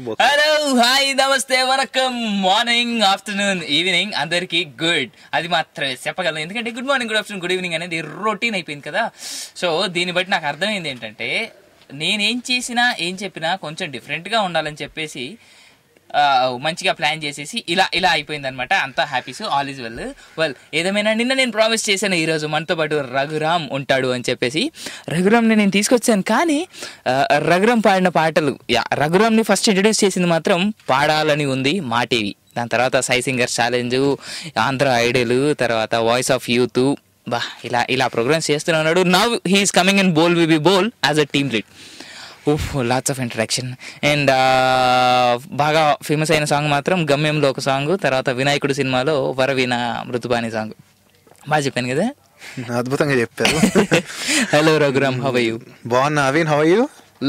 Hello, hi, నమస్తే, వనకం, morning, afternoon, evening, అందరికి good. అది మాత్రమే చెప్పగలను, ఎందుకంటే good morning, good afternoon, good evening అనేది రొటీన్ అయిపోయింది కదా. సో దీన్ని బట్టి నాకు అర్థమైంది ఏంటంటే, నేనేం చేసినా ఏం చెప్పినా కొంచెం డిఫరెంట్గా ఉండాలని చెప్పేసి మంచిగా ప్లాన్ చేసేసి ఇలా అయిపోయింది అనమాట. అంతా హ్యాపీస్, ఆల్ ఈజ్ వెల్. ఏదేమైనా నిన్న నేను ప్రామిస్ చేశాను ఈరోజు మనతో పాటు రఘురామ్ ఉంటాడు అని చెప్పేసి. రఘురామ్ని నేను తీసుకొచ్చాను, కానీ రఘురామ్ పాడిన పాటలు, రఘురామ్ని ఫస్ట్ ఇంట్రడ్యూస్ చేసింది మాత్రం పాడాలని ఉంది మా టీవీ. దాని తర్వాత సై సింగర్స్ ఛాలెంజ్, ఆంధ్ర ఐడల్, తర్వాత వాయిస్ ఆఫ్ యూత్, ఇలా ప్రోగ్రామ్స్ చేస్తున్నాడు. Now he's coming in Bol baby Bol as a team lead. Lots of introduction. And బాగా ఫేమస్ అయిన సాంగ్ మాత్రం గమ్యంలో ఒక సాంగ్, తర్వాత వినాయకుడు సినిమాలో వరవీణ మృతుబాని సాంగ్. బాగా చెప్పాను కదా? అద్భుతంగా చెప్పారు. Hello Raghuram, how are you? బాగున్నా Avin, how are you?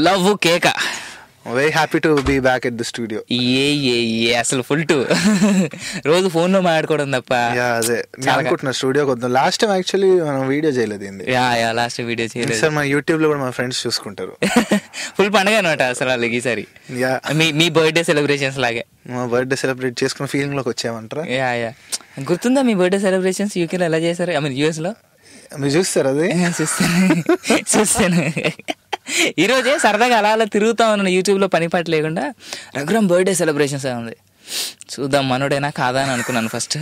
Love కేక. Very happy to be back at the studio. అసలు ఫుల్ టు రోజు ఫోన్ లో మాట్లాడుకోవడం తప్ప. అదే అనుకుంటున్నా స్టూడియోకి వద్దాం. లాస్ట్ టైం యాక్చువల్లీ మనం వీడియో చేయలేదు. లాస్ట్ వీడియో చేయలేదు సార్. మన యూట్యూబ్ లో కూడా మా ఫ్రెండ్స్ చూసుకుంటారు. ఫుల్ పండుగ అనమాట అసలు వాళ్ళకి ఈసారి. మీ బర్త్డే సెలబ్రేషన్స్ లాగే మా బర్త్డే సెలబ్రేట్ చేసుకున్న ఫీలింగ్ లోకి వచ్చామంటారా? గుర్తుందా మీ బర్త్డే సెలబ్రేషన్స్ యూకేలో ఎలా చేశారు? ఐ మీన్ యూఎస్ లో మీరు చూస్తారు? అది చూస్తాను. ఈరోజే సరదాగా అలా తిరుగుతా ఉన్నాను యూట్యూబ్ లో, పని పాట లేకుండా. రఘురామ్ బర్త్డే సెలబ్రేషన్స్ ఉంది, చూద్దాం మనోడేనా కాదా అని అనుకున్నాను ఫస్ట్.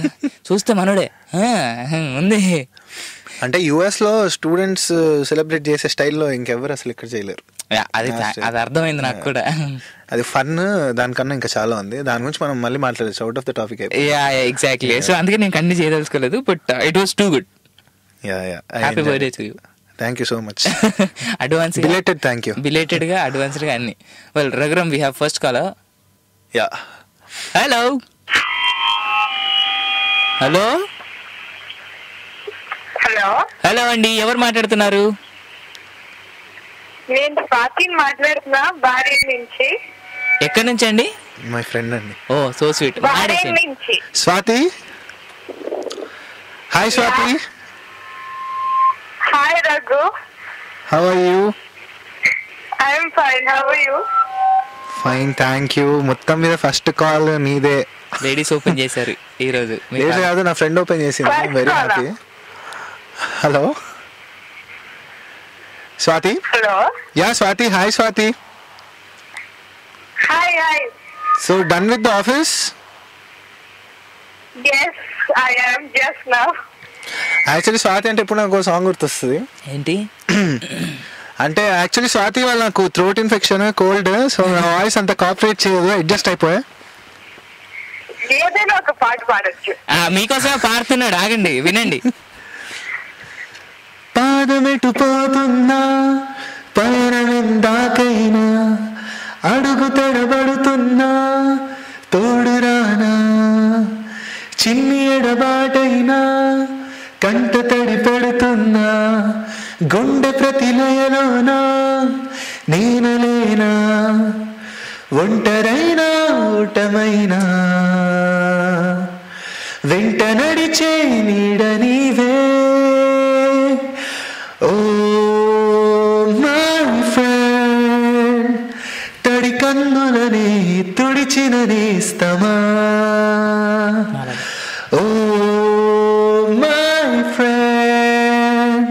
చూస్తే మనోడే ఉంది. అంటే యుఎస్ లో స్టూడెంట్స్ సెలబ్రేట్ చేసే స్టైల్లో ఇంకెవరు అసలు ఇక్కడ చేయలేరు. అది అర్థమైంది నాకు కూడా. అది ఫన్, దానికన్నా ఇంకా చాలా ఉంది. దాని గురించి మనం మళ్ళీ మాట్లాడచ్చు, out of the topic. Exactly. So అందుకే నేను కంటిన్యూ చేయదలుచుకోలేదు, but it was too good. Happy birthday to you. Thank you so much. Advance belated thank you. Belated గా, అడ్వాన్స్డ్ గా అన్ని. Well Raghuram, we have first caller. Hello hello hello hello అండి, ఎవరు మాట్లాడుతున్నారు? నేను స్వాతిని మాట్లాడుతున్నా, బారేడ్ నుంచి. ఎక్కడి నుంచి అండి? మై ఫ్రెండ్ అండి. ఓ సో స్వీట్. బారేడ్ నుంచి. Swathi, hi Swathi. Hi Raghu. How are you? I'm fine, how are you? Fine, thank you. మొత్తం మీద ఫస్ట్ కాల్ నీదే. లేడీస్ ఓపెన్ చేశారు ఈ రోజు. లేదు కాదు, నా ఫ్రెండ్ ఓపెన్ చేసింది. Very happy. Hello Swathi. Hello ya Swathi, hi Swathi. Hi hi. So done with the office? yes I am just now. Actually Swathi అంటే ఇప్పుడు నాకు సాంగ్ గుర్తొస్తుంది. ఏంటి అంటే యాక్చువల్లీ స్వాతి వల్ల నాకు థ్రోట్ ఇన్ఫెక్షన్, కోల్డ్, సో నా వాయిస్ అంత కోఆపరేట్ చేయదు, అడ్జస్ట్ అయిపోయా. ఏదైనా ఒక పాట పాడొచ్చు. మీకోసమే పాడుతున్నాడు, ఆగండి వినండి. పాదమెటు పోతున్నా, పయనమెందాకైనా, అడుగు తడబడుతున్నా, తోడురానా, చిన్ని ఎడబాటైనా, కంట తడి పెడుతున్నా, గుండె ప్రతిలయలోనా, నేనలేనా, ఒంటరైనా ఊటమైనా, వెంట నడిచే నీడ నీవే. ఓ మై ఫ్రెండ్, తడి కన్నులని తుడిచిన నేస్తమా. ఓ మై ఫ్రెండ్,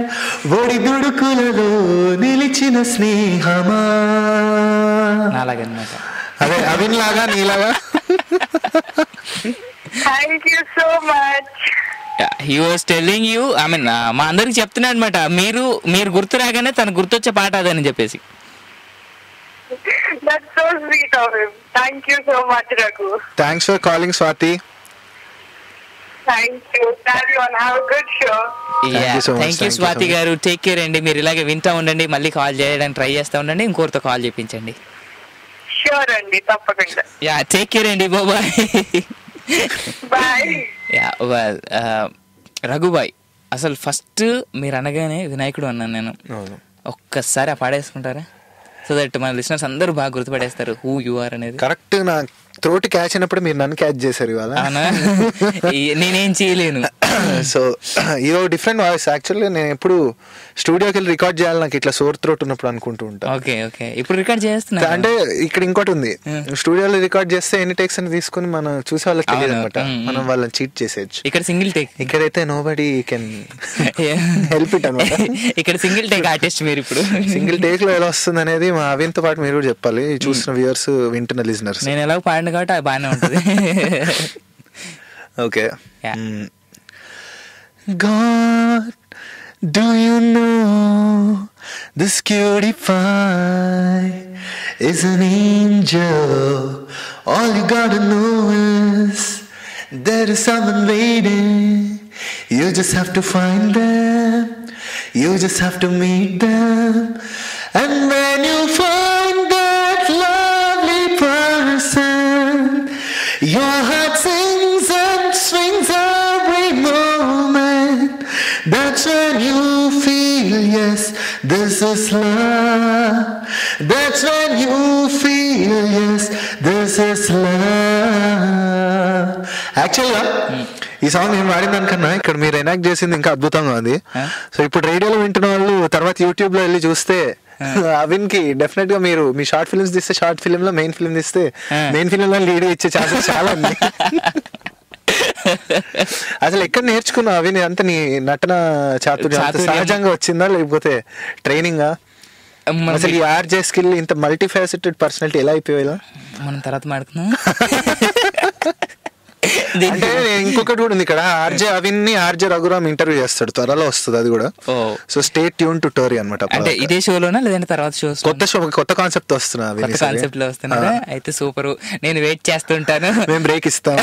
ఒడి దుడుకులలో నిలిచిన స్నేహమా. అదే అవిన్ లాగా, నీలాగా. Thank you so much. He was telling you, I mean మా అందరికి చెప్తున్నాడు అనమాట, మీరు గుర్తు రాగానే తనకు గుర్తొచ్చే పాట అదని చెప్పేసి. That's so sweet of him. Thank you so much, Raghu. Thanks for calling Swathi. Thank you. Carry on. Have a good show. Thank you Swathi garu. Take care అండి. మీరు ఇలాగే వింటా ఉండండి, మళ్ళీ కాల్ చేయడానికి ట్రై చేస్తూ ఉండండి, ఇంకోరితో కాల్ చేయించండి. షూర్ అండి, తప్పకుండా. టేక్ కేర్ అండి, బాయ్. బాయ్. రఘుబాయ్, అసలు ఫస్ట్ మీరు అనగానే వినాయకుడు అన్నాను నేను. ఒక్కసారి ఆ పాడేసుకుంటారా? సో దట్ మన లిసనర్స్ అందరూ బాగా గుర్తుపడేస్తారు హూ యు ఆర్ అనేది. కరెక్ట్. నా త్రోట్ క్యాచ్ అయినప్పుడు మీరు నన్ను క్యాచ్ చేశారు ఇవాళ. నేనేం చేయలేను. సో ఇదో డిఫరెంట్ వాయిస్. యాక్చువల్గా నేను ఎప్పుడు స్టూడియోకి వెళ్ళి రికార్డ్ చేయాలి నాకు ఇట్లా సోర్ త్రోట్ ఉన్నప్పుడు అనుకుంటూ ఉంటాను. ఓకే ఓకే, ఇప్పుడు రికార్డ్ చేస్తున్నా అంటే ఇక్కడ ఇంకోటి ఉంది, స్టూడియోలో రికార్డ్ చేస్తే ఎన్ని టేక్స్ అని తీసుకుని మనం చూసే వాళ్ళకి తెలియదు అనమాట, మనం వాళ్ళని చీట్ చేసేయచ్చు. ఇక్కడ సింగిల్ టేక్, ఇక్కడైతే నోబడీ కెన్ హెల్ప్ ఇట్ అనమాట. ఇక్కడ సింగిల్ టేక్ ఆర్టిస్ట్ మీరు. ఇప్పుడు సింగిల్ టేక్ లో ఎలా వస్తుంది అనేది మా అవిన్తో పాటు మీరు కూడా చెప్పాలి, చూసిన వ్యూవర్స్, వింటున్న లిజనర్స్. నేను ఎలా పాడిన కాబట్టి అది బాగానే ఉంటుంది. Okay. God, do you know this cutie pie is an angel? All you gotta know is there is someone waiting. You just have to find them. You just have to meet them. And when you find that lovely person, your heart sings and swings every moment. That's when you feel, yes, this is love. That's when you feel, yes, this is love. Actually, ఈ song నేను వాడిన దానికన్నా ఇక్కడ మీరు enact చేసింది ఇంకా అద్భుతంగా ఉంది. సో ఇప్పుడు రేడియోలో వింటున్న వాళ్ళు తర్వాత యూట్యూబ్ లో వెళ్ళి చూస్తే అవిన్ కి డెఫినెట్ గా మీరు మీ షార్ట్ ఫిల్మ్స్ తీస్తే షార్ట్ ఫిల్మ్ లో మెయిన్ ఫిల్మ్ తీస్తే మెయిన్ ఫిల్మ్ లో లీడ్ ఇచ్చే ఛాన్సెస్ చాలా ఉంది. అసలు ఎక్కడ నేర్చుకున్నావు అవిన్? అంత నీ నటన చాతుర్యం సహజంగా వచ్చిందా లేకపోతే ట్రైనింగా? అసలు ఈ ఆర్జే స్కిల్ ఇంత మల్టీ ఫ్యాసెటెడ్ పర్సనాలిటీ ఎలా అయిపోయేలా? మనం తర్వాత మాడుతున్నాం. అంటే ఇంకొకటి కూడా ఉంది ఇక్కడ, ఆర్జే అవిన్ ని ఆర్జే రఘురామ్ ఇంటర్వ్యూ చేస్తాడు, త్వరలో వస్తుంది అది కూడా. So stay tune to Tori అనమాట. అంటే ఇదే షోలోనా లేదంటే తర్వాత షో? కొత్త షో, కొత్త కాన్సెప్ట్ వస్తున్నా, కొత్త కాన్సెప్ట్ లో వస్తున్నారా? అయితే సూపర్, నేను వెయిట్ చేస్తుంటాను. మేము బ్రేక్ ఇస్తాం.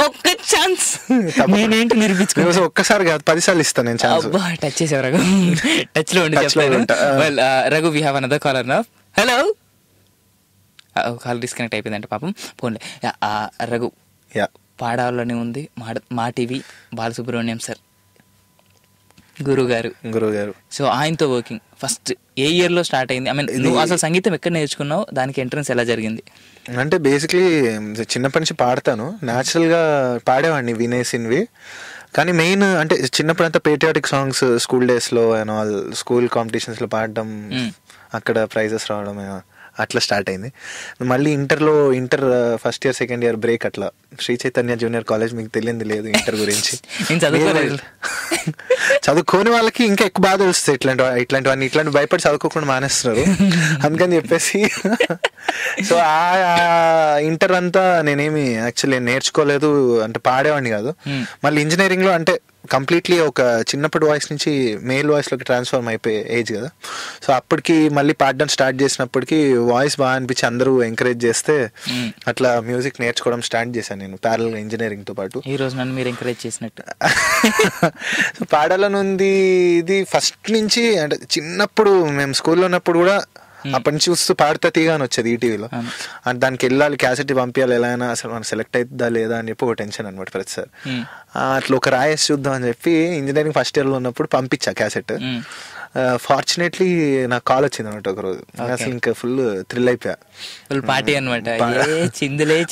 ఒక్క ఛాన్స్ నేనేంటి నిరూపించుకో. ఒక్కసారి కాదు 10 సార్లు ఇస్తాను నేను ఛాన్స్. టచ్ చేసావు రఘు, టచ్ లో ఉండి చెప్తాను. Raghu, we have another caller now. Hello, call disconnect అయిపోయిందంటే పాపం. పోన్లే. రఘు, పాడాలని ఉంది మా టీవీ బాలసుబ్రహ్మణ్యం సార్, గురువు గారు. సో ఆయనతో వర్కింగ్ ఫస్ట్ ఏ ఇయర్ లో స్టార్ట్ అయింది? ఐ మీన్ నువ్వు అసలు సంగీతం ఎక్కడ నేర్చుకున్నావు, దానికి ఎంట్రన్స్ ఎలా జరిగింది? అంటే బేసిక్లీ చిన్నప్పటి నుంచి పాడతాను, న్యాచురల్ గా పాడేవాడిని వినేసినవి. కానీ మెయిన్ అంటే చిన్నప్పుడు అంతా పేట్రియాటిక్ సాంగ్స్ స్కూల్ డేస్ లో అండ్ ఆల్, స్కూల్ కాంపిటీషన్స్ లో పాడడం, అక్కడ ప్రైజెస్ రావడం, అట్లా స్టార్ట్ అయింది. మళ్ళీ inter first year second year break, అట్లా శ్రీ చైతన్య జూనియర్ కాలేజ్, మీకు తెలియంది లేదు ఇంటర్ గురించి. చదువుకోని వాళ్ళకి ఇంకా ఎక్కువ బాధ తెలుస్తుంది ఇట్లాంటివన్నీ. ఇట్లాంటి భయపడి చదువుకోకుండా మానేస్తున్నారు అందుకని చెప్పేసి. సో ఆ ఇంటర్ అంతా నేనేమి యాక్చువల్లీ నేర్చుకోలేదు, అంటే పాడేవాడిని కాదు. మళ్ళీ ఇంజనీరింగ్ లో అంటే కంప్లీట్లీ ఒక చిన్నప్పటి వాయిస్ నుంచి మేల్ వాయిస్ లోకి ట్రాన్స్ఫార్మ్ అయిపోయే ఏజ్ కదా. సో అప్పటికి మళ్ళీ పాడడం స్టార్ట్ చేసినప్పటికీ వాయిస్ బాగా అనిపించి అందరూ ఎంకరేజ్ చేస్తే అట్లా మ్యూజిక్ నేర్చుకోవడం స్టార్ట్ చేశాను నేను ప్యారల్ ఇంజనీరింగ్ తో పాటు. ఈ రోజు నన్ను మీరు ఎంకరేజ్ చేసినట్టు. పాడాలని ఉంది ఇది ఫస్ట్ నుంచి, అంటే చిన్నప్పుడు మేము స్కూల్లో ఉన్నప్పుడు కూడా అప్పటి నుంచి చూస్తూ పాడితే తీగా అని వచ్చేది ఈటీవీలో. అంటే దానికి వెళ్ళాలి, క్యాసెట్ పంపించాలి, ఎలా అయినా అసలు మనం సెలెక్ట్ అవుతుందా లేదా అని చెప్పి ఒక టెన్షన్ అనమాట ప్రతిసారి. అట్లా ఒక రాయేసి చూద్దాం అని చెప్పి ఇంజనీరింగ్ ఫస్ట్ ఇయర్ లో ఉన్నప్పుడు పంపించా క్యాసెట్. ఫార్చునేట్లీ నాకు కాల్ వచ్చింది అనమాట ఒకరోజు. అసలు ఇంకా ఫుల్ థ్రిల్ అయిపోయా. పార్టీ అనమాట.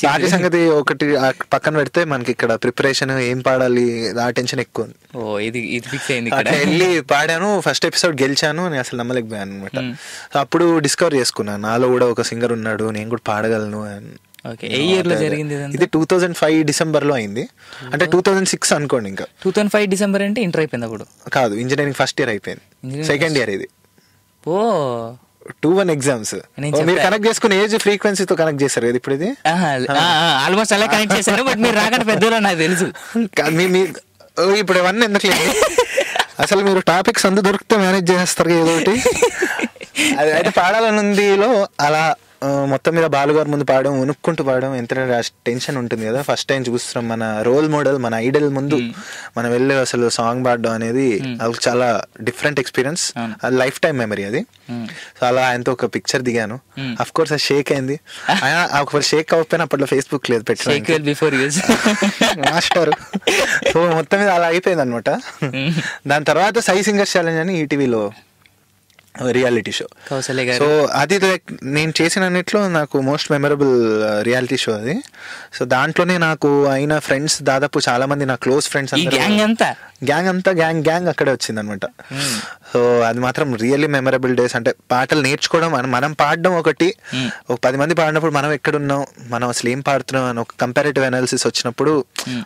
పార్టీ సంగతి ఒకటి పక్కన పెడితే మనకి ఇక్కడ ప్రిపరేషన్ ఏం పాడాలి ఆ టెన్షన్ ఎక్కువ ఉంది. వెళ్ళి పాడాను, ఫస్ట్ ఎపిసోడ్ గెలిచాను, నేను అసలు నమ్మలేకపోయాను అనమాట. అప్పుడు డిస్కవర్ చేసుకున్నాను నాలో కూడా ఒక సింగర్ ఉన్నాడు, నేను కూడా పాడగలను అని. ఇది 2005 డిసెంబర్ లో అయింది, అంటే 2006 అనుకోండి. ఇంకా 2005 డిసెంబర్ అంటే ఇంటర్ అయిపోయింది అప్పుడు కాదు, ఇంజనీరింగ్ ఫస్ట్ ఇయర్ అయిపోయింది, సెకండ్ ఇయర్ ఇది. 2-1 ఎగ్జామ్స్ మీరు కనెక్ట్ చేసుకుని ఏజ్ ఫ్రీక్వెన్సీతో కనెక్ట్ చేశారు కదా ఇప్పుడు. ఇది ఆల్మోస్ట్ అలా కనెక్ట్ చేశారు, బట్ మీరు రాకంటే పెద్దలో నాకు తెలుసు. ఇప్పుడు ఇవన్నీ ఎందుకు లేదు, అసలు మీరు టాపిక్స్ అందు దొరికితే మేనేజ్ చేస్తారు ఏదో ఒకటి. అది అయితే పాడాలని ఉందిలో అలా మొత్తం మీద బాలుగారు ముందు పాడడం, ఉనుక్కుంటూ పాడడం, ఎంత టెన్షన్ ఉంటుంది కదా. ఫస్ట్ టైం చూస్తున్నాం మన రోల్ మోడల్, మన ఐడల్ ముందు మనం వెళ్ళి అసలు సాంగ్ పాడడం అనేది అది చాలా different experience, life time memory అది. సో అలా ఆయనతో ఒక పిక్చర్ దిగాను. అఫ్ కోర్స్ అది షేక్ అయింది, ఒక షేక్ అవ్వకపోయినా అప్పట్లో ఫేస్బుక్ లేదు మాస్టర్. సో మొత్తం మీద అలా అయిపోయింది అనమాట. దాని తర్వాత సై సింగర్స్ ఛాలెంజ్ అని ఈటీవీలో రియాలిటీ షో. కౌసల్య గారు. సో అది లైక్ నేను చేసిన అన్నిట్లో నాకు మోస్ట్ మెమరబుల్ రియాలిటీ షో అది. సో దాంట్లోనే నాకు అయిన ఫ్రెండ్స్ దాదాపు చాలా మంది నా క్లోజ్ ఫ్రెండ్స్ గ్యాంగ్ అంతా గ్యాంగ్ అక్కడే వచ్చింది అనమాట. సో అది మాత్రం రియల్లీ మెమరబుల్ డేస్. అంటే పాటలు నేర్చుకోవడం, మనం పాడడం ఒకటి, ఒక 10 మంది పాడినప్పుడు మనం ఎక్కడున్నాం, మనం అసలు ఏం పాడుతున్నాం అని ఒక కంపారిటివ్ అనాలిసిస్ వచ్చినప్పుడు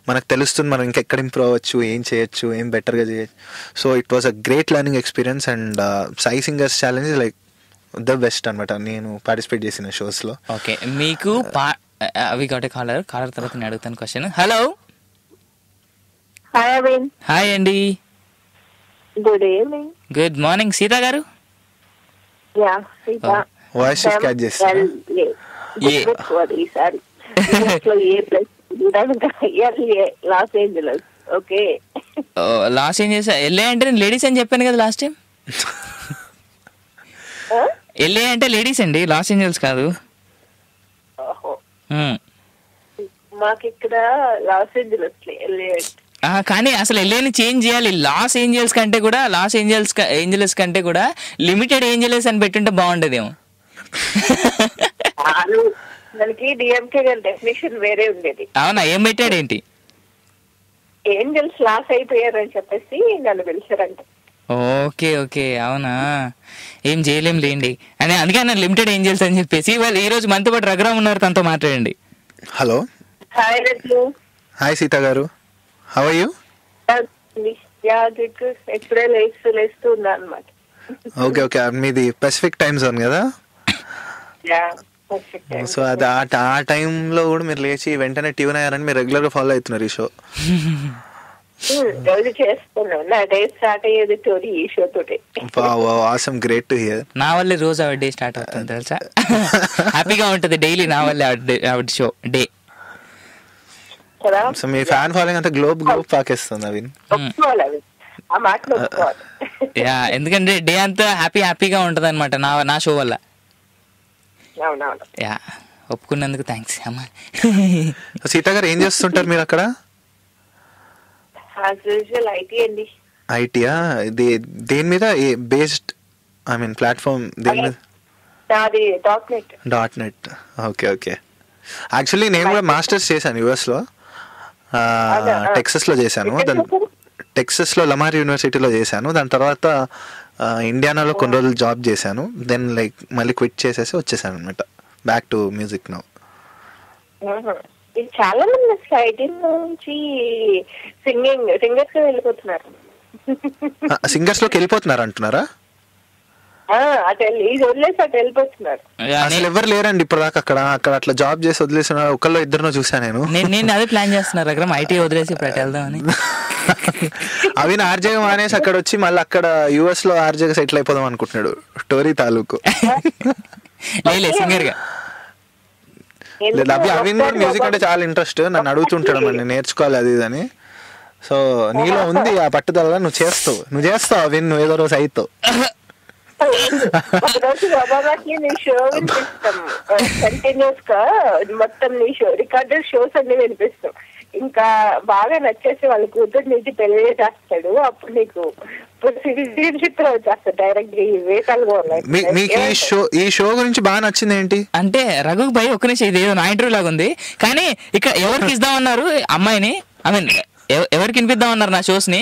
మనకు తెలుస్తుంది మనం ఇంకెక్కడ ఇంప్రూవ్ అవ్వచ్చు, ఏం చేయొచ్చు, ఏం బెటర్గా చేయొచ్చు. So it was a great learning experience. And Sai singers challenge like the best అనమాట నేను పార్టిసిపేట్ చేసిన షోస్ లో. ఓకే, మీకు అవి కాటే కాలర్ తర్వాత నేను అడుగుతాను question. Hello. Hi Avin. Hi అండి. Good evening. Good morning Seetha garu. Ya Seetha. Voice catch చేస్తాను. ఈసారి ఏ place Los Angeles. Okay, Los Angeles LA అంటే నేను లేడీస్ అని చెప్పాను కదా లాస్ట్ టైం. ఎల్ఏ అంటే లేడీస్ అండి, లాస్ ఏంజల్స్ కాదు. మాకు ఇక్కడ లాస్ ఏంజలస్ కానీ అసలు ఎల్ఏని చేంజ్ చేయాలి. లాస్ ఏంజల్స్ కంటే కూడా ఏంజలస్ కంటే కూడా లిమిటెడ్ ఏంజలస్ అని పెట్టుంటే బాగుండేదేమో. దానికి డిఎంకే గారి డెఫినేషన్ వేరే ఉండేది. అవునా, ఏం పెట్టాడు ఏంటి? ఏంజల్స్ లాస్ అయిపోయారని చెప్పేసి నన్ను పిలిచారంట. ఓకే ఓకే, అవునా, ఏం చేయలేం లేండి అని అందుకే అన్న లిమిటెడ్ ఏంజల్స్ అని చెప్పేసి. వాళ్ళు ఈ రోజు మనతో పాటు రఘురామ్ ఉన్నారు, తనతో మాట్లాడండి. Hello. Hi Raghu. Hi Sita గారు, హౌ ఆర్ యూ? ఇప్పుడే లేస్తూ ఉన్నా అనమాట. ఓకే ఓకే, మీది పెసిఫిక్ టైమ్ జోన్ కదా? సో అది ఆ టైంలో కూడా మీరు లేచి వెంటనే ట్యూన్ అయ్యారని మీరు రెగ్యులర్ గా ఫాలో అవుతున్నారు ఈ షో. రోజు చేస్తున్నాను, నా డే స్టార్ట్ అయ్యేది తోటి ఈ షో తోటి. Awesome, great to hear. నా వల్లే రోజు ఆవిడ డే స్టార్ట్ అవుతుంది తెలుసా. హ్యాపీగా ఉంటది డైలీ నా వల్లే ఆవిడ షో డే. సో మీ ఫ్యాన్ ఫాలోయింగ్ అంతా గ్లోబ్ పాకేస్తుంది అవి. యా, ఎందుకంటే డే అంతా హ్యాపీగా ఉంటది అనమాట నా షో వల్ల. యా, ఒప్పుకున్నందుకు థ్యాంక్స్ అమ్మా. సీత గారు ఏం చేస్తుంటారు మీరు అక్కడ? ఐటీయా? దేని మీద బేస్డ్, ఐ మీన్ ప్లాట్ఫామ్ దేని మీద? .net. Okay okay. యాక్చువల్లీ నేను కూడా మాస్టర్స్ చేశాను యుఎస్ లో, టెక్సస్ లో చేశాను. టెక్సస్ లో లమార్ యూనివర్సిటీలో చేశాను. దాని తర్వాత ఇండియానాలో కొన్ని రోజులు జాబ్ చేశాను. దెన్ లైక్ మళ్ళీ క్విట్ చేసేసి వచ్చేసాను అనమాట, బ్యాక్ టు మ్యూజిక్ నౌ. చాలా మంది ఐటీ నుంచి సింగర్స్ వెళ్ళిపోతున్నారు. సింగర్స్ లోకి వెళ్ళిపోతున్నారు అంటున్నారా? అసలు ఎవరు లేరండి ఇప్పుడు దాకా అక్కడ అట్లా జాబ్ చేసి వదిలేసిన ఒకళ్ళు ఇద్దరు చూసాను నేను అదే ప్లాన్ చేస్తున్నా రఘురామ్, ఐటీ వదిలేసి ఇప్పుడు వెళ్దామని. అవి ఆర్జేగా మానేసి అక్కడ వచ్చి మళ్ళీ అక్కడ యుఎస్ లో ఆర్జేగా సెటిల్ అయిపోదాం అనుకుంటున్నాడు టోరీ తాలూకు. సింగర్ గా అవి అవిన్ కూడా మ్యూజిక్ అంటే చాలా ఇంట్రెస్ట్, నన్ను అడుగుతుంటాడు మరి నేర్చుకోవాలి అది ఇది అని. సో నీలో ఉంది ఆ పట్టుదల, నువ్వు చేస్తావు అవిన్, నువ్వు ఏదో రోజు అవుతావు. కంటిన్యూస్ గా మొత్తం నీ షో రికార్డెడ్ షోస్ అన్ని వినిపిస్తాం. ఇంకా బాగా నచ్చేసి వాళ్ళ కూతురు నుంచి పెళ్లి చేస్తాడు, అప్పుడు నీకు వచ్చేస్తాడు డైరెక్ట్ వేసాలుగా ఉన్నాయి. మీకు ఈ షో గురించి బాగా నచ్చింది ఏంటి అంటే రఘు భాయ్ ఒక్క నిమిషం, ఇది ఏదో నా ఇంటర్వ్యూ లాగా ఉంది కానీ ఇక్కడ ఎవరికి ఇద్దామన్నారు అమ్మాయిని, ఐ మీన్ ఎవరికి వినిపిద్దామన్నారు నా షోస్ ని?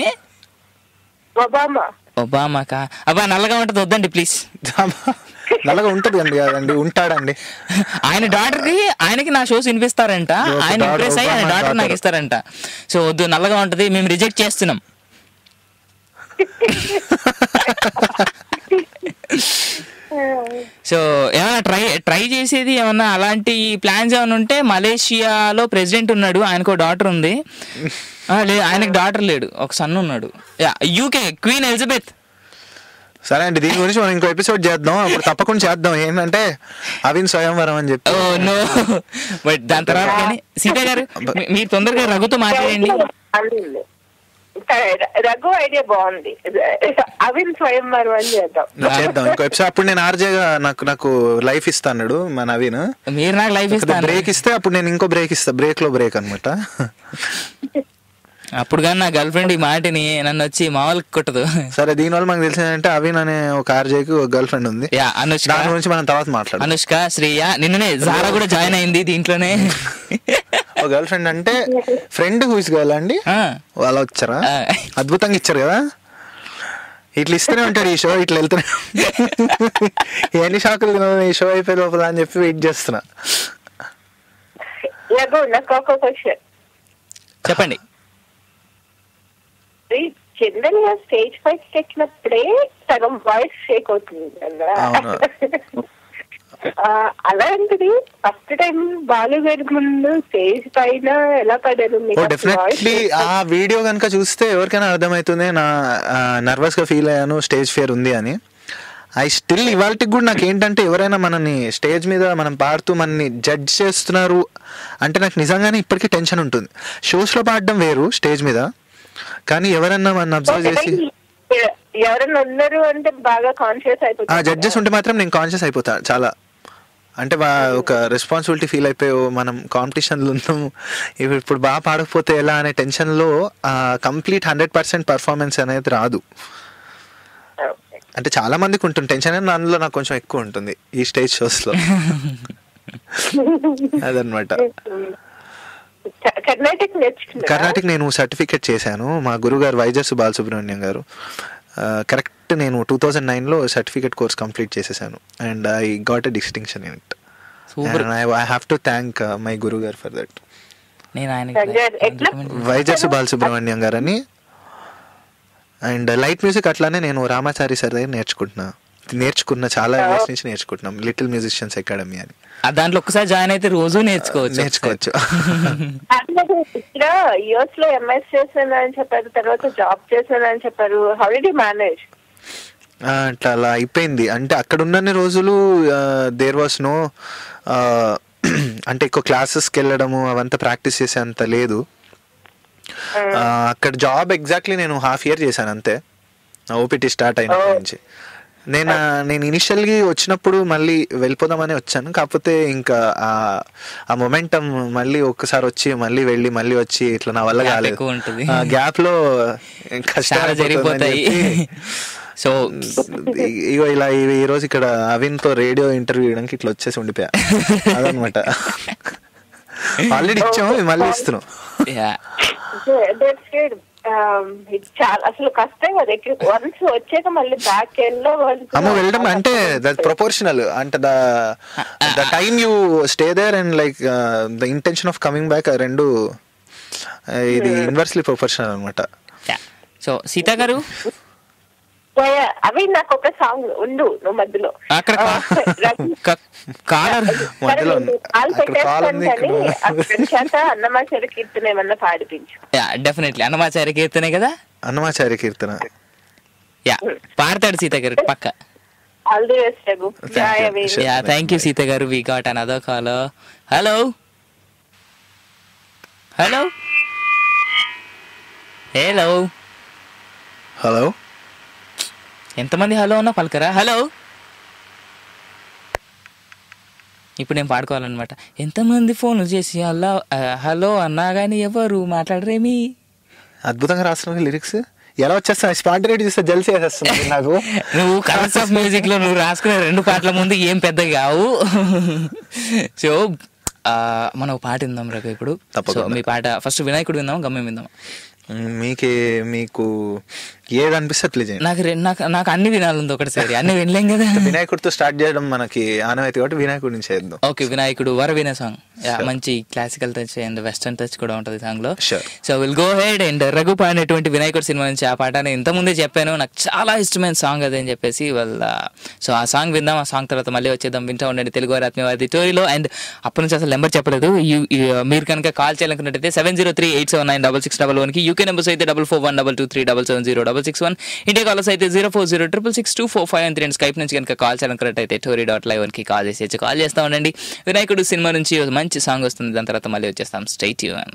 ఒబామాకా? అబ్బా నల్లగా ఉంటది వద్దండి ప్లీజ్. నల్లగా ఉంటది అండి, కదండి ఉంటాడండి. ఆయన డాటర్ కి ఆయనకి నా షోస్ వినిపిస్తారంట, ఆయన ఇంప్రెస్ అయ్యి ఆయన డాటర్ నాకు ఇస్తారంట. సో వద్దు, నల్లగా ఉంటది, మేము రిజెక్ట్ చేస్తున్నాం. సో ఏమైనా ట్రై చేసేది ఏమన్నా అలాంటి ప్లాన్స్ ఏమైనా ఉంటే, మలేషియాలో ప్రెసిడెంట్ ఉన్నాడు, ఆయనకు డాటర్ ఉంది. లేదు ఆయనకి డాటర్ లేడు, ఒక సన్ ఉన్నాడు. UK queen Elizabeth. సరే అండి, దీని గురించి మనం ఇంకో ఎపిసోడ్ చేద్దాం, అప్పుడు తప్పకుండా చేద్దాం. ఏంటంటే అవిన్ స్వయంవరం అని చెప్పి. బట్ దాని తర్వాత సీత గారు మీరు తొందరగా రఘుతో మాట్లాడండి. రఘు ఐడియా బాగుంది, అవిన్ స్వయంవరం అని చేద్దాం ఇంకో ఎపిసోడ్. అప్పుడు నేను ఆర్జేగా నాకు లైఫ్ ఇస్తాడు మన నవీన్, మీరు నాకు లైఫ్ ఇస్తారు. బ్రేక్ ఇస్తే అప్పుడు నేను ఇంకో బ్రేక్ ఇస్తా, బ్రేక్ లో బ్రేక్ అనమాట. అప్పుడు కానీ నా గర్ల్ ఫ్రెండ్ ఈ మాటని నన్ను వచ్చి మామూలుగా కొట్టదు. సరే, దీనివల్ల మనకు తెలిసిందంటే అవిన్ అనే ఒక ఆర్జేకి ఒక గర్ల్ ఫ్రెండ్ ఉంది. అనుష్క, దాని గురించి మనం తర్వాత మాట్లాడాలి. అనుష్క, శ్రేయ, నిన్ననే జారా కూడా జాయిన్ అయింది దీంట్లోనే. ఒక గర్ల్ ఫ్రెండ్ అంటే ఫ్రెండ్ హూ ఇస్ గర్ల్ అండి, వాళ్ళు వచ్చారా? అద్భుతంగా ఇచ్చారు కదా. ఇట్లా ఇస్తూనే ఉంటాడు ఈ షో, ఇట్లా వెళ్తూనే ఎన్ని షాకులు తినదు ఈ షో అయిపోయి లోపల అని చెప్పి వెయిట్ చేస్తున్నా. నాకు ఒక క్వశ్చన్ చెప్పండి. జనరల్ గా స్టేజ్ పైకి ఎక్కినప్పుడే సగం వాయిస్ షేక్ అవుతుంది కదా, అలాంటిది ఫస్ట్ టైం బాలు గారి ముందు స్టేజ్ పైన ఎలా పడారు? డెఫినెట్లీ ఆ వీడియో కనుక చూస్తే ఎవరికైనా అర్థమవుతుంది నా నర్వస్ గా ఫీల్ అయ్యాను, స్టేజ్ ఫియర్ ఉంది అని. ఐ స్టిల్ ఇవాళకి కూడా నాకు ఏంటంటే ఎవరైనా మనని స్టేజ్ మీద మనం పాడుతూ మనని జడ్జ్ చేస్తున్నారు అంటే నాకు నిజంగానే ఇప్పటికీ టెన్షన్ ఉంటుంది. షోస్లో పాడడం వేరు, స్టేజ్ మీద. కానీ ఎవరన్నా మన అబ్జర్వ్ చేసి ఎవరన్నా ఉన్నారు అంటే బాగా కాన్షియస్ అయిపోతా. జడ్జెస్ ఉంటే మాత్రం నేను కాన్షియస్ అయిపోతా చాలా. అంటే ఒక రెస్పాన్సిబిలిటీ ఫీల్ అయిపోయి మనం కాంపిటీషన్లో ఉన్నాము, ఇప్పుడు బాగా పాడకపోతే ఎలా అనే టెన్షన్లో కంప్లీట్ 100% పర్ఫార్మెన్స్ అనేది రాదు. అంటే చాలా మందికి ఉంటుంది టెన్షన్, అని అందులో నాకు కొంచెం ఎక్కువ ఉంటుంది ఈ స్టేజ్ షోస్లో. అదనమాట. కర్ణాటక నేను సర్టిఫికేట్ చేశాను. మా గురుగారు వైజర్సు బాలసుబ్రహ్మణ్యం గారు. కరెక్ట్ నేను 2009లో సర్టిఫికేట్ కోర్స్ కంప్లీట్ చేసేసాను. And I got a distinction in it. I have to thank my గురుగారు ఫర్ దట్. వైజర్సు బాలసుబ్రహ్మణ్యం గారు అని. అండ్ లైట్ మ్యూజిక్ అట్లానే నేను రామాచారి సార్ దగ్గర నేర్చుకున్న చాలా ఇయర్స్ నుంచి నేర్చుకుంటున్నాం, లిటిల్ మ్యూజిషియన్స్ అకాడమీ అని. దాంట్లో ఒక్కసారి జాయిన్ అయితే రోజు నేర్చుకోవచ్చు. ఇక్కడ యూఎస్ లో ఎంఎస్ చేశానని చెప్పారు, తర్వాత జాబ్ చేశానని చెప్పారు. How did you manage? అట్లా అలా అయిపోయింది. అంటే అక్కడ ఉన్న రోజులు దేర్ వాస్ నో అంటే ఎక్కువ క్లాసెస్కి వెళ్ళడము అవంతా ప్రాక్టీస్ చేసే అంత లేదు. అక్కడ జాబ్ ఎగ్జాక్ట్లీ నేను హాఫ్ ఇయర్ చేశాను అంతే, ఓపీటీ స్టార్ట్ అయినప్పటి నుంచి. నేను ఇనిషియల్గా వచ్చినప్పుడు మళ్ళీ వెళ్ళిపోదామని వచ్చాను. కాకపోతే ఇంకా ఆ మొమెంటం మళ్ళీ ఒక్కసారి వచ్చి మళ్ళీ వెళ్ళి మళ్ళీ వచ్చి ఇట్లా నా వల్ల కాలేదు. గ్యాప్ లో కష్టాలు జరిగిపోతాయి. సో ఇగో ఇలా ఈ రోజు ఇక్కడ అవిన్ తో రేడియో ఇంటర్వ్యూ ఇవ్వడానికి ఇట్లా వచ్చేసి ఉండిపోయా. అదనమాట. ఆల్రెడీ ఇచ్చాము, మళ్ళీ ఇస్తున్నాం. చాలా అసలు కష్టం కదా, వన్స్ వచ్చాక మళ్ళీ బ్యాక్ ఎండ్ లో వెళ్ళడం అంటే దట్ ప్రపోర్షనల్. అంటే the time you stay there and like the intention of coming back రెండు ఇది ఇన్వర్స్లీ ప్రపోర్షనల్ అనమాట. సో సీత గారు అవి నాకు ఒక సాంగ్ ఉండు నువ్వు మధ్యలో అక్కడ అన్నమాచార్య కీర్తన ఏమన్నా పాడిపించు. డెఫినెట్లీ అన్నమాచార్య కీర్తనే కదా. అన్నమాచార్య కీర్తన పాడతాడు సీత గారు పక్క. All the best Raghu. Thank you Seetha garu. We got another call. Hello hello hello hello. ఎంతమంది హలో అన్నా పలకరా? హలో. ఇప్పుడు నేను పాడుకోవాలన్నమాట. ఎంతమంది ఫోన్లు చేసి అలా హలో అన్నా కానీ ఎవరు మాట్లాడరేమి. అద్భుతంగా రాస్తున్నావు లిరిక్స్. ఎలా వచ్చేస్తా స్పాట్ రేట్ చూస్తే జల్సీ వేసేస్తుంది నాకు. నువ్వు కలర్స్ ఆఫ్ మ్యూజిక్ లో నువ్వు రాసుకునే 2 పాటల ముందు ఏం పెద్దగా కావు. సో మనం పాట విందాం రఘు ఇప్పుడు. మీ పాట ఫస్ట్ వినాయకుడు విందాం, గమ్యం విందాం. మీకు ఏది అనిపిస్తే అట్లే చేయండి. నాకు అన్ని వినాలి ఒకటిసారి, అన్ని వినలేం కదా. వినాయకుడితో స్టార్ట్ చేయడం మనకి ఆనవాయితీ కాబట్టి వినాయకుడి నుంచి చేద్దాం. ఓకే, వినాయకుడు వరవీణ సాంగ్. మంచి classical touch and western touch కూడా ఉంటుంది సాంగ్ లో. So will go head. And Raghu పాడినటువంటి వినాయకుడు సినిమా నుంచి ఆ పాట నేను ఇంతకుముందే చెప్పాను, నాకు చాలా ఇష్టమైన సాంగ్ అదే అని చెప్పేసి. సో ఆ సాంగ్ విందాం. ఆ సాంగ్ తర్వాత మళ్ళీ వచ్చేద్దాం. వింటూ ఉండండి తెలుగు వారి ఆత్మీయవాది టోరీలో. అండ్ అప్పటి నుంచి అసలు నెంబర్ చెప్పలేదు. మీరు కనుక కాల్ చేయాలనుకున్నట్టయితే 703-879-6611కి, యూకే నెంబర్స్ అయితే 441223770661, ఇండియా కాలర్స్ అయితే 0406662453 అండ్ స్కైప్ నుంచి కనుక కాల్ చేయాలనుకున్నట్టయితే tory.live1కి కాల్ చేసి కాల్ చేస్తా ఉండండి. వినాయకుడు సినిమా నుంచి మంచి సాంగ్ వస్తుంది, దాని తర్వాత మళ్ళీ వచ్చేస్తాం. Stay tune.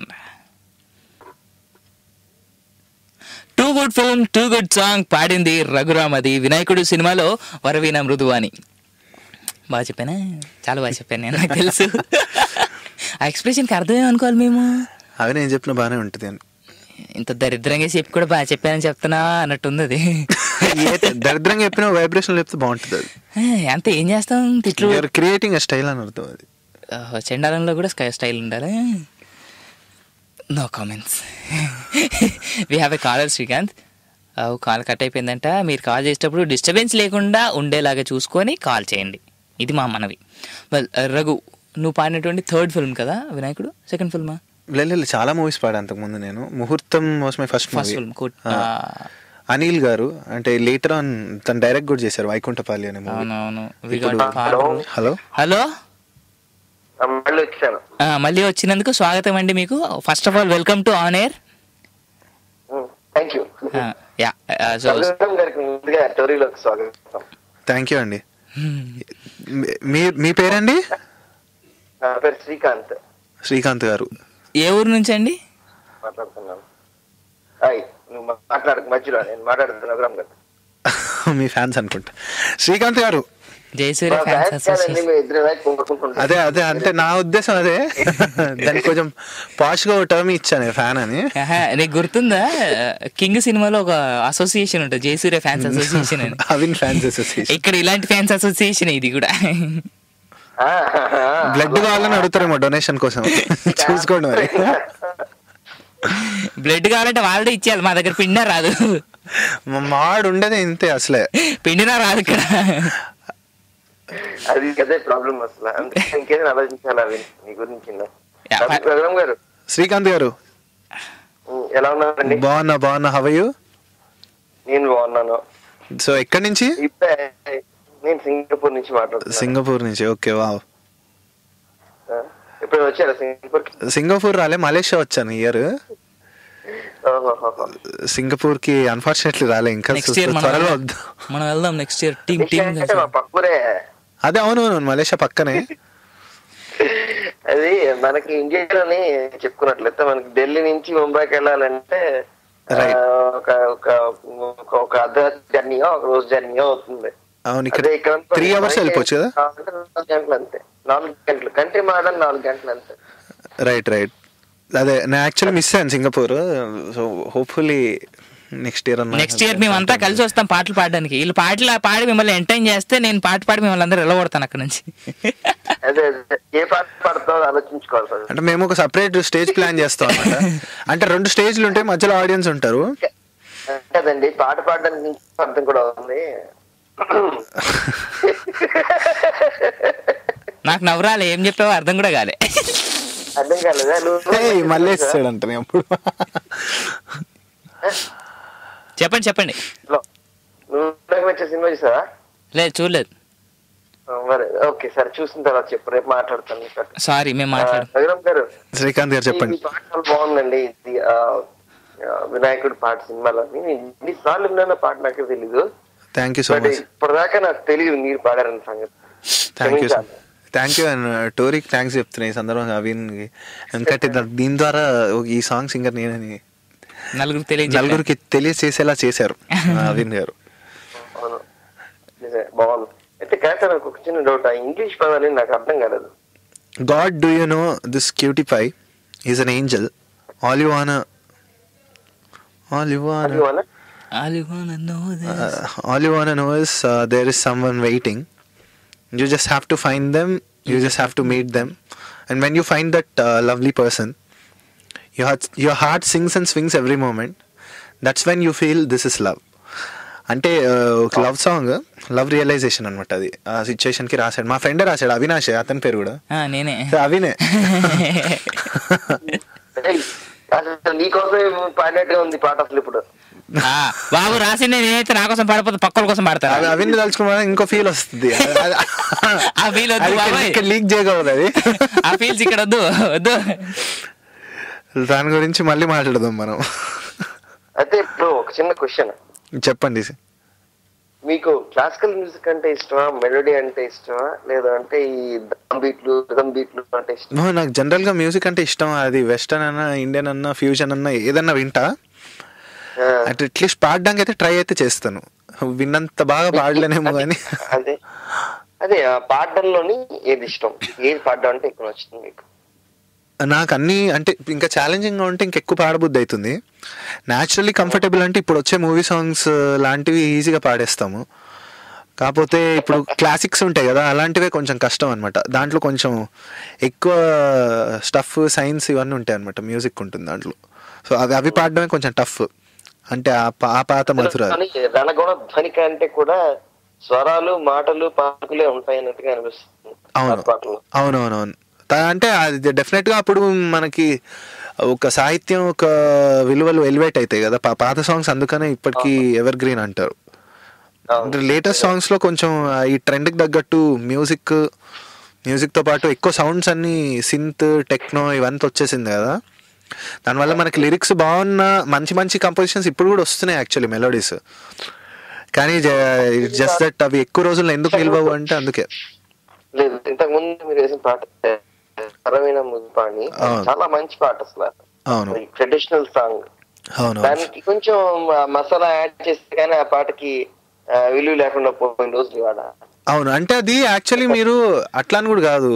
Too good film, too good song పాడింది రఘురామ్. అది వినాయకుడు సినిమాలో వరవీణ మృదువాని. బాగా చెప్పానా? చాలా బాగా చెప్పాను నేను, నాకు తెలుసు. ఆ ఎక్స్ప్రెషన్కి అర్థమే అనుకోవాలి మేము. అవి నేను చెప్పిన బాగానే ఉంటుంది అని. ఇంత దరిద్రంగా చెప్పి కూడా బాగా చెప్పానని చెప్తున్నా అన్నట్టుంది అది. దరిద్రంగా చెప్పిన వైబ్రేషన్ చెప్తే బాగుంటుంది అది. అంతే, ఏం చేస్తాం, తిట్లు. క్రియేటింగ్ స్టైల్ అని అర్థం అది. చండాలంలో కూడా స్టైల్ ఉండాలి. No comments. We have a caller Srikanth. Call cut అయిపోయిందంట. మీరు కాల్ చేసేటప్పుడు డిస్టర్బెన్స్ లేకుండా ఉండేలాగా చూసుకొని కాల్ చేయండి, ఇది మా మనవి. వెల్ రఘు, నువ్వు పాడినటువంటి థర్డ్ ఫిల్మ్ కదా వినాయకుడు, సెకండ్ ఫిల్మా? లేదు, చాలా మూవీస్ పాడా అంతకుముందు నేను. ముహూర్తం was my first film. Anil గారు అంటే లేటర్ ఆన్ తను డైరెక్ట్ కూడా చేశారు వైకుంఠపాలి అనే మూవీ. అవునవును. హలో హలో, వచ్చాను. మళ్ళీ వచ్చినందుకు స్వాగతం అండి మీకు. First of all welcome to on air. Thank you. Thank you అండి. మీ పేరండి? పేరు శ్రీకాంత్. శ్రీకాంత్ గారు ఏ ఊరు నుంచి అండి? మాట్లాడుతున్నాను. నువ్వు మాట్లాడక మధ్యలో నేను మాట్లాడుతున్నా. మీ ఫ్యాన్స్ అనుకుంటా. శ్రీకాంత్ గారు, జయసూర్య ఫ్యాన్స్ అసోసియేషన్. అదే అదే అంటే నా ఉద్దేశం అదే. దానికి కొంచెం పాష్ గా ఒక టర్మ్ ఇచ్చాను ఫ్యాన్ అని. నీకు గుర్తుందా, కింగ్ సినిమాలో ఒక అసోసియేషన్ ఉంటుంది, జయసూర్య ఫ్యాన్స్ అసోసియేషన్ అని. అవిన్ ఫ్యాన్స్ అసోసియేషన్. ఇక్కడ ఇలాంటి ఫ్యాన్స్ అసోసియేషన్ ఇది కూడా. బ్లడ్ కావాలని అడుగుతారేమో డొనేషన్ కోసం, చూసుకోండి మరి. బ్లడ్ కావాలంటే వాళ్ళే ఇచ్చేయాలి, మా దగ్గర పిండినా రాదు. మాడు ఉండేది ఇంతే, అసలే పిండినా రాదు ఇక్కడ. అది అదే ప్రాబ్లం అసలు. ఇంకేదైనా ఆలోచించాలి అవి నీ గురించి. గారు, శ్రీకాంత్ గారు ఎలా ఉన్నారండి? బాగున్నా. How are you? నేను బాగున్నాను. సో ఎక్కడి నుంచి? నేను సింగపూర్ నుంచి మాట్లాడుతున్నాను. సింగపూర్ నుంచి, ఓకే. వావ్. ఇప్పుడు వచ్చారా సింగపూర్? సింగపూర్ రాలే, మలేషియా వచ్చాను ఇయర్. సింగపూర్ కి అన్ఫార్చునేట్లీ రాలే. ఇంకా త్వరలో మనం వెళ్దాం నెక్స్ట్ ఇయర్. టీమ్ పక్కూరే. అదే అవును, మలేషియా పక్కనే. అది మనకి ఇండియాలోని చెప్పుకున్నట్లయితే మనకి ఢిల్లీ నుంచి ముంబైకి వెళ్ళాలంటే ఒక అర్ధ జర్నీయో ఒక రోజు జర్నీయో అవుతుంది. అవును, ఇక్కడ 3 hours వెళ్ళిపోవచ్చు కదా. 4 గంటలు అంతే, 4 గంటలు. కంట్రీ మాడల్ 4 గంటలు అంతే. రైట్. అదే నేను యాక్చువల్లీ మిస్ అయ్యాను Singapore. So hopefully next year మేమంతా కలిసి వస్తాం పాటలు పాడడానికి. వీళ్ళు పాటలు పాడి మిమ్మల్ని ఎంటర్టైన్ చేస్తే నేను పాట పాడి మిమ్మల్ని అందరూ వెళ్ళగొడతాను అక్కడ నుంచి. అదే ఏ పాట పాడుతావు ఆలోచించుకోవాలి. అంటే మేము ఒక సపరేట్ స్టేజ్ ప్లాన్ చేస్తాం అన్నమాట. అంటే 2 స్టేజ్లు ఉంటాయి, మధ్యలో ఆడియన్స్ ఉంటారు. కదండి, పాట పాడడానికి అర్థం కూడా ఉంది. నాకు నవ్వురాలే, ఏం చెప్పావో అర్థం కూడా కాలే. అర్థం కాలేదా? మళ్ళీ ఇస్తాడంట అప్పుడు. చెప్పండి. నువ్వు సినిమా చూసావా? లేదు, చూడలేదు. మరి ఓకే, సరే చూసిన తర్వాత చెప్పు, రేపు మాట్లాడతాను. సారీ, మేము మాట్లాడతాం. గారు, శ్రీకాంత్ గారు చెప్పండి. పాట చాలా బాగుందండి. ఇది వినాయకుడు పాట సినిమాలో ఎన్నిసార్లు విన్నా పాట నాకు తెలీదు. Thank you so much. ఇప్పటిదాకా నాకు తెలియదు మీరు పాడారని సంగతి. థ్యాంక్ యూ అండ్ టోరీకి థ్యాంక్స్ చెప్తున్నా ఈ సందర్భంగా అవిన్కి. ఎందుకంటే దీని ద్వారా ఈ సాంగ్ సింగర్ నేనని నలుగురికి తెలియచేసేలా చేశారు అవిన్ గారు. బాగుంది. అయితే కాదు, నాకు ఒక చిన్న డౌట్. ఇంగ్లీష్ పదాలు నాకు అర్థం కాలేదు. God, do you know this cutie pie is an angel? All you wanna know is there is someone waiting. You just have to find them. You just have to meet them. And when you find that lovely person, your heart sings and swings every moment. That's when you feel this is love. అంటే ఒక love song, love realisation అనమాట. అది ఆ situation కి రాశాడు. మా friend రాశాడు, అవినాష్, అతని పేరు కూడా నేనే. అవినే. నీకోసం పాడినట్టుగా ఉంది పాట అసలు. ఇప్పుడు బాబు రాసింది నేనైతే నా కోసం పాడపోతే పక్కల కోసం పాడతాను. అవిని తలుచుకున్నా ఇంకో ఫీల్ వస్తుంది. ఆ ఫీల్ వద్దు, లీక్ చేయకూడదు. అది ఆ ఫీల్స్ ఇక్కడ వద్దు. దాని గురించి మళ్ళీ మాట్లాడదాం మనం. అయితే ఇప్పుడు ఒక చిన్న క్వశ్చన్ చెప్పండి. మీకు క్లాసికల్ మ్యూజిక్ అంటే ఇష్టమా, మెలోడీ అంటే ఇష్టమా, లేదా అంటే ఈ దమ్ బీట్లు అంటే ఇష్టమా? నాకు జనరల్ గా మ్యూజిక్ అంటే ఇష్టం. అది వెస్టర్న్ అన్నా, ఇండియన్ అన్నా, ఫ్యూజన్ అన్నా, ఏదన్నా వింటా. అంటే అట్లీస్ట్ పాడడానికి అయితే ట్రై అయితే చేస్తాను. విన్నంత బాగా పాడలేనేమో కానీ. అదే పాడడంలోని ఏది ఇష్టం, ఏది పాడడం అంటే ఎక్కువ నచ్చుతుంది మీకు? నాకు అన్నీ అంటే ఇంకా ఛాలెంజింగ్గా ఉంటే ఇంకెక్కువ పాడబుద్ధి అవుతుంది. న్యాచురల్లీ కంఫర్టబుల్ అంటే ఇప్పుడు వచ్చే మూవీ సాంగ్స్ లాంటివి ఈజీగా పాడేస్తాము. కాకపోతే ఇప్పుడు క్లాసిక్స్ ఉంటాయి కదా, అలాంటివే కొంచెం కష్టం అనమాట. దాంట్లో కొంచెం ఎక్కువ స్టఫ్ సైన్స్ ఇవన్నీ ఉంటాయి అనమాట, మ్యూజిక్ ఉంటుంది దాంట్లో. సో అవి పాడడమే కొంచెం టఫ్. అంటే ఆ పాత మధురాలు. రణగుణ ధ్వనిక అంటే కూడా స్వరాలు మాటలు పాటలే ఉంటాయి అన్నట్టుగా అనిపిస్తుంది. అవునవునవును. అంటే అది డెఫినెట్ గా అప్పుడు మనకి ఒక సాహిత్యం, ఒక విలువలు ఎలివేట్ అవుతాయి కదా పాత సాంగ్స్. అందుకనే ఇప్పటికీ ఎవర్ గ్రీన్ అంటారు. లేటెస్ట్ సాంగ్స్ లో కొంచెం ఈ ట్రెండ్ కి తగ్గట్టు మ్యూజిక్ తో పాటు ఎక్కువ సౌండ్స్ అన్ని సింత్ టెక్నో ఇవంతా వచ్చేసింది కదా. దానివల్ల మనకి లిరిక్స్ బాగున్న మంచి మంచి కంపోజిషన్స్ ఇప్పుడు కూడా వస్తున్నాయి యాక్చువల్లీ మెలోడీస్. కానీ జస్ట్ దట్ అవి ఎక్కువ రోజులు ఎందుకు నిల్వవు అంటే అందుకే. లేదు, ఇంతకు ముందు మీరు వేసిన పాట సరవీణ ముద్దుపాణి చాలా మంచి పాట అసలు. అవును, ట్రెడిషనల్ సాంగ్. అవును, దానికి కొంచెం మసాలా యాడ్ చేస్తే కానీ ఆ పాటకి విలువ లేకుండా పోయిన రోజులు ఇవాడ. అవును, అంటే అది యాక్చువల్లీ మీరు అట్లా అని కూడా కాదు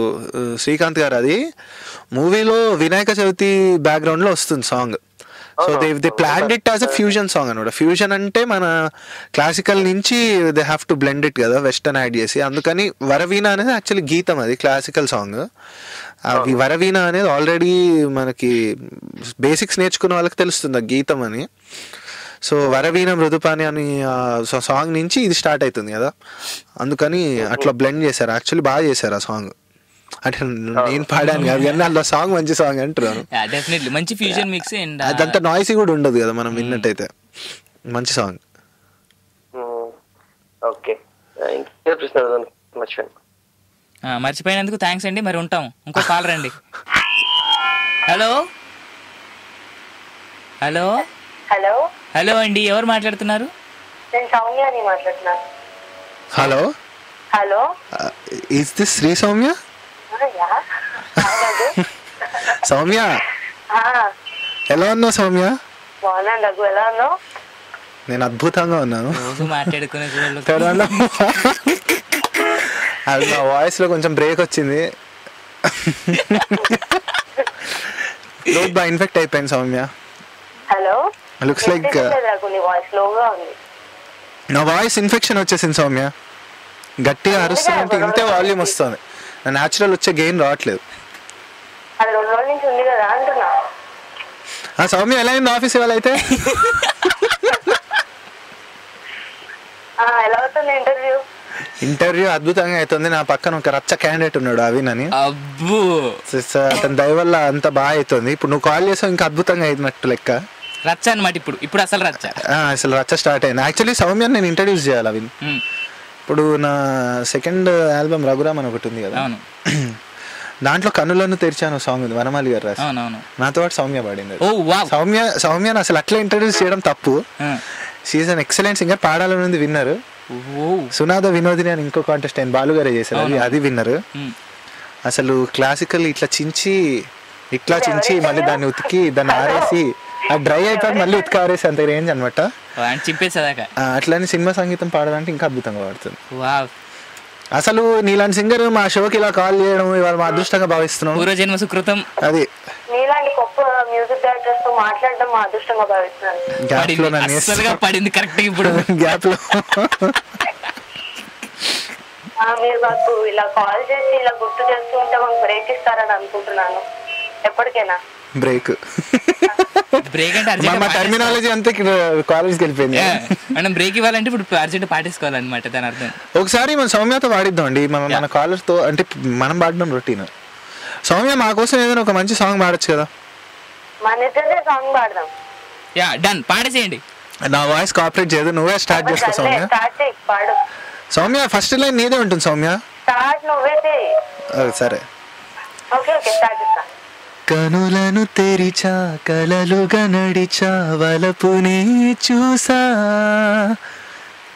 శ్రీకాంత్ గారు, అది మూవీలో వినాయక చవితి బ్యాక్గ్రౌండ్ లో వస్తుంది song. So they planned it as a fusion song అనమాట. ఫ్యూజన్ అంటే మన క్లాసికల్ నుంచి they have to blend it కదా, వెస్టర్న్ యాడ్ చేసి. అందుకని వరవీణ అనేది యాక్చువల్లీ గీతం, అది క్లాసికల్ సాంగ్. అది వరవీణ అనేది ఆల్రెడీ మనకి బేసిక్స్ నేర్చుకున్న వాళ్ళకి తెలుస్తుంది ఆ గీతం అని. సో వరవీణ మృదుపాని అని సాంగ్ నుంచి ఇది స్టార్ట్ అవుతుంది కదా, అందుకని అట్లా బ్లెండ్ చేశారు. యాక్చువల్లీ బాగా చేశారు ఆ సాంగ్. అంటే నేను పాడాను కాదు కానీ అలా సాంగ్ మంచి సాంగ్ అంటున్నాను. మంచి ఫ్యూజన్ మిక్స్, అదంతా నాయిసీ కూడా ఉండదు కదా మనం విన్నట్టయితే. మంచి సాంగ్. మర్చిపోయినందుకు థ్యాంక్స్ అండి. మరి ఉంటాం, ఇంకో కాల్ రండి. హలో హలో హలో హలో అండి, ఎవరు మాట్లాడుతున్నారు? నేను సౌమ్యని మాట్లాడుతున్నాను. Hello hello, is this Shri Soumya? Soumya ఎలా ఉన్నావు సౌమ్య? ఎలా ఉన్నావు? నేను అద్భుతంగా ఉన్నాను. మాట్లాడుకునే అది నా వాయిస్ లో కొంచెం బ్రేక్ వచ్చింది. బాగా ఇన్ఫెక్ట్ అయిపోయింది సౌమ్య. హలో, లుక్స్ లైక్ నా వాయిస్ ఇన్ఫెక్షన్ వచ్చేసింది సౌమ్య. గట్టిగా అరుస్తుంటే ఇంతే వాల్యూమ్ వస్తుంది, నా న్యాచురల్ వచ్చే గెయిన్ రావట్లేదు. సౌమ్య ఎలా అయింది ఆఫీస్ ఇవాళ అయితే? ఇంటర్వ్యూ అద్భుతంగా అవుతుంది. నా పక్కన ఒక రచ్చ క్యాండిడేట్ ఉన్నాడు అవిన్ అని. అతని దయ వల్ల అంత బాగా అవుతుంది. ఇప్పుడు నువ్వు కాల్ చేసావు, ఇంకా అద్భుతంగా అయినట్టు లెక్క. రచ్చ అనమాట ఇప్పుడు అసలు రచ్చ స్టార్ట్ అయింది. యాక్చువల్లీ సౌమ్యాన్ని నేను ఇంట్రడ్యూస్ చేయాలి అవిన్. ఇప్పుడు నా సెకండ్ ఆల్బమ్ రఘురామ్ అని ఒకటి ఉంది కదా, దాంట్లో కన్నులను తెరిచాను సాంగ్ ఉంది, వనమాలి గారు రాసి. నాతో పాటు సౌమ్య పాడింది. సౌమ్యను అసలు అట్లా ఇంట్రడ్యూస్ చేయడం తప్పు. She's an excellent singer. పాడాలని ఉంది విన్నర్. సునాద వినోదిని అని ఇంకో కాంటెస్ట్ అయిన బాలు గారే చేశారు, అది విన్నర్. అసలు క్లాసికల్ ఇట్లా చించి మళ్ళీ దాన్ని ఉతికి దాన్ని ఆరేసి డ్రై అయిపోయి మళ్ళీ ఉతికి ఆరేసి అంత రేంజ్ అనమాట. అట్లని సినిమా సంగీతం పాడాలంటే ఇంకా అద్భుతంగా పాడుతుంది. అసలు నీలాంటి సింగర్ మా షోకి ఇలా కాల్ చేయడం ఇవాళ మా అదృష్టంగా భావిస్తున్నాం. పూర్వజన్మ సుకృతం. అది మాట్లాడడం మా అదృష్టంగా భావిస్తున్నాను. పడింది కరెక్ట్. ఇప్పుడు గ్యాప్ లో మీరు మాకు ఇలా కాల్ చేసి ఇలా గుర్తు చేస్తూ ఉంటే మాకు బ్రేక్ ఇస్తారని అనుకుంటున్నాను. ఎప్పటికైనా బ్రేక్ అంటే మా టర్మినాలజీ అంతా కాలేజ్కి వెళ్ళిపోయింది. మనం బ్రేక్ ఇవ్వాలంటే ఇప్పుడు అర్జెంట్ పాటించుకోవాలన్నమాట, దాని అర్థం. ఒకసారి మన సౌమ్యతో పాడిద్దాం అండి, మన కాలర్స్ తో. అంటే మనం పాడడం రొటీన్. సౌమ్య మా కోసం ఏదైనా ఒక మంచి సాంగ్ పాడచ్చు కదా. సాంగ్ పాడదాం. యా డన్, పాడేసేయండి. నా వాయిస్ కోఆపరేట్ చేయదు, నువ్వే స్టార్ట్ చేసుకో సౌమ్య. సౌమ్య ఫస్ట్ లైన్ నీదే ఉంటుంది సౌమ్య. సరే, కనులను తెరిచా కలలుగా నడిచా వలపునే చూసా,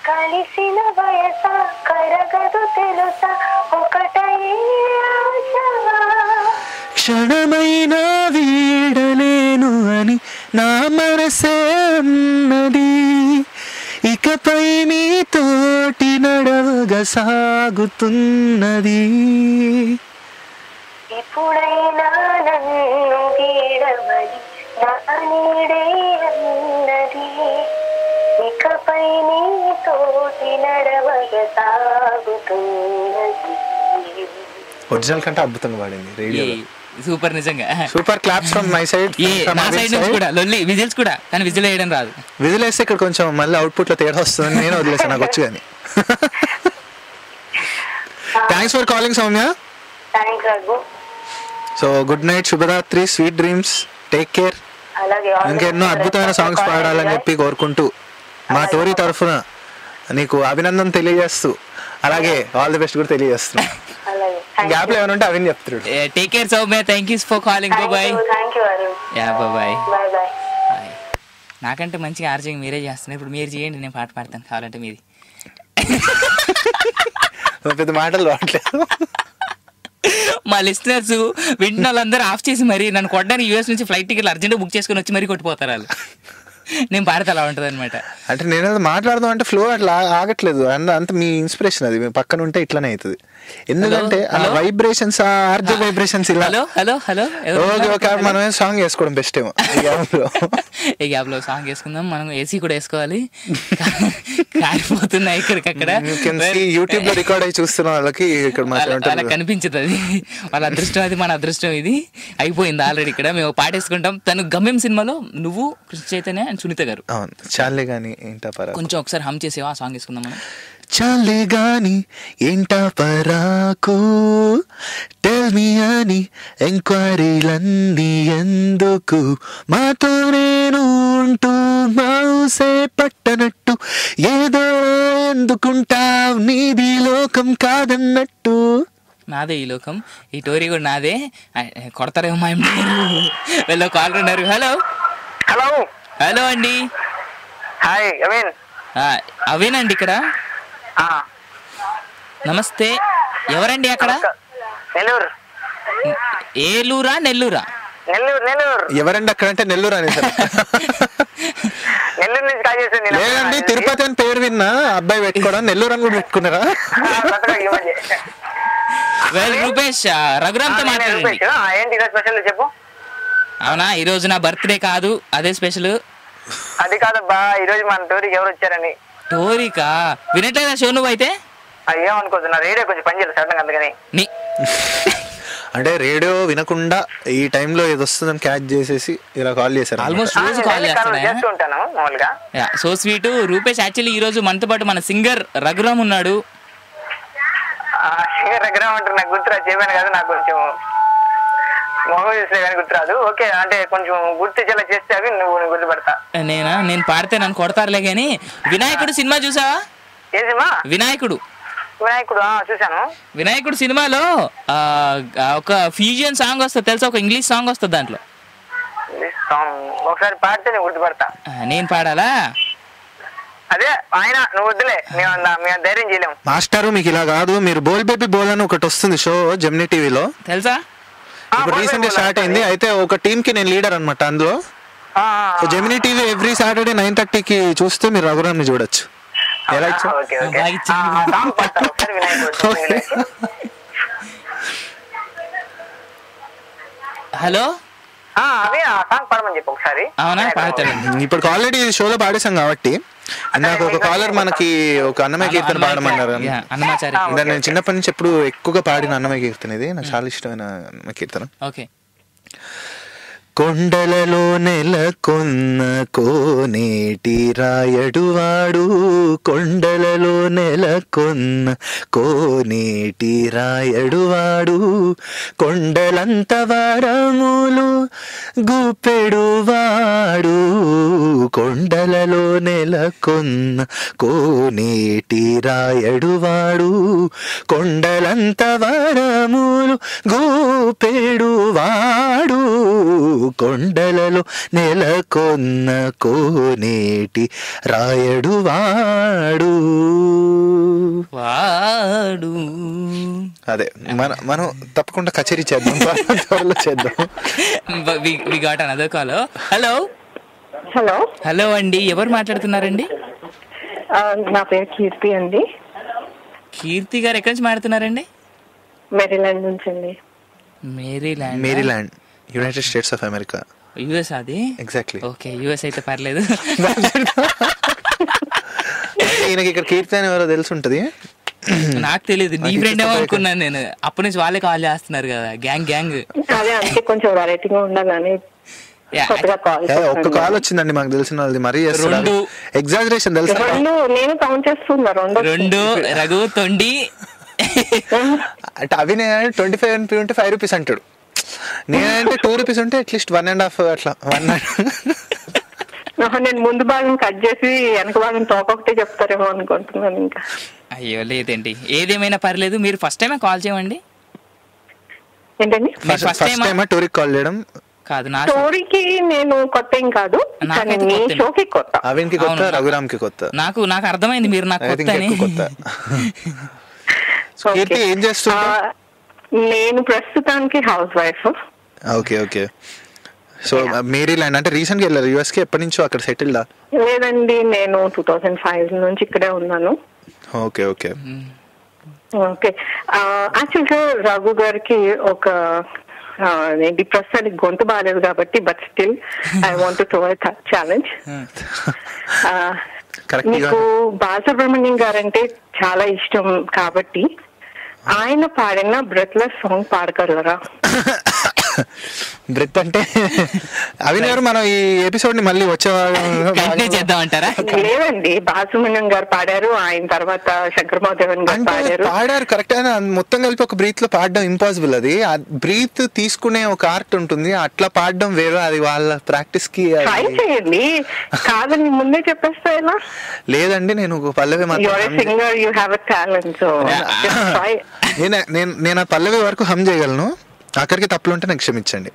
కలిసిన వయస కరగదు తెలుసా ఒకటై క్షణమైనా వీడలేను అని నా మనసే అన్నది, ఇకపై నీతోటి నడవగా సాగుతున్నది. ఇప్పుడైనా నన్ను వీడమని నా నీడే అన్నది, ఇకపై నీ తోటి నడవగ సాగుతున్నది. ఒరిజినల్ కంటే అద్భుతంగా పాడింది రేడియో. సూపర్, నిజంగా super. Claps from my side. నా సైడ్ నుంచి కూడా లొల్లి, విజిల్స్ కూడా, కానీ విజిల్ వేయడం రాదు. విజిల్ వేస్తే ఇక్కడ కొంచెం మళ్ళీ అవుట్పుట్ లో తేడా వస్తుందని నేను వదిలేసాను, నాకు వచ్చు కానీ. Thanks for calling Soumya. So good night, శుభరాత్రి, స్వీట్ డ్రీమ్స్, టేక్ కేర్. ఇంకెన్నో అద్భుతమైన సాంగ్స్ పాడాలని చెప్పి కోరుకుంటూ మా టోరీ తరఫున నీకు అభినందన తెలియజేస్తూ, అలాగే ఆల్ ది బెస్ట్ కూడా తెలియజేస్తున్నాం. గ్యాప్ లో ఏమైనా ఉంటే అవి చెప్తాడు. Take care Soumya, thank you for calling. Bye. Ya bye. నాకంటే మంచిగా ఆర్జింగ్ మీరే చేస్తున్నారు, ఇప్పుడు మీరు చేయండి, నేను పాట పాడతాను కావాలంటే మీది. పెద్ద మాటలు రావట్లేదు. మా లిస్టనర్స్ వింటున్న వాళ్ళందరూ ఆఫ్ చేసి మరి నన్ను కొట్టడానికి యూఎస్ నుంచి ఫ్లైట్ టికెట్లు అర్జెంట్గా బుక్ చేసుకుని వచ్చి మరీ కొట్టిపోతారు వాళ్ళు. నేను పాడితే అలా ఉంటుంది అనమాట. అంటే నేను మాట్లాడదాం అంటే ఫ్లో అట్లా ఆగట్లేదు, అంత మీ ఇన్స్పిరేషన్ అది పక్కన ఉంటే ఇట్లానే అవుతుంది. ఎందుకంటే వైబ్రేషన్స్, ఆర్జే వైబ్రేషన్స్ ఇలా. హలో హలో హలో, ఓకే మనమే సాంగ్ వేసుకోవడం బెస్ట్ ఏమో. ఈ గ్యాప్ లో సాంగ్ వేసుకుందాం, మనం ఏసీ కూడా వేసుకోవాలి. కారిపోతున్నాయి ఇక్కడికక్కడ. యూట్యూబ్ లో రికార్డ్ అయ్యి చూస్తున్న వాళ్ళకి ఇక్కడ కనిపించదు అది వాళ్ళ అదృష్టం, అది మన అదృష్టం. ఇది అయిపోయింది ఆల్రెడీ. ఇక్కడ మేము పాటేసుకుంటాం. తను గమ్యం సినిమాలో నువ్వు, కృష్ణ చైతన్య అండ్ సునీత గారు. అవును, చాలే గాని ఏంటా పరాకు. కొంచెం ఒకసారి హమ్ చేసేవా, ఆ సాంగ్ వేసుకుందాం మనం. చాలే గాని ఏంటా పరాకు, టెల్ మీ అని ఎంక్వైరీలన్నీ ఎందుకు, మాతో నేను ఉంటూ మౌసే పట్టనట్టు, ఏదో ఎందుకుంటావ్ నీది లోకం కాదన్నట్టు. నాదే ఈ లోకం, ఈ టోరీ కూడా నాదే. కొడతారేమో మా వెళ్ళో కాల్ ఉన్నారు. హలో హలో హలో అండి. హాయ్ అవిన్. అవేనండి ఇక్కడ. నమస్తే, ఎవరండి అక్కడ? నెల్లూరు. ఏలూరా నెల్లూరా? నెల్లూరు నెల్లూరు. ఎవరండి అక్కడ అంటే నెల్లూరు అనేసి. నెల్లూరు నుంచి కాల్ చేశాను. లేదండి, తిరుపతి అని పేరు విన్నా, అబ్బాయి పెట్టుకోవడం నెల్లూరు అని కూడా పెట్టుకున్నారా? రూపేష్, రఘురామ్తో మాట్లాడండి. ఏంటి స్పెషల్ చెప్పు. అవునా, ఈ రోజు నా బర్త్డే కాదు, అదే స్పెషల్. అది కాదబ్బా, ఈ రోజు మన టోరీకి ఎవరు వచ్చారని. టోరీకా? వినట్లేదా షో నువ్వు అయితే? ఏమనుకోవచ్చు, నా రేడియో కొంచెం పని చేయలేదు సడన్ గా, అందుకని. అంటే రేడియో వినకుండా ఈ టైంలో ఏది వస్తుందని క్యాచ్ చేసేసి ఇలా కాల్ చేశారు. ఆల్మోస్ట్ రోజు కాల్ చేస్తూ ఉంటాను మామూలుగా. So sweet. రూపేష్, యాక్చువల్లీ ఈ రోజు మనతో పాటు మన సింగర్ రఘురామ్ ఉన్నాడు. సింగర్ రఘురామ్ అంటే నాకు గుర్తురా, చెప్పాను కదా, నాకు కొంచెం మొహం చూస్తే కానీ గుర్తురాదు. ఓకే, అంటే కొంచెం గుర్తు చెల్ల చేస్తే అవి నువ్వు గుర్తుపడతా. నేను పాడితే నన్ను కొడతారులే గాని. వినాయకుడు సినిమా చూసావా? ఏ సినిమా? వినాయకుడు. వినాయకుడు చూసాను. వినాయకుడు సినిమాలో ఒక ఫ్యూజన్ సాంగ్ వస్తుంది తెలుసా, ఒక ఇంగ్లీష్ సాంగ్ వస్తుంది దాంట్లో. ఒకసారి పాడితే నేను గుర్తుపడతా. నేను పాడాలా? అదే ఆయన, నువ్వు వద్దులే, మేము ధైర్యం చేయలేము. మాస్టారు మీకు ఇలా కాదు, మీరు బోల్ బేబీ బోల్ అని ఒకటి వస్తుంది షో జెమినీ టీవీలో, తెలుసా? ఇప్పుడు రీసెంట్ గా స్టార్ట్ అయింది. అయితే ఒక టీమ్ కి నేను లీడర్ అనమాట అందులో. జెమినీ టీవీ ఎవ్రీ సాటర్డే 9:30కి చూస్తే మీరు రఘురామ్ ని చూడొచ్చు. ఎలా హలో, అవునా, పాడతాను. ఇప్పుడు ఆల్రెడీ షోలో పాడేసాం కాబట్టి నాకు ఒక కాలర్ మనకి ఒక అన్నమయ్య కీర్తన పాడమన్నారు. నేను చిన్నప్పటి నుంచి ఎప్పుడు ఎక్కువగా పాడిన అన్నమయ్య కీర్తన ఇది, నాకు చాలా ఇష్టమైన అన్నమయ్య కీర్తన. ఓకే. కొండలలో నెలకొన్న కోనేటి రాయడువాడు, కొండలలో నెలకొన్న కోనేటి రాయడువాడు, కొండలంత వరములు గుప్పెడువాడు, కొండలలో నెలకొన్న కోనేటి రాయడువాడు, కొండలంత వరములు గుప్పెడువాడు, కొండలలో నెలకొన్న కోనేటి రాయడు వాడు. అదే మనం తప్పకుండా కచేరీ చేద్దాం, త్వరలో చేద్దాం. హలో హలో హలో అండి, ఎవరు మాట్లాడుతున్నారండి? నా పేరు కీర్తి అండి. కీర్తి గారు ఎక్కడి నుంచి మాట్లాడుతున్నారండి? మెరీలాండ్ నుంచి అండి. Maryland, United states of America. US అది ఎగ్జాక్ట్లీ. ఓకే, యుఎస్ అయితే పర్లేదు. ఈయనకి ఇక్కడ కీర్తన ఎవరో తెలిసి ఉంటది. నాకు తెలియదు, నీ ఫ్రెండ్ ఏమో అనుకున్నాను నేను. అప్పటి నుంచి వాళ్ళే కాల్ చేస్తున్నారు కదా, గ్యాంగ్. అదే అందుకే కొంచెం వెరైటీగా ఉండాలని ఒక్క కాల్ వచ్చిందండి మాకు తెలిసిన వాళ్ళది. మరీ చేస్తున్నారు, ఎగ్జాజరేషన్ తెలుసు. నేను కౌంట్ చేస్తున్నా, 2 రఘు తొండి అంటే అవి నేను 25 రూపీస్ అంటాడు, నేనంటే 2 రూపీస్ ఉంటే అట్లీస్ట్ 1.5 అట్లా 1. నేను ముందు భాగం కట్ చేసి వెనక భాగం ఒకటే చెప్తారేమో అనుకుంటున్నాను. ఇంకా అయ్యో లేదండి, ఏదేమైనా పర్లేదు. మీరు ఫస్ట్ టైమే కాల్ చేయండి. ఏంటండి ఫస్ట్ టైం టూరికి కాల్ చేయడం కాదు, నా స్టోరీకి నేను కొత్త ఏం కాదు, మీ షోకి కొత్త. అవిన్కి కొత్త, రఘురామ్కి కొత్త. నాకు అర్థమైంది మీరు నాకు కొత్త. ఏం చేస్తున్నా? నేను ప్రస్తుతానికి house wife. Okay okay. So Maryland అంటే రీసెంట్ గా వెళ్ళారు యుఎస్ కి? ఎప్పటి నుంచో అక్కడ సెటిల్డా? లేదండి, నేను 2005 నుంచి ఇక్కడే ఉన్నాను. Okay okay okay. యాక్చువల్ గా రఘు గారికి ఒక ప్రస్తుతానికి గొంతు బాగాలేదు కాబట్టి, but still I want to throw a challenge. మీకు బాలసుబ్రహ్మణ్యం గారంటే చాలా ఇష్టం కాబట్టి ఆయన పాడిన బ్రెత్లెస్ సాంగ్ పాడగలరా? బ్రెత్ అంటే అవిన్ గారు మనం ఈ ఎపిసోడ్ ని మళ్ళీ చేద్దామంటారా? లేదండి, బాలసుబ్రహ్మణ్యం గారు పాడారు, ఆయన తర్వాత శంకర్ మహాదేవన్ గారు పాడారు. కరెక్ట్. మొత్తం కలిపి ఒక బ్రీత్ లో పాడడం ఇంపాసిబుల్. అది బ్రీత్ తీసుకునే ఒక ఆర్ట్ ఉంటుంది, అట్లా పాడడం వేరు. అది వాళ్ళ ప్రాక్టీస్ కి ట్రై చేయండి. కాదని ముందే చెప్పేస్తా ఎలా? లేదండి, నేను పల్లవి singer, you have a talent. So నేను ఆ పల్లవి వరకు హమ్ చేయగలను, అక్కడికి తప్పులుంటే నాకు క్షమించండి.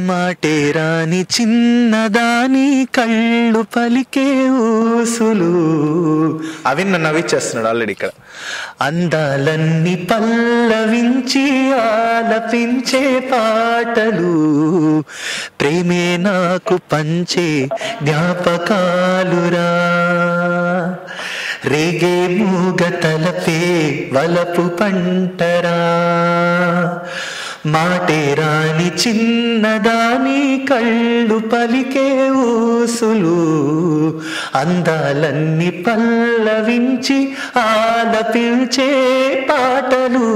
మాటేరాని చిన్నదాని కళ్ళు పలికే ఊసులు, అవి నన్ను నవ్విచ్చేస్తున్నాడు ఆల్రెడీ ఇక్కడ. అందాలన్నీ పల్లవించి ఆలపించే పాటలు, ప్రేమే నాకు పంచే జ్ఞాపకాలురా, రేగే మూగ తలపే వలపు పంటరా, మాటేరాని చిన్నదాని కళ్ళు పలికే ఊసులు, అందాలన్నీ పల్లవించి ఆలపించే పాటలు.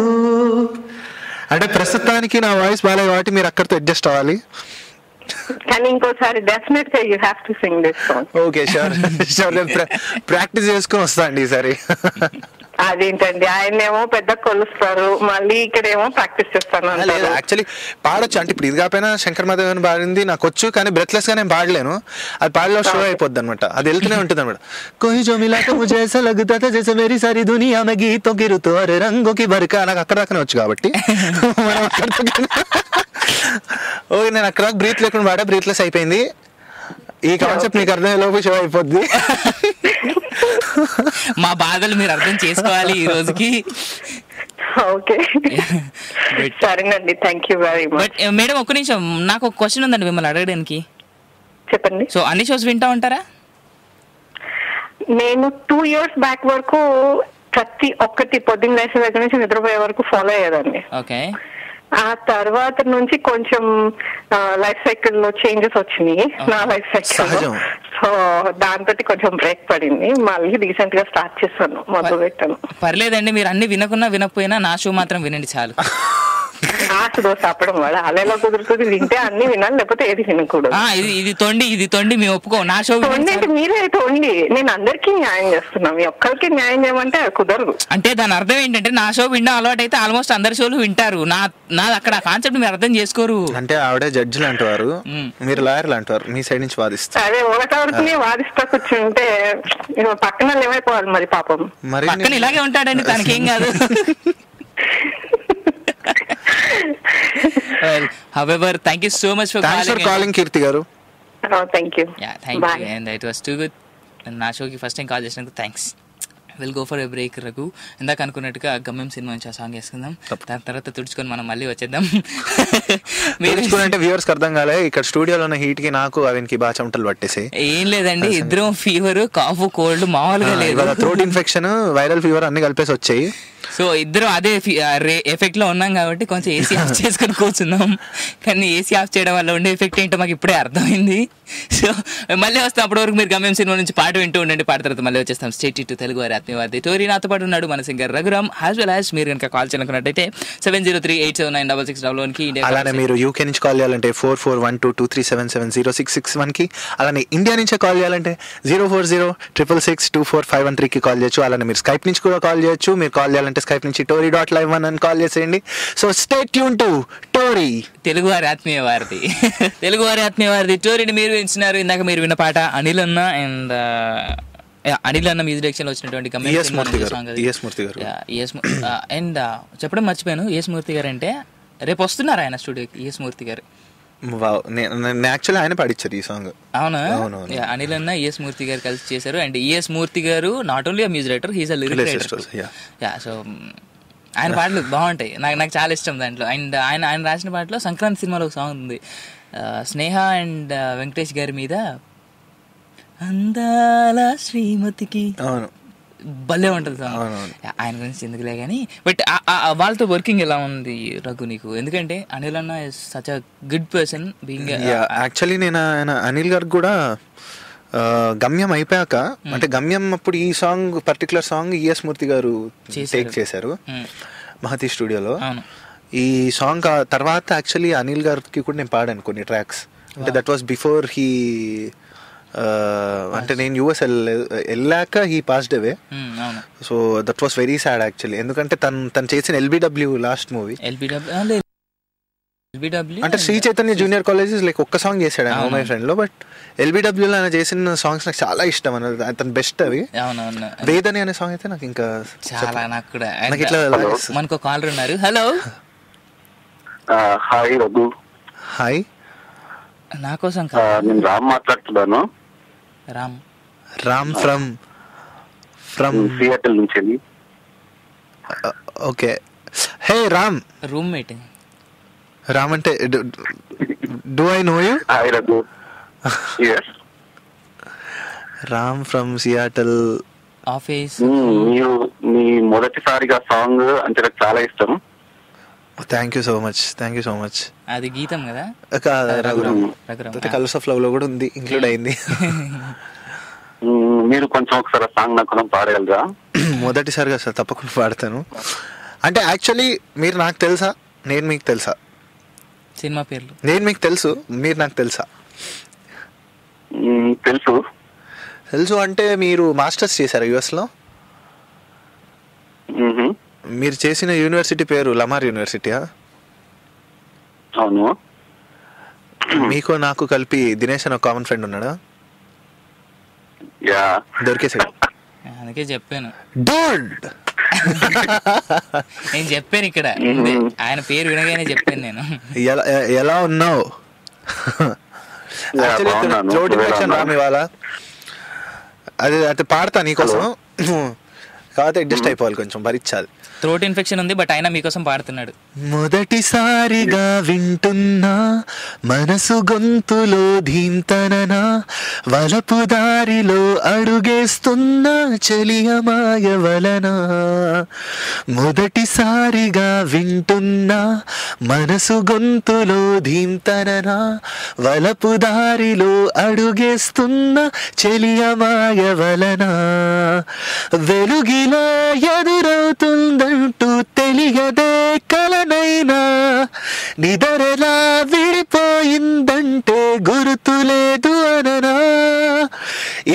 అంటే ప్రస్తుతానికి నా వాయిస్ బాగాలేదు కాబట్టి మీరు అక్కడితో అడ్జస్ట్ అవ్వాలి. కానీ ఇంకోసారి డెఫినెట్ గా you have to sing this song. Okay, sure. Practice చేసుకుని వస్తా అండి ఈసారి. అదేంటండి, ఆయనేమో పెద్ద కొలుస్తారు, మళ్ళీ ఇక్కడేమో ప్రాక్టీస్ చేస్తాను. లేదు, యాక్చువల్లీ పాడొచ్చు. అంటే ఇప్పుడు ఇది కాకపోయినా శంకర్ మహాదేవన్ పాడింది నాకు వచ్చు, కానీ బ్రెత్లెస్ గా నేను పాడలేను. అది పాడలో షో అయిపోద్ది అనమాట, అది వెళ్తూనే ఉంటుంది అనమాట. కోయి జో మిలా తో ముझे ऐसा लगता था जैसे मेरी सारी दुनिया में गीतों की ऋतु और रंगों की बरखा. నాకు అక్కడ దాకానే వచ్చు కాబట్టి ఓకే, నేను అక్కడ బ్రీత్ లేకుండా పాడా, బ్రీత్లెస్ అయిపోయింది. ఈ కాన్సెప్ట్ మీకు అర్థమయ్యే లోపు షో అయిపోద్ది. మా బాధలు మీరు అర్థం చేసుకోవాలి ఈ రోజుకి. ఓకే, సరేనండి, thank you very much. Madam ఒక్క నిమిషం, నాకు ఒక క్వశ్చన్ ఉందండి మిమ్మల్ని అడగడానికి. చెప్పండి. సో అన్ని షోస్ వింటా ఉంటారా? నేను 2 years బ్యాక్ వరకు ప్రతి ఒక్కటి పొద్దున్న లేచిన దగ్గర నుంచి నిద్రపోయే వరకు ఫాలో అయ్యేదాన్ని. ఓకే. ఆ తర్వాత నుంచి కొంచెం లైఫ్ సైకిల్ లో చేంజెస్ వచ్చినాయి నా లైఫ్ సైకిల్. సో దాంతో కొంచెం బ్రేక్ పడింది, మళ్ళీ రీసెంట్ గా స్టార్ట్ చేస్తాను, మొదలు పెట్టాను. పర్లేదండి, మీరు అన్ని వినకున్నా వినకపోయినా నా షో మాత్రం వినండి చాలు. ఆశ దోశ అప్పడం వాడు అలా కుదురుతుంది, వింటే అన్ని వినాలి, లేకపోతే ఏది వినకూడదు. ఇది తొండి మేము ఒప్పుకో. నా షో అంటే మీరే తోండి, నేను అందరికీ న్యాయం చేస్తున్నా, మీ ఒక్కరికి న్యాయం చేయమంటే కుదరదు. అంటే దాని అర్థం ఏంటంటే నా షో వినడం అలవాటు అయితే ఆల్మోస్ట్ అందరి షోలు వింటారు, నా అక్కడ కాన్సెప్ట్ మీరు అర్థం చేసుకోరు. అంటే ఆవిడే జడ్జి లాంటివారు, మీరు లాయర్ లాంటివారు, మీ సైడ్ నుంచి వాదిస్తారు. అదే ఒకటి వాదిస్తా కూర్చుంటే పక్కన ఏమైపోవాలి మరి పాపం. మరి పక్కన ఇలాగే ఉంటాడండి, తనకేం కాదు. Well, however, thank you so much for calling Kirti garu. Oh, thank you. Yeah, thank you. And it was too good. నా షోకి ఫస్ట్ టైం కాల్ చేసినందుకు thanks. Will go for a break Raghu. ఇందాక అనుకున్నట్టుగా గమ్యం సినిమా నుంచి ఆ song వేసుకుందాం, దాని తర్వాత తుడుచుకొని మనం మళ్ళీ వచ్చేద్దాం. మీరు అంటే వ్యూవర్స్ అర్థం కాలే, ఇక్కడ స్టూడియోలో ఉన్న హీట్ కి నాకు అవిన్కి బాగా చెమటలు పట్టేసి. ఏం లేదండి, ఇద్దరం ఫీవర్, కాఫ్, కోల్డ్ మామూలుగా లేదు, థ్రోట్ ఇన్ఫెక్షన్, వైరల్ ఫీవర్ అన్ని కలిపేసి వచ్చాయి. సో ఇద్దరం అదే ఎఫెక్ట్ లో ఉన్నాం కాబట్టి కొంచెం ఏసీ ఆఫ్ చేసుకొని కూర్చున్నాం. కానీ ఏసీ ఆఫ్ చేయడం వల్ల ఉండే ఎఫెక్ట్ ఏంటో మాకు ఇప్పుడే అర్థమైంది. సో మళ్ళీ వస్తాం. అప్పటి వరకు మీరు గమ్యం సినిమా నుంచి పాట వింటూ ఉండండి. పాట తర్వాత మళ్ళీ వచ్చేస్తాం. స్టేట్ టు తెలుగు వారి ఆత్మీయవాది టోరీ నాతో పాటు ఉన్నాడు మన singer Raghuram. As well as మీరు కనుక కాల్ చేయాలనుకున్నట్టయితే 7038796661 కి అలానే మీరు యూకే నుంచి కాల్ చేయాలంటే 441223770661 కి, అలానే ఇండియా నుంచే కాల్ చేయాలంటే 04066662451 కి కాల్ చేయొచ్చు. అలానే మీరు స్కైప్ నుంచి కూడా కాల్ చేయొచ్చు. మీరు కాల్ చేయాలంటే స్కైప్ నుంచి tory.live1 అని కాల్ చేసేయండి. So stay tune to Tori తెలుగువారి ఆత్మీయ వారిది. తెలుగువారి ఆత్మీయ వారిది టోరీని మీరు వింటున్నారు. ఇందాక మీరు విన్న పాట అనిల్ అన్న అండ్ అనిల్ అన్న మ్యూజిక్ డైరెక్షన్ లో వచ్చినటువంటి అండ్ చెప్పడం మర్చిపోయాను. ఈఎస్ మూర్తి గారు అంటే రేపు వస్తున్నారు ఆయన స్టూడియోకి. ఈఎస్ మూర్తి గారు యాక్చువల్లీ ఆయన పాడించారు ఈ సాంగ్. అవునా? అనిల్ అన్న ఈఎస్ మూర్తి గారు కలిసి చేశారు. అండ్ ఈఎస్ మూర్తి గారు not only music director, he's a lyric writer. So ఆయన పాటలు బాగుంటాయి. నాకు చాలా ఇష్టం దాంట్లో. అండ్ ఆయన రాసిన పాటలో సంక్రాంతి సినిమాలో ఒక సాంగ్ ఉంది, స్నేహ అండ్ వెంకటేష్ గారి మీద, అందాల శ్రీమతికి. అవును, భలే ఉంటుంది సాంగ్. ఆయన గురించి ఎందుకులే కానీ, బట్ వాళ్ళతో వర్కింగ్ ఎలా ఉంది రఘు నీకు? ఎందుకంటే అనిల్ అన్న is such a good person being. Actually నేను అనిల్ గారికి కూడా గమ్యం అయిపోయాక, అంటే గమ్యం అప్పుడు ఈ సాంగ్ పర్టికులర్ సాంగ్ ఈఎస్ మూర్తి గారు టేక్ చేశారు మహతి స్టూడియోలో. ఈ సాంగ్ తర్వాత యాక్చువల్లీ అనిల్ గారికి కూడా నేను పాడాను కొన్ని ట్రాక్స్. అంటే దట్ వాస్ బిఫోర్ హీ, అంటే నేను యూఎస్ వెళ్ళాక he passed away. So that was very sad actually. ఎందుకంటే తను చేసిన ఎల్బిడబ్ల్యూ లాస్ట్ మూవీ, అంటే Sri Chaitanya junior colleges like ఒక్క సాంగ్ చేశాడు ఆయన మై ఫ్రెండ్ లో. బట్ ఎల్బిడబ్ల్యూలో ఆయన చేసిన సాంగ్స్ నాకు చాలా ఇష్టం అన్నది, అతను బెస్ట్ అవి. వేదని అనే సాంగ్ అయితే నాకు ఇంకా చాలా, నాకు కూడా. మనకు కాలర్ ఉన్నారు. హలో. హాయ్ రఘు. హాయ్, నా కోసం నేను రామ్ మాట్లాడుతున్నాను. రామ్ ఫ్రమ్ సియాటిల్ నుంచి. ఓకే. హే రామ్. రూమ్మేట్ రామ్ అంటే do I know you? Hi Raghu. Ram from Seattle office. మీరు మీ మొదటిసారిగా సాంగ్ అంటే నాకు చాలా ఇష్టం. Thank you so much. అది గీతం కదా? కలర్స్ ఆఫ్ లవ్ లో కూడా ఉంది, ఇంక్లూడ్ అయింది. మీరు కొంచెం ఒకసారి సాంగ్ నాకు పాడగలరా? మొదటిసారిగా సార్ తప్పకుండా పాడతాను. అంటే యాక్చువల్లీ మీరు నాకు తెలుసా, నేను మీకు తెలుసా? సినిమా పేర్లు నేను మీకు తెలుసు, మీరు నాకు తెలుసా? తెలుసు అంటే మీరు మాస్టర్స్ చేశారు యుఎస్ లో. మీరు చేసిన యూనివర్సిటీ పేరు లమార్ యూనివర్సిటీయా? అవును. మీకు నాకు కలిపి దినేష్ అని ఒక కామన్ ఫ్రెండ్ ఉన్నాడా? దొరికేసాడు. అందుకే చెప్పాను. నేను చెప్పాను ఇక్కడ, ఆయన పేరు వినగానే చెప్పాను నేను. ఎలా ఉన్నావు? థ్రోట్ ఇన్ఫెక్షన్ రామ్ ఇవాళ, అది పాడతా నీకోసం. కాకపోతే అడ్జస్ట్ అయిపోవాలి, కొంచెం భరించాలి. థ్రోట్ ఇన్ఫెక్షన్ ఉంది, బట్ ఆయన మీకోసం పాడుతున్నాడు. మొదటిసారిగా వింటున్నా మనసు గొంతులో ధీంతననా, వలపు దారిలో అడుగేస్తున్నా చెలియమాయ వలన. మొదటిసారిగా వింటున్నా మనసు గొంతులో ధీంతననా, వలపు దారిలో అడుగేస్తున్నా చెలియమాయ వలన. వెలుగిలా ఎదురవుతుందంటూ తెలియదే కలనైనా, నిదరలా విడిపోయిందంటే గుర్తులేదు అననా.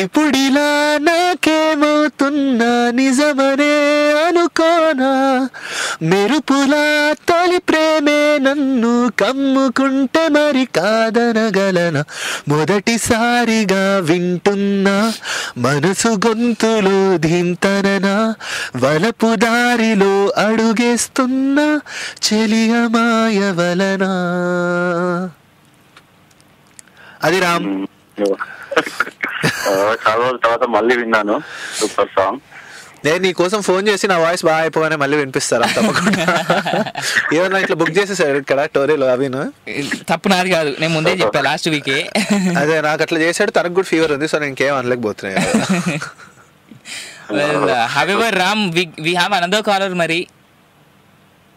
ఇప్పుడిలా నాకేమవుతున్నా నిజమనే అనుకోనా, మెరుపులా తొలి ప్రేమే నన్ను కమ్ముకుంటే మరి కాదనగలనా. మొదటిసారిగా వింటున్నా మనసు గొంతులో ధీంతననా, వలపు దారిలో అడుగేస్తున్నా చెలియమాయ వలన. అది రామ్. చాలా రోజుల తర్వాత మళ్ళీ విన్నాను, సూపర్ సాంగ్. నేను నీ కోసం ఫోన్ చేసి నా వాయిస్ బాగా అయిపోగానే మళ్ళీ వినిపిస్తారా తప్పకుండా. ఏమన్నా ఇట్లా బుక్ చేసేసాడు ఇక్కడ టోరీలో అవిను. తప్పు నాది కాదు, నేను ముందే చెప్పా లాస్ట్ వీకే. అదే నాకు అట్లా చేశాడు, తనకు కూడా ఫీవర్ ఉంది, సో నేను ఇంకేం అనలేకపోతున్నాను. Well, however, Ram, we have another caller, Mari.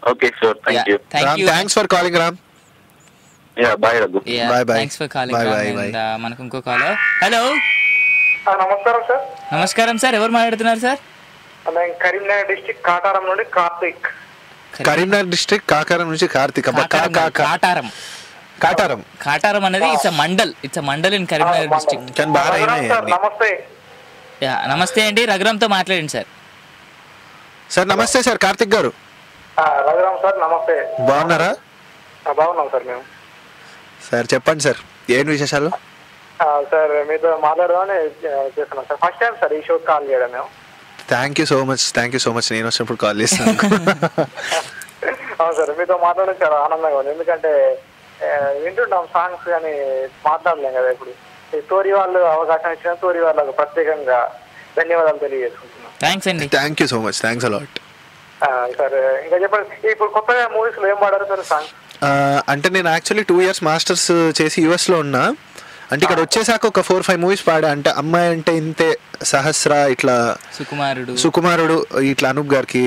Okay, sure. Thank you. Thank Ram, you. thanks for calling, Ram. Yeah, bye, Raghu. Yeah, Bye, bye. thanks for calling, Bye, Ram. bye, And bye. మనకు ఇంకో caller. Hello, నమస్కారం sir. నమస్కారం sir, ఎవరు మాట్లాడుతున్నారు sir? నేను Karimnagar district Kataram నుండి Karthik. Karimnagar district కాకారం నుంచి కార్తిక్. కాటారం. కాటారం అనేది it's mandal in Karimnagar district. కానీ బాగా అయినాయి సార్ అన్ని. నమస్తే. నమస్తే అండి, రఘురామ్తో మాట్లాడండి సార్. సార్ నమస్తే సార్, కార్తిక్ గారు రఘురామ్ సార్ నమస్తే. బాగున్నారా? బాగున్నాం సార్ మేము. సార్ చెప్పండి సార్, ఏం విశేషాలు? సార్ మీతో మాట్లాడదామని చేస్తున్నాం సార్. ఫస్ట్ టైం సార్ ఈ షో కాల్ చేయడం మేము. Thank you so much. నేను వచ్చినప్పుడు కాల్ చేస్తాను. అవును సార్, మీతో మాట్లాడడం చాలా ఆనందంగా ఉంది. ఎందుకంటే వింటున్నాం సాంగ్స్ కానీ మాట్లాడలేం కదా. ఇప్పుడు ఈ తోరి వాళ్ళు అవకాశం ఇచ్చిన తోరి వాళ్ళకు ప్రత్యేకంగా ధన్యవాదాలు తెలియజేసుకుంటున్నాం. థ్యాంక్స్ అండి. Thank you so much, thanks a lot. Sir ఇంకా చెప్పండి, ఇప్పుడు కొత్తగా మూవీస్ లో ఏం పాడారు సార్ సాంగ్స్? అంటే నేను యాక్చువల్లీ 2 years మాస్టర్స్ చేసి యుఎస్లో ఉన్నా. అంటే ఇక్కడ వచ్చేసాక ఒక 4-5 మూవీస్ పాడా. అంటే అమ్మాయి అంటే ఇంతే, సహస్ర, ఇట్లా సుకుమారుడు, ఇట్లా అనూప్ గారికి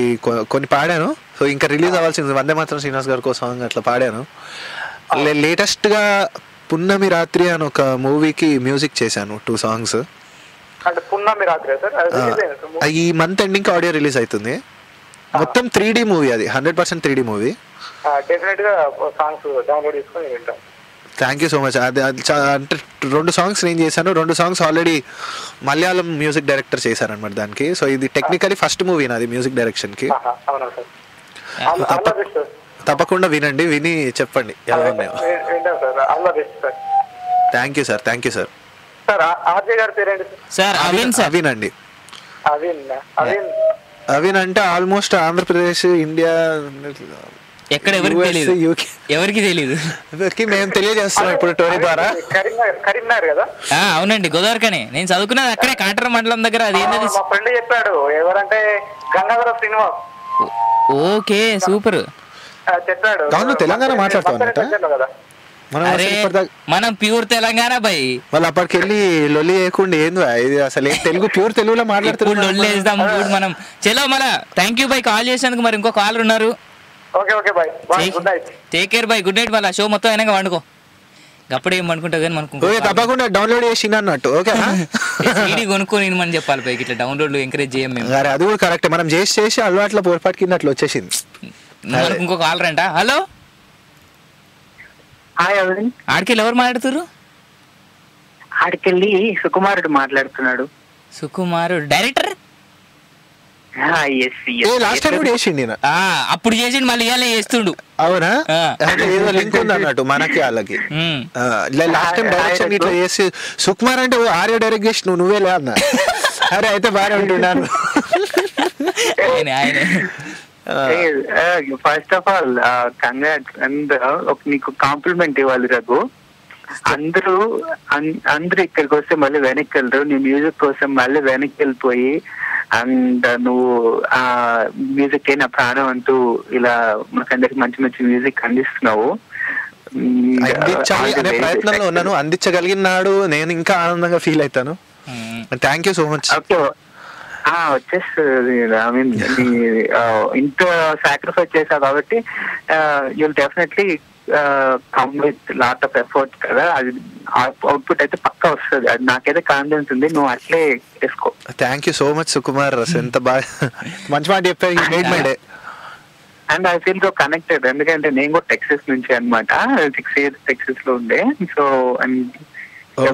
కొన్ని పాడాను. సో ఇంకా రిలీజ్ అవ్వాల్సింది వందే మాత్రం శ్రీనివాస్ గారి సాంగ్ అట్లా పాడాను. లేటెస్ట్గా పున్నమి రాత్రి అని ఒక మూవీకి మ్యూజిక్ చేశాను, 2 songs. అంటే పున్నమి రాత్రి సార్, ఈ మంత్ ఎండింగ్ ఆడియో రిలీజ్ అవుతుంది. మొత్తం 3D మూవీ, అది 100% 3D మూవీ. డెఫినెట్ గా సాంగ్స్ డౌన్లోడ్ చేసుకొని వింటాం. Thank you so much. అది అంటే 2 songs నేను చేశాను. 2 songs already Malayalam music director చేశారనమాట దానికి. సో ఇది టెక్నికలీ ఫస్ట్ మూవీ నాది మ్యూజిక్ డైరెక్షన్ కి. అవునా సార్? తప్పకుండా వినండి, విని చెప్పండి ఎలా ఉన్నాయో. వింటాం sir. All the best sir. Thank you sir. Sir RJ గారి పేరేంటి సార్? అవిన్ అండి. అవిన్ అంటే ఆల్మోస్ట్ ఆంధ్రప్రదేశ్, ఇండియా, ఎక్కడ ఎవరికి తెలియదు. మేము తెలియజేస్తున్నాం ఇప్పుడు టోరీ ద్వారా. కరీంనగర్ కదా? అవునండి, గోదావరికనే. నేను చదువుకున్నది అక్కడే, కాటర మండలం దగ్గర. అది ఏంటది? మా ఫ్రెండ్ చెప్పాడు. ఎవరంటే గంగాధర శ్రీనివాస్. Okay, super. చెప్పాడు. తెలంగాణ మాట్లాడుతాం. మనం ప్యూర్ తెలంగాణ బై. వాళ్ళు అప్పటికి వెళ్ళి లొల్లి చేయకుండా ఏంది ఇది అసలు తెలుగు, ప్యూర్ తెలుగులో మాట్లాడుతున్నాం. లొల్లి వేద్దాం మనం. చలో మళ్ళా. థ్యాంక్ యూ బై కాల్ చేసినందుకు. మరి ఇంకో కాలర్ ఉన్నారు. Okay by, good night. Take care bye, good night. మళ్ళీ షో మొత్తం అయినాక వండుకో. అప్పుడే ఏం అనుకుంటావు కానీ మనకు తప్పకుండా డౌన్లోడ్ చేసి అన్నట్టు. ఓకే, సీడీ కొనుక్కొని మనం చెప్పాలి పైకి. ఇట్లా డౌన్లోడ్ ఎంకరేజ్ చేయం మేము. అది కూడా కరెక్ట్. మనం చేసి అలవాట్ల పొరపాటు కింద అట్లా వచ్చేసింది. మనకు ఇంకో కాలర్ అంట. హలో, ఆడికెళ్ళి ఎవరు మాట్లాడుతున్నారు? ఆడికెళ్ళి సుకుమారుడు మాట్లాడుతున్నాడు. సుకుమారుడు డైరెక్టర్? అప్పుడు చేసిండు, మళ్ళీ ఇవాళ చేస్తుండు. అవునా? ఏదో లింక్ ఉంది అన్నట్టు మనకి వాళ్ళకి. లాస్ట్ టైం డైరెక్షన్ ఇట్లా చేసి సుకుమార్ అంటే ఆర్య డైరెక్ట్ చేసి నువ్వే లే అన్నా. అరే అయితే బాగా ఉంటున్నాను. First of all congrats. And నీకు కాంప్లిమెంట్ ఇవ్వాలి రఘు. అందరూ ఇక్కడికి వస్తే మళ్ళీ వెనక్కి వెళ్తారు. నీ మ్యూజిక్ కోసం మళ్ళీ వెనక్కి వెళ్ళిపోయి అండ్ నువ్వు ఆ మ్యూజిక్ నా ప్రాణం అంటూ ఇలా మాకందరికి మంచి మంచి మ్యూజిక్ అందిస్తున్నావు. అందించాలి అనే ప్రయత్నంలో ఉన్నాను. అందించగలిగినాడు నేను ఇంకా ఆనందంగా ఫీల్ అవుతాను. Thank you so much. వచ్చేస్తుంది. ఐ మీన్ ఇంత సాక్రిఫైస్ చేశావు కాబట్టి you'll definitely come with lot of effort కదా. అది అవుట్పుట్ అయితే పక్కా వస్తుంది. అది నాకైతే కాన్ఫిడెన్స్ ఉంది. నువ్వు అట్లే చేసుకో. Thank you so much Sukumar. ఎంత బాగా మంచి మాట చెప్పారు. And I feel so connected. ఎందుకంటే నేను కూడా టెక్సస్ నుంచి అనమాట. 6 years టెక్సస్ లో ఉండే. సో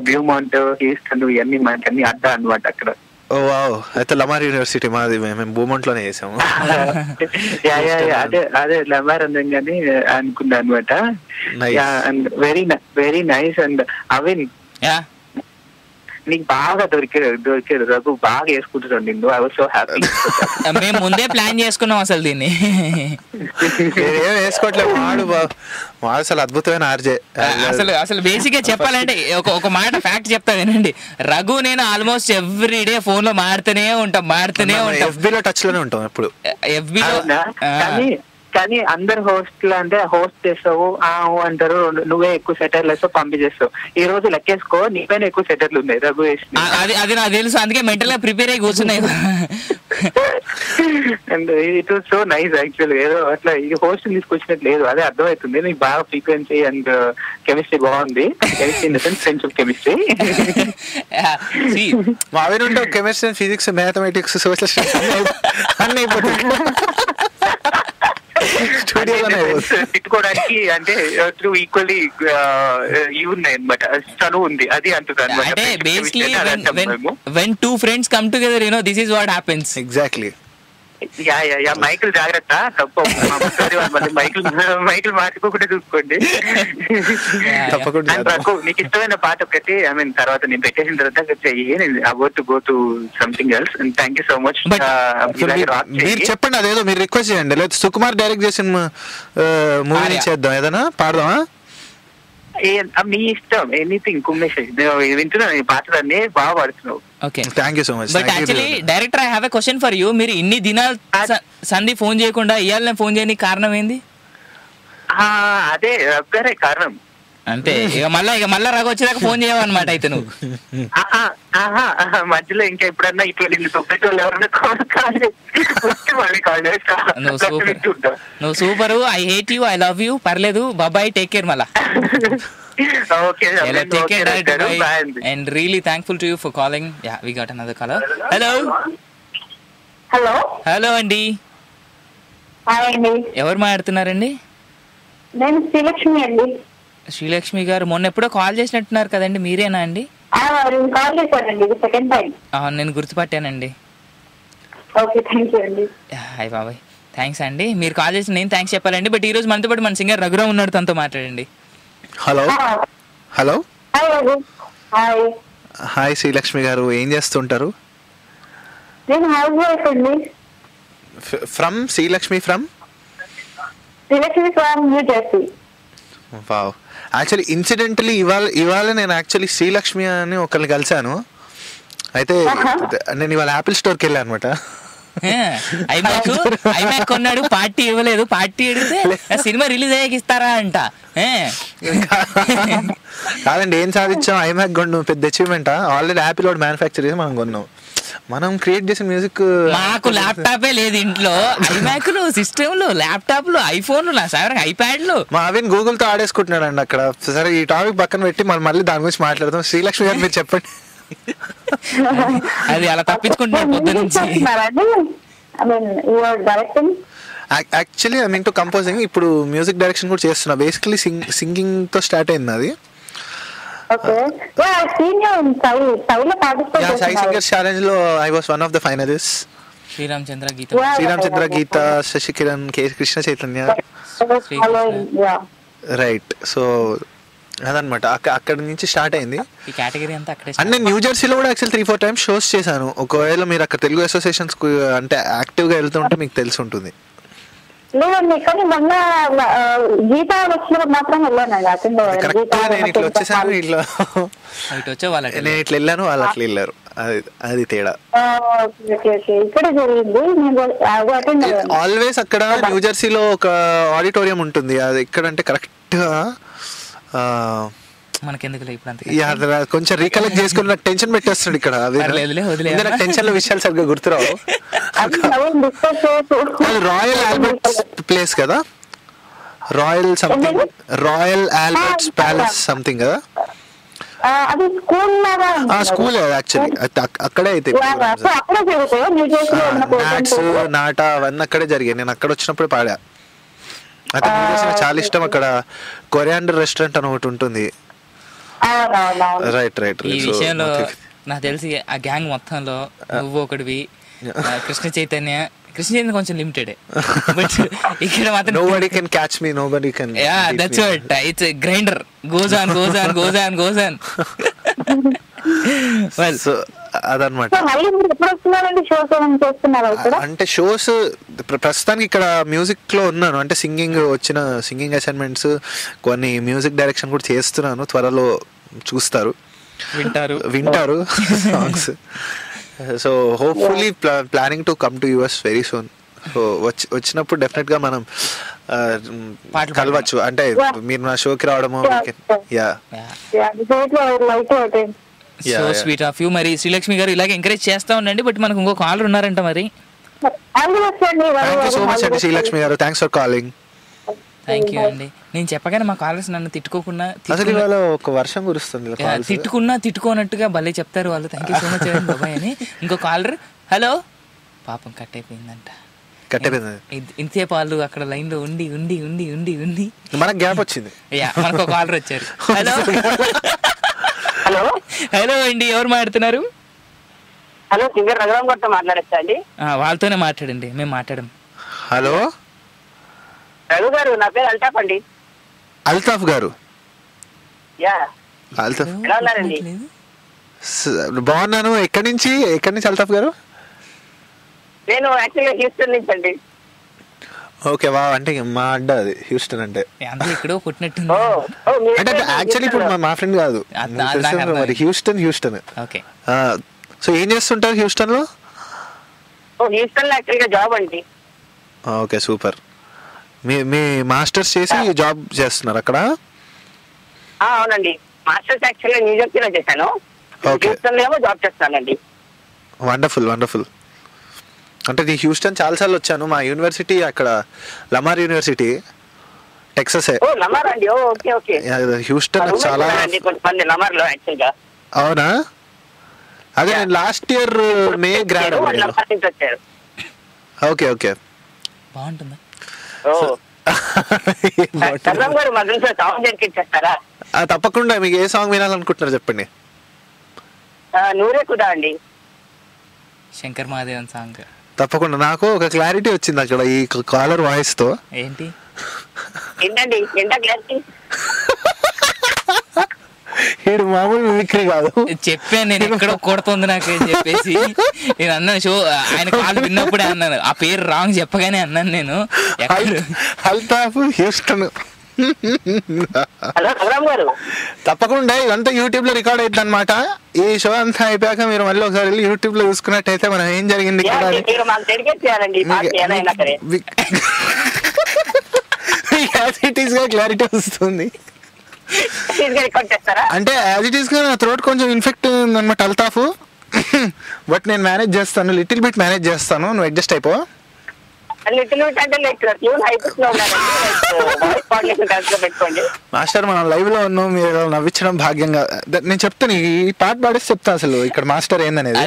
వ్యూమాంట్, ఈస్టర్న్ ఇవన్నీ మనకి అన్ని అడ్డా అనమాట అక్కడ. ఓ వావ్, అయితే లమార్ యూనివర్సిటీ మాది. మేము బూమంట్ లోనే చేసాము. అదే లమార్ అందంగానే అనుకున్నా అనమాట. Very nice. అండ్ అవిన్ నీకు బాగా దొరికాడు రఘు. బాగా వేసుకుంటున్నాడు నిన్ను. I was so happy. మేము ముందే ప్లాన్ చేసుకున్నాం అసలు దీన్ని. ఏం వేసుకోవట్లేదు. వాడు అసలు అద్భుతమైన ఆర్జే. అసలు బేసిక్ గా చెప్పాలంటే ఒక మాట ఫ్యాక్ట్ చెప్తా వినండి. రఘు నేను ఆల్మోస్ట్ ఎవ్రీ డే ఫోన్ లో మాడుతూనే ఉంటాం. FB లో టచ్ లోనే ఉంటాం ఎప్పుడు. FB లో కానీ అందరు హోస్ట్లు అంటే హోస్ట్ చేస్తావు అంటారు, నువ్వే ఎక్కువ సెటర్లు వేస్తావు పంపించేస్తావు. ఈ రోజు లెక్కేసుకో నీపైన ఎక్కువ సెటర్లు ఉన్నాయి రఘు. అది నాకు తెలుసు, అందుకే మెంటల్ గా ప్రిపేర్ అయ్యి కూర్చున్నాయి. And it was so nice actual. ఏదో అట్లా ఈ హోస్ట్ తీసుకొచ్చినట్టు లేదు, అదే అర్థమవుతుంది. నీకు బాగా ఫ్రీక్వెన్సీ అండ్ కెమిస్ట్రీ బాగుంది. Chemistry in the sense friendship chemistry. మావి ఉంటావు chemistry, physics, mathematics, social studies అన్నీ అయిపోతాయి తిట్టుకోవడానికి. అంటే ఈక్వల్లీ ఇవి ఉన్నాయి అనమాట, చనువు ఉంది, అది అంటున్నాను. అంటే basically when two friends come together, you know, this is what happens. Exactly. Michael జాగ్రత్త, తప్పు మైకిల్ మార్చుకోకుండా చూసుకోండి. నీకు ఇష్టమైన పాట ఒకటి, ఐ మీన్ తర్వాత నేను పెట్టేసిన తర్వాత చెయ్యి, go to something else. Thank you so much. మీరు చెప్పండి, అదేదో మీరు రిక్వెస్ట్ చేయండి, లేదా సుకుమార్ డైరెక్ట్ చేసిన మూవీ చేద్దాం, ఏదైనా పాడదామా? మీ ఇష్టం, ఎనీథింగ్. కుమ్మేష్ వింటున్నా నీ పాటలన్నీ బాగా పాడుతున్నావు. Okay, thank you so much. But actually director, I have a question for you. మీరు ఇన్ని దినాలు సంధి ఫోన్ చేయకుండా ఇయాలనే ఫోన్ చేయడానికి కారణం ఏంది? అదే రబ్బరే కారణం. అంటే ఇక మళ్ళా రగ వచ్చేదాకా ఫోన్ చేయవన్నమాట అయితే నువ్వు. మధ్యలో ఇంకా ఎప్పుడన్నా ఇట్లా నిన్ను తొక్కేటోళ్ళు ఎవరన్నా నువ్వు super. I hate you, I love you. పర్లేదు, బాబాయ్, టేక్ కేర్. మళ్ళా take care, and really thankful to you for calling. Yeah, we got another caller. hello అండి. హాయ్ అండి. ఎవరు మాట్లాడుతున్నారండి? నేను శ్రీలక్ష్మి అండి. శ్రీలక్ష్మి గారు మొన్న ఎప్పుడో కాల్ చేసినట్టున్నారు కదండి, మీరేనా అండి? కాల్ చేశానండి, ఇది సెకండ్ టైం. నేను గుర్తుపట్టానండి. ఓకే, థ్యాంక్ యూ అండి. హాయ్ బాబాయ్, థ్యాంక్స్ అండి. మీరు కాల్ చేసి నేను థ్యాంక్స్ చెప్పాలండి. బట్ ఈ రోజు మనతో పాటు మన సింగర్ రఘురామ్ ఉన్నాడు, తనతో మాట్లాడండి. హలో. హాయ్ శ్రీలక్ష్మి గారు, ఏం చేస్తుంటారు? నేను హౌస్ వైఫ్ అండి. From Srilakshmi from new Jersey. Wow. Actually incidentally ఇవాళ నేను యాక్చువల్లీ శ్రీలక్ష్మి అని ఒకరిని కలిశాను. అయితే నేను ఇవాళ యాపిల్ స్టోర్కి వెళ్ళాను అనమాట. ఐమాక్ కొన్నాడు, పార్టీ ఇవ్వలేదు. పార్టీ అడిగితే సినిమా రిలీజ్ అయ్యాక ఇస్తారా అంట. కాదండి, ఏం సాధించాం? ఐమాక్ కొన్నాం, పెద్ద అచీవ్మెంట్. ఆల్రెడీ యాపిల్ వాడు మ్యానుఫ్యాక్చర్ చేసి మనం కొన్నాం. మనం క్రియేట్ చేసిన మ్యూజిక్. మాకు ల్యాప్టాపే లేదు ఇంట్లో. ఐమాక్లు, సిస్టమ్లు, ల్యాప్టాప్లు, ఐఫోన్లు, ఐప్యాడ్లు. మా అవిన్ గూగుల్ తో ఆడేసుకుంటున్నాడు అండి అక్కడ. సరే, ఈ టాపిక్ పక్కన పెట్టి మనం మళ్ళీ దాని గురించి మాట్లాడదాం. శ్రీలక్ష్మి గారు, మీరు చెప్పండి. అది అలా తప్పించుకుంటున్నారు పొద్దు నుంచి. Actually I mean to composing. ఇప్పుడు మ్యూజిక్ డైరెక్షన్ కూడా చేస్తున్నా. బేసికలీ సింగింగ్ తో స్టార్ట్ అయింది అది. సాయి సింగర్స్ ఛాలెంజ్ లో I was one of the finalist. Sreeramachandra Geetha, Sashikiran, K Krishna Chaitanya. Right. So అదనమాట, అక్కడ నుంచి స్టార్ట్ అయింది. అండ్ నేను న్యూ జెర్సీలో కూడా యాక్చువల్ 3-4 times షోస్ చేశాను. ఒకవేళ మీరు అక్కడ తెలుగు అసోసియేషన్స్ అంటే యాక్టివ్ గా వెళ్తుంటే మీకు తెలిసి ఉంటుంది. లేదండి, కానీ మొన్న గీత వచ్చినప్పుడు మాత్రం కరెక్ట్ గా నేను ఇట్లా వచ్చేసాను, నేను ఇట్లా వెళ్ళాను, వాళ్ళు అట్లా వెళ్ళారు. అది తేడా. ఆల్వేస్ అక్కడ న్యూ జెర్సీలో ఒక ఆడిటోరియం ఉంటుంది. అది ఎక్కడంటే కరెక్ట్ గా కొంచెం రీకలెక్ట్ చేసుకుని నాకు టెన్షన్ పెట్టేస్తున్నాడు ఇక్కడ. టెన్షన్ లో విషయాలు సరిగ్గా గుర్తురావు. రాయల్ ఆల్బర్ట్స్ ప్లేస్ కదా, రాయల్ ఆల్బర్ట్స్ ప్యాలెస్ సంథింగ్ కదా. స్కూల్ యాక్చువల్లీ అక్కడే అయితే నాట్స్, నాట అవన్నీ అక్కడే జరిగాయి. నేను అక్కడ వచ్చినప్పుడు పాడా. అతను చాలా ఇష్టం. అక్కడ కొరియాండర్ రెస్టారెంట్ అని ఒకటి ఉంటుంది. రైట్. ఈ విషయంలో నాకు తెలిసి ఆ గ్యాంగ్ మొత్తంలో నువ్వు ఒకటివి, కృష్ణ చైతన్య కొంచెం లిమిటెడ్. బట్ ఇక్కడ మాత్రం nobody can catch me, nobody can. Yeah, that's what. It's a grinder. Goes on. Well, so అదనమాట. అంటే షోస్ ప్రస్తుతానికి ఇక్కడ మ్యూజిక్ లో ఉన్నాను. అంటే సింగింగ్ అసైన్మెంట్స్, కొన్ని మ్యూజిక్ డైరెక్షన్ కూడా చేస్తున్నాను. త్వరలో చూస్తారు, వింటారు songs. So hopefully planning to come to US very soon. వచ్చినప్పుడు డెఫినెట్ గా మనం కలవచ్చు. అంటే మీరు నా షోకి రావడము. So sweet of you. మరి శ్రీలక్ష్మి గారు ఇలాగే ఎంకరేజ్ చేస్తా ఉండండి. బట్ మనకు ఇంకో కాలర్ ఉన్నారంట. మరి థ్యాంక్ యూ సో మచ్ అండి శ్రీలక్ష్మి గారు. Thanks for calling. Thank you అండి. నేను చెప్పగానే మా కాలర్స్ నన్ను తిట్టుకోకుండా ఒక వర్షం కురుస్తుంది, తిట్టుకోనట్టుగా భలే చెప్తారు వాళ్ళు. థ్యాంక్ యూ సో మచ్ బాబాయ్ అని. ఇంకో కాలర్. హలో. పాపం కట్ అయిపోయిందంట. ఇంతసేపు వాళ్ళు అక్కడ లైన్ లో ఉండి ఉండి ఉండి ఉండి ఉండి మనకు గ్యాప్ వచ్చింది. మనకు కాలర్ వచ్చారు. హలో. హలో హలో అండి, ఎవరు మాట్లాడుతున్నారు? హలో, సింగర్ రఘురామ్ గారితో మాట్లాడచ్చా అండి? వాళ్ళతోనే మాట్లాడండి, మేము మాట్లాడము. హలో రఘు గారు, నా పేరు అల్తాఫ్ అండి. అల్తాఫ్ గారు? ఎలా ఉన్నారండి? బాగున్నాను. ఎక్కడి నుంచి అల్తాఫ్ గారు? నేను యాక్చువల్గా హ్యూస్టన్ నుంచి అండి. ఓకే, వా. అంటే మా అడ్డ అది హ్యూస్టన్ అంటే ఇక్కడ పుట్టినట్టు. అంటే యాక్చువల్లీ ఇప్పుడు మా ఫ్రెండ్ కాదు, మరి హ్యూస్టన్. ఓకే. సో ఏం చేస్తుంటారు హ్యూస్టన్ లో? హ్యూస్టన్ లో యాక్చువల్గా జాబ్ అండి. Okay, super. మీ మాస్టర్స్ చేసి జాబ్ చేస్తున్నారు అక్కడ? అవునండి, మాస్టర్స్ యాక్చువల్గా న్యూజెర్సీలో చేశాను. హ్యూస్టన్ లో ఏమో జాబ్ చేస్తానండి. Wonderful wonderful. అంటే ఈ హ్యూస్టన్ చాలా సార్లు వచ్చాను. మా యూనివర్సిటీ అక్కడ లమార్ యూనివర్సిటీ, టెక్సస్. హ్యూస్టన్ చాలా. అవునా? అదే నేను last year May grad. Okay okay, బాగుంటుందా? తప్పకుండా. మీకు ఏ సాంగ్ వినాలనుకుంటున్నారు చెప్పండి. నూరే ఖుదా అండి, శంకర్ మహాదేవన్ సాంగ్. తప్పకుండా. నాకు ఒక క్లారిటీ వచ్చింది అక్కడ ఈ కాలర్ వాయిస్ తో. ఏంటి వీడు మామూలు మిమిక్రీ కాదు. చెప్పాను నేను, ఎక్కడో కొడుతుంది నాకు అని చెప్పేసి నేను అన్నాను. షో ఆయన కాల్ విన్నప్పుడే అన్నాను, ఆ పేరు రాంగ్ చెప్పగానే అన్నాను నేను. అల్తాఫ్ హ్యూస్టన్. తప్పకుండా ఇదంతా యూట్యూబ్ లో రికార్డ్ అవుతుంది అనమాట. ఈ షో అంతా అయిపోయాక మీరు మళ్ళీ ఒకసారి వెళ్ళి యూట్యూబ్ లో చూసుకున్నట్టయితే మనం ఏం జరిగింది క్లారిటీ వస్తుంది. అంటే యాజ్ ఇట్ ఈస్ గా నా థ్రోట్ కొంచెం ఇన్ఫెక్ట్ ఉందన్నమాట అల్తాఫ్. బట్ నేను మేనేజ్ చేస్తాను, లిటిల్ బిట్ మేనేజ్ చేస్తాను. నువ్వు అడ్జస్ట్ అయిపో. మాస్టర్, మనం లైవ్ లో ఉన్నాం, మీరు నవ్వించడం భాగ్యంగా. నేను చెప్తాను, ఈ పాట పాడేసి చెప్తాను అసలు ఇక్కడ మాస్టర్ ఏందనేది.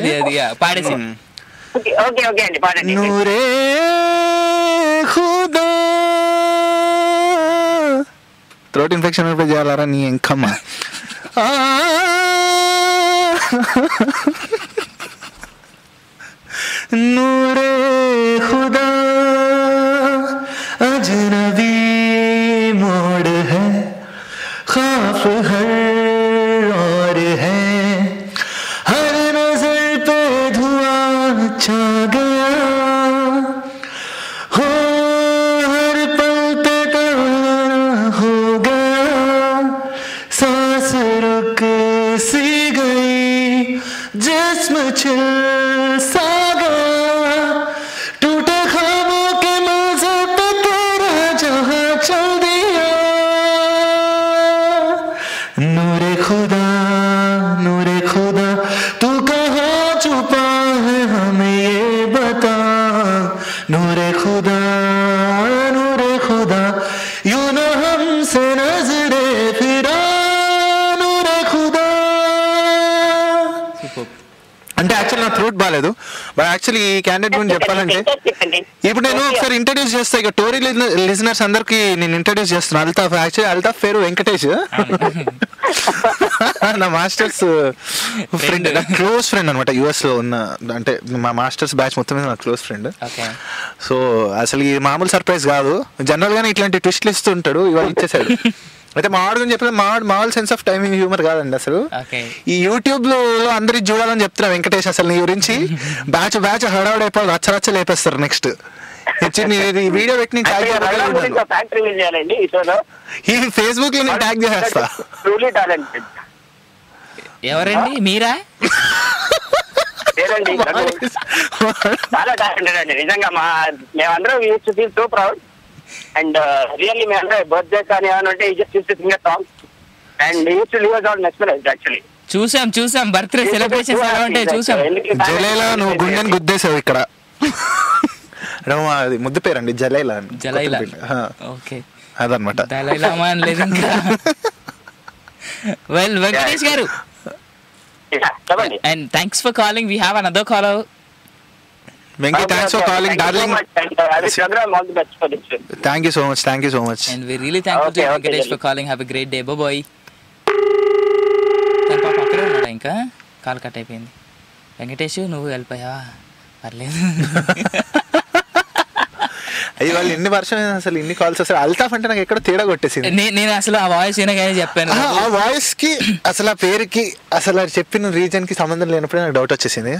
నూరే ఖుదా. థ్రోట్ ఇన్ఫెక్షన్ అయిపోయి చేయాలరా నీ ఇంకమ్మా. नूरे खुदा अजनबी मोड़ है, खौफ हर और है, हर नजर पे धुआं छा गया हो, हर पल पे ताना हो गया, सांस रुक सी गई, जिस्म छिल सा गया, टूटे ख्वाबों के मंज़र पे तेरा जहां चल दिया। नूरे खुदा तू कहाँ छुपा है हमें ये बता। नूरे खुदा यूं न हमसे नजरे फिरा। नूरे खुदा. అంటే యాక్చువల్లీ నా థ్రోట్ బాగాలేదు, బట్ యాక్చువల్లీ ఈ క్యాండిడేట్ గురించి చెప్పాలంటే ఇప్పుడు నేను ఒకసారి ఇంట్రడ్యూస్ చేస్తాను. ఇక టోరీ లిజనర్స్ అందరికి నేను ఇంట్రడ్యూస్ చేస్తున్నాను. అల్తాఫ్. యాక్చువల్లీ అల్తాఫ్ పేరు వెంకటేష్, నా మాస్టర్స్ ఫ్రెండ్, నా క్లోజ్ ఫ్రెండ్ అనమాట. యుఎస్ లో ఉన్న, అంటే మా మాస్టర్స్ బ్యాచ్ మొత్తం మీద నా క్లోజ్ ఫ్రెండ్. సో అసలు ఇది మామూలు సర్ప్రైజ్ కాదు. జనరల్ గానే ఇట్లాంటి ట్విస్ట్లు ఇస్తూ ఉంటాడు, ఇవాళ ఇచ్చేసాడు. అయితే మావాడు గురించి చెప్పిన మామూలు సెన్స్ ఆఫ్ టైమింగ్ హ్యూమర్ కాదండి అసలు. ఈ యూట్యూబ్ లో అందరికి చూడాలని చెప్తున్నా వెంకటేష్. అసలు నీ గురించి బ్యాచ్ హడావుడైపోయి రచ్చ లేపేస్తారు. నెక్స్ట్ ఈ వీడియో పెట్టి ఈ ఫేస్బుక్ లో నేను ట్యాగ్ చేసేస్తా. ఎవరండి మీరా? పేరండి చాలా టాలెంటెడ్ అండి నిజంగా. మేమందరం use to feel so proud and really మేమందరం బర్త్డే కానీ ఏమైనా ఉంటే just use to sing a song and use to leave us all mesmerised actually. చూసాం బర్త్డే సెలబ్రేషన్స్ ఎలా ఉంటాయి చూసాం. జలైలా నువ్వు గుండెని గుద్దేసావు ఇక్కడ. అది ముద్దు పేరండి జలైలా. ఓకే అదనమాట. దలైలామా అని లేదు ఇంకా. Well Venkatesh garu and thanks for calling. We have another caller. Venki, thanks for calling, darling. Thank you so much. And we really thankful to Venkatesh for calling. Have a great day. Bye bye. తన పాప అక్కడే ఉన్నాడా ఇంకా? Call cut అయిపోయింది. వెంకటేష్ నువ్వు వెళ్ళిపోయావా? పర్లేదు. అయ్యి వాళ్ళు ఎన్ని వర్షం అసలు ఇన్ని కాల్స్ అసలు అల్తాఫ్ అంటే నాకు ఎక్కడ తేడా కొట్టేసింది. నేను అసలు ఆ వాయిస్ వినగానే చెప్పాను. ఆ వాయిస్ కి అసలు ఆ పేరుకి అసలు చెప్పిన రీజన్ కి సంబంధం లేనప్పుడే నాకు డౌట్ వచ్చేసింది.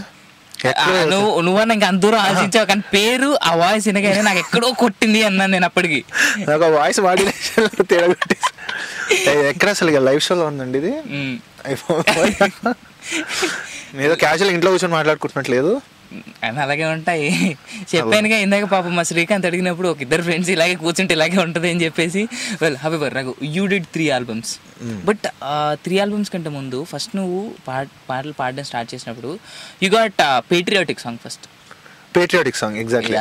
నువ్వన్నా ఇంకా అంత దూరం ఆలోచించావు కానీ పేరు ఆ వాయిస్ వినగానే నాకు ఎక్కడో కొట్టింది అన్నాను నేను. అప్పటికి నాకు ఆ వాయిస్ మాడ్యులేషన్ తేడా కొట్టేసి ఎక్కడ అసలు ఇక లైవ్ షోలో ఉందండి ఇది. ఏదో క్యాజువల్ ఇంట్లో కూర్చొని మాట్లాడుకుంటున్నట్లేదు అని అలాగే ఉంటాయి. చెప్పానుగా ఇందాక పాపం మా శ్రీకాంత్ అడిగినప్పుడు ఒక ఇద్దరు ఫ్రెండ్స్ ఇలాగే కూర్చుంటే ఇలాగే ఉంటుంది అని చెప్పేసి. వెల్ హవెవర్ నాకు you did 3 albums. But 3 albums కంటే ముందు ఫస్ట్ నువ్వు పాటలు పాడడం స్టార్ట్ చేసినప్పుడు you got patriotic song first. Patriotic song exactly.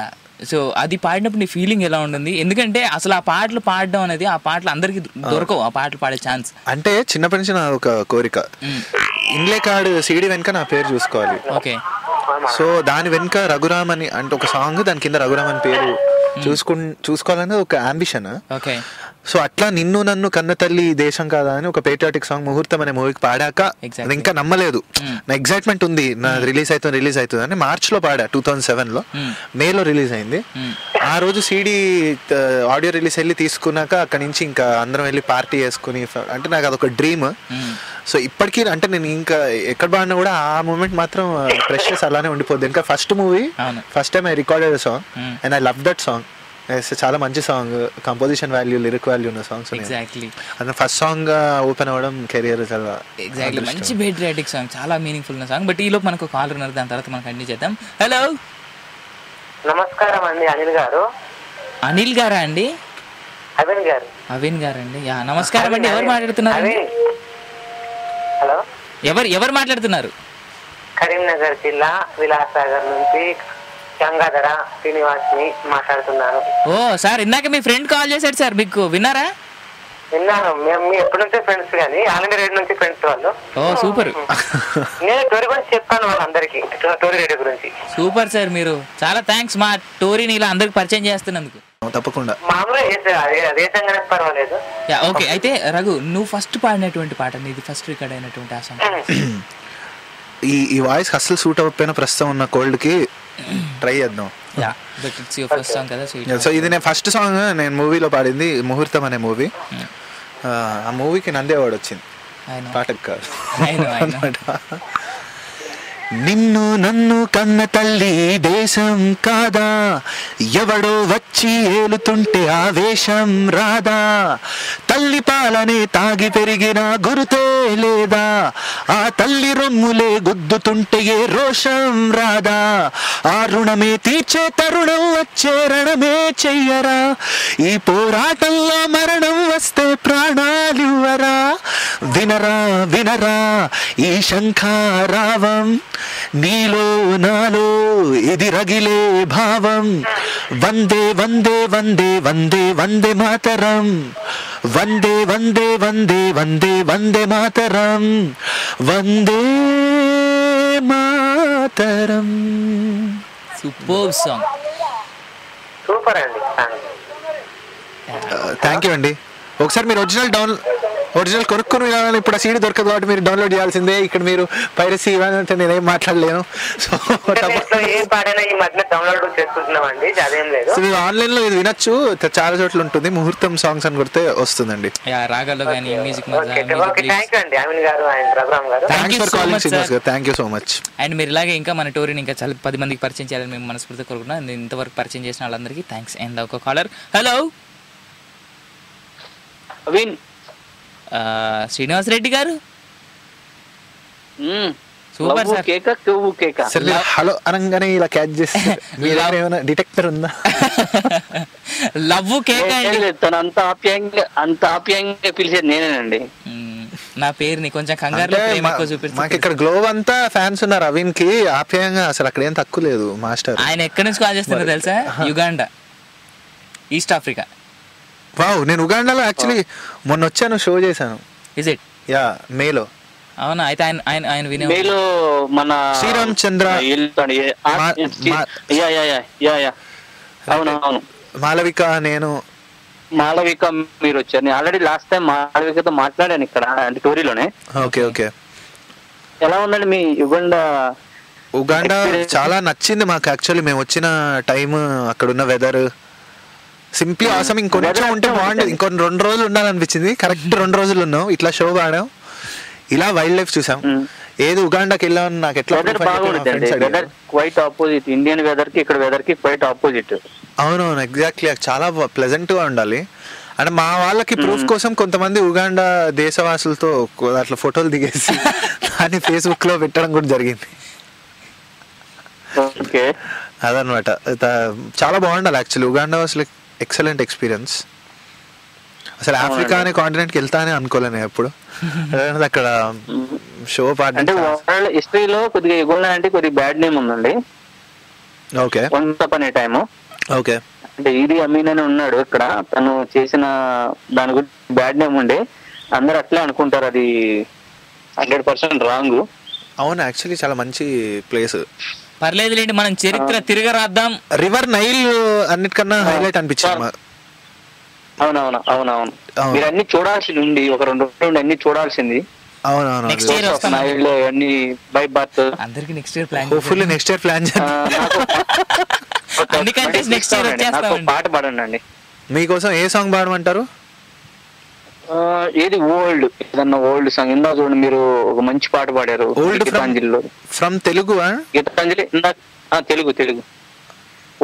So అది పాడినప్పుడు నీ ఫీలింగ్ ఎలా ఉంటుంది? ఎందుకంటే అసలు ఆ పాటలు పాడడం అనేది ఆ పాటలు అందరికి దొరకవు, ఆ పాటలు పాడే ఛాన్స్. అంటే చిన్నప్పటి నుంచి నా ఒక కోరిక ఇన్లే కార్డు సీడీ వెనుక నా పేరు చూసుకోవాలి. ఓకే. సో దాని వెనుక రఘురామ్ అని అంటే ఒక సాంగ్, దాని కింద రఘురామ్ అని పేరు చూసుకోవాలని ఒక అంబిషన్. ఓకే. సో అట్లా నిన్ను నన్ను కన్న తల్లి దేశం కాదా అని ఒక పేట్రియాటిక్ సాంగ్ ముహూర్తం అనే మూవీకి పాడాక ఇంకా నమ్మలేదు. నా ఎగ్జైట్మెంట్ ఉంది నా రిలీజ్ అవుతుంది అని మార్చ్ లో పాడా 2007లో. మేలో రిలీజ్ అయింది. ఆ రోజు సీడీ ఆడియో రిలీజ్ వెళ్ళి తీసుకున్నాక అక్కడి నుంచి ఇంకా అందరం వెళ్ళి పార్టీ చేసుకుని అంటే నాకు అదొక డ్రీమ్. సో ఇప్పటికీ అంటే నేను ఇంకా ఎక్కడ పాడినా కూడా ఆ మూమెంట్ మాత్రం ప్రెషర్స్ అలానే ఉండిపోద్ది. ఇంకా first time I recorded song and I love that song. చాలా మంచి song, composition value, lyric value ఉన్న సాంగ్స్. ఎగ్జాక్ట్లీ. అంటే ఫస్ట్ సాంగ్ ఓపెన్ అవ్వడం కెరియర్ చాలా ఎగ్జాక్ట్లీ మంచి పేట్రియాటిక్ సాంగ్, చాలా మీనింగ్ఫుల్ ఉన్న సాంగ్. బట్ ఈ లోపు మనకు కాల్ ఉన్నారు, దాని తర్వాత మనం కంటిన్యూ చేద్దాం. హలో నమస్కారం అండి. అనిల్ గారు. అనిల్ గారా అండి? అవిన్ గారండి. యా నమస్కారం అండి. ఎవరు మాట్లాడుతున్నారు? హలో ఎవరు మాట్లాడుతున్నారు? కరీంనగర్ జిల్లా విలాసాగర్ నుంచి గంగాధర శ్రీనివాస్ని మాట్లాడుతున్నాను. ఓ సార్, ఇందాక మీ ఫ్రెండ్ కాల్ చేశాడు సార్, మీకు విన్నారా? విన్నాను. మేము ఎప్పటి నుంచో ఫ్రెండ్స్ కానీ ఆల్ ఇండియా రేడియో నుంచి ఫ్రెండ్స్ వాళ్ళు. ఓ సూపర్. నేను టోరీ గురించి చెప్పాను వాళ్ళందరికీ, టోరీ రేడియో గురించి. సూపర్ సార్, మీరు చాలా థ్యాంక్స్ మా టోరీని ఇలా అందరికి పరిచయం చేస్తున్నందుకు. తప్పకుండా. మామూలుగా దేశంగానే పర్వాలేదు. ఓకే. అయితే రఘు, నువ్వు ఫస్ట్ పాడినటువంటి పాట, నీది ఫస్ట్ రికార్డ్ అయినటువంటి ఆ సాంగ్. ఈ వాయిస్ అస్సలు సూట్ అవ్వకపోయినా ప్రస్తుతం ఉన్న కోల్డ్ కి ట్రై చేద్దాం. సో ఇది నేను ఫస్ట్ సాంగ్ నేను మూవీలో పాడింది ముహూర్తం అనే మూవీ. ఆ మూవీకి నంది అవార్డు వచ్చింది, పాటకు కాదు. నిన్ను నన్ను కన్న తల్లి దేశం కాదా, ఎవడో వచ్చి ఏలుతుంటే ఆవేశం రాదా, తల్లి పాలనే తాగి పెరిగిన గురుతే లేదా, ఆ తల్లి రొమ్ములే గుద్దుతుంటే ఏ రోషం రాదా, ఆ రుణమే తీర్చే తరుణం వచ్చే రణమే చెయ్యరా, ఈ పోరాటంలో మరణం వస్తే ప్రాణాలివ్వరా, వినరా వినరా ఈ శంఖారావం, నీలో నాలో ఇది రగిలే భావం, వందే వందే వందే వందే వందే మాతరం, వందే వందే వందే వందే వందే మాతరం, వందే మాతరం. Super song. సూపర్ అండి. థ్యాంక్ యూ అండి. ఒకసారి మీరు ఒరిజినల్ కొనుక్కొని వినాలని ఇప్పుడు ఆ సీడీ దొరకదు కాబట్టి మీరు డౌన్లోడ్ చేయాల్సిందే. ఇక్కడ మీరు పైరసీ ఇవ్వాలంటే నేనేం మాట్లాడలేను. సో మీరు ఆన్లైన్ లో ఇది వినొచ్చు, చాలా చోట్ల ఉంటుంది. ముహూర్తం సాంగ్స్ అని కొడితే వస్తుందండి. Thank you so much. And మీరు ఇలాగే ఇంకా మన టోరీని ఇంకా చాలా 10 మందికి పరిచయం చేయాలని మేము మనస్ఫూర్తిగా కోరుకుంటున్నాం. ఇంతవరకు పరిచయం చేసిన వాళ్ళందరికీ థ్యాంక్స్. అండ్ ఒక కాలర్. హలో శ్రీనివాస్ రెడ్డి గారు. Super sir. కేక కొవ్వు కేక. సరే హలో అనగానే ఇలా క్యాచ్ చేస్తే ఏమైనా డిటెక్టర్ ఉందా? లవ్ కేక్ అండి. తను అంత ఆప్యాయంగా పిలిచేది నేనేనండి. నా పేరుని కొంచెం కంగారులో ప్రేమ ఎక్కువ చూపిస్తాను. మాకు ఇక్కడ గ్లోవ్ అంతా ఫ్యాన్స్ ఉన్నారు అవిన్ కి ఆప్యాయంగా. అసలు అక్కడ ఏం తక్కువ లేదు మాస్టర్. ఆయన ఎక్కడి నుంచి కాల్ చేస్తున్నారు తెలుసా? Uganda, east Africa. వావ్, నేను ఉగాండాలో యాక్చువల్లీ మొన్న వచ్చాను, షో చేశాను. Is it? యా, మేలో. అవునా? అయితే ఆయన వినే మేలో మన శ్రీరామ్ చంద్ర, అవును మాలవిక, నేను మాళవిక మీరు వచ్చారు. ఆల్రెడీ లాస్ట్ టైం మాళవికతో మాట్లాడాను ఇక్కడ అంటే టోరీలోనే. Okay okay. ఎలా ఉందండి మీ ఉగాండా? చాలా నచ్చింది మాకు యాక్చువల్లీ. మేము వచ్చిన టైం, అక్కడున్న వెదర్ సింప్లీ ఆసమ్. ఇంకొంచెం ఉంటే బాగుండేది, ఇంకొన్ని 2 రోజులు ఉండాలనిపించింది. కరెక్ట్ 2 రోజులు ఉన్నాం. ఇట్లా షో ఆడాం, ఇలా వైల్డ్ లైఫ్ చూసాం. ఏది ఉగాండాకి వెళ్ళామని నాకు ఎట్లా weather quite opposite. Indian weather కి ఇక్కడ వెదర్ కి క్వైట్ ఆపోజిట్. అవునవును, ఎగ్జాక్ట్లీ. చాలా ప్లెజెంట్ గా ఉండాలి. అంటే మా వాళ్ళకి ప్రూఫ్ కోసం కొంతమంది ఉగాండా దేశవాసులతో అట్లా ఫోటోలు దిగేసి దాన్ని ఫేస్బుక్ లో పెట్టడం కూడా జరిగింది. అదనమాట. చాలా బాగుండాలి actually. Uganda was like excellent experience. అసలు ఆఫ్రికా అనే కాంటినెంట్ కి వెళ్తా అని అనుకోలేను ఎప్పుడు. అక్కడ షో పార్ట్ అంటే వరల్డ్ హిస్టరీలో కొద్దిగా యుగండా అంటే కొద్దిగా బ్యాడ్ నేమ్ ఉందండి. ఓకే. వన్స్ అపాన్ ఏ టైమ్. ఓకే. అంటే ఈడీ అమీన్ అని ఉన్నాడు ఇక్కడ, తను చేసిన దాని గురించి బ్యాడ్ నేమ్ ఉండే అందరు అట్లే అనుకుంటారు. అది 100% రాంగ్. అవును, యాక్చువల్లీ చాలా మంచి ప్లేస్. పర్లేదులేండి, మనం చరిత్ర తిరగరాద్దాం. రివర్ నైల్ అన్నిటికన్నా హైలైట్ అనిపించింది. అవునవును. మీరు అన్ని చూడాల్సింది ఉంది, ఒక 2 రోజులు అన్ని చూడాల్సింది. అవునవును. నెక్స్ట్ ఇయర్ అన్ని బై బర్త్ అందరికి next year plan. Hopefully next year plan చేద్దాం. అన్ని కంట్రీస్ నెక్స్ట్ ఇయర్ వచ్చేస్తామండి. పాట పాడండి. మీకోసం ఏ సాంగ్ పాడమంటారు? ఏది ఓల్డ్, ఏదన్నా ఓల్డ్ సాంగ్. ఇందా చూడండి మీరు ఒక మంచి పాట పాడారు గీతాంజలిలో. ఫ్రమ్ తెలుగు? గీతాంజలి తెలుగు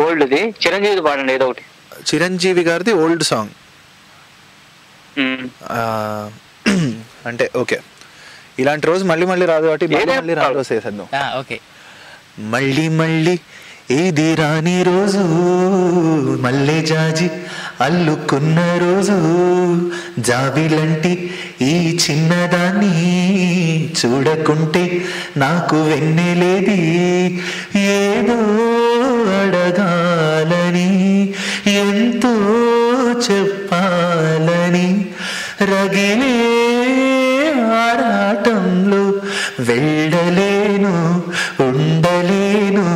ఓల్డ్ది. చిరంజీవి పాడండి ఏదో ఒకటి. చిరంజీవి గారిది ఓల్డ్ సాంగ్ అంటే ఓకే. ఇలాంటి రోజు మళ్ళీ మళ్ళీ రాదు కాబట్టి మళ్ళీ రాదు వేసేద్దాం. ఓకే. మళ్ళీ మళ్ళీ ఏది రాని రోజు, మల్లె జాజి అల్లుకున్న రోజు, జాబిలంటి ఈ చిన్నదాన్ని చూడకుంటే నాకు వెన్నెలేది, ఏదో అడగాలని ఎంతో చెప్పాలని రగిలే ఆరాటంలో వెళ్ళలేను, ఉండలేను,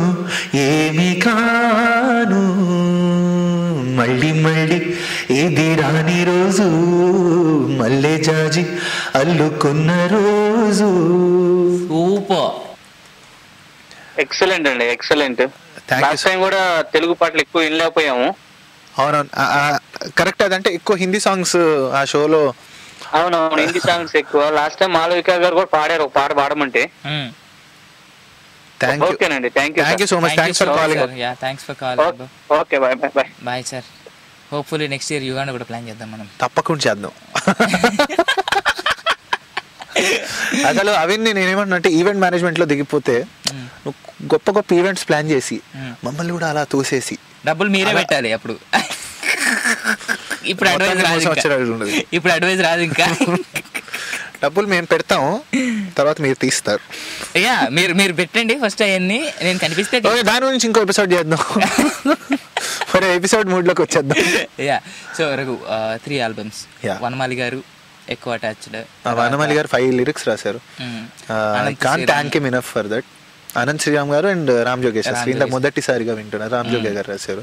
ఏమి కాను. మళ్ళీ మళ్ళీ ఇది రాని రోజు, మల్లె జాజి అల్లుకున్న రోజు. సూపర్, ఎక్సలెంట్ అండి, ఎక్సలెంట్. లాస్ట్ టైం కూడా తెలుగు పాటలు ఎక్కువ వినలేకపోయాము. అవునవును, కరెక్ట్. అదంటే ఎక్కువ హిందీ సాంగ్స్ ఆ షోలో. అవునవును, హిందీ సాంగ్స్ ఎక్కువ. లాస్ట్ టైం మాలవిక గారు కూడా పాడారు ఒక పాట పాడమంటే. ఓకేనండి, thank you so much. Thanks for calling. Okay, bye bye bye bye sir. Hopefully next year Uganda కూడా ప్లాన్ చేద్దాం మనం. తప్పకుండా చేద్దాం. అసలు అవి నేనేమన్నా అంటే ఈవెంట్ మేనేజ్మెంట్ లో దిగిపోతే గొప్ప గొప్ప ఈవెంట్స్ ప్లాన్ చేసి మమ్మల్ని కూడా అలా తోసేసి డబ్బులు మీరే పెట్టాలి అప్పుడు. ఇప్పుడు అడ్వైజ్ రాదు ఇంకా. డబ్బులు మేము పెడతాము, తర్వాత మీరు తీస్తారు. మీరు పెట్టండి ఫస్ట్ అవన్నీ, నేను కనిపిస్తే దాని గురించి ఇంకో ఎపిసోడ్ చేద్దాం. మరి ఎపిసోడ్ 3లోకి వచ్చేద్దాం. So Raghu 3 albums. వనమాలి గారు ఎక్కువ అటాచ్డ్. వనమాలి గారు 5 లిరిక్స్ రాశారు. Can't thank him enough for that. Ananth Sriram garu and Ram జోగేష్ screen లో మొదటిసారిగా వింటున్నారు. రామ్ జోగే గారు రాశారు.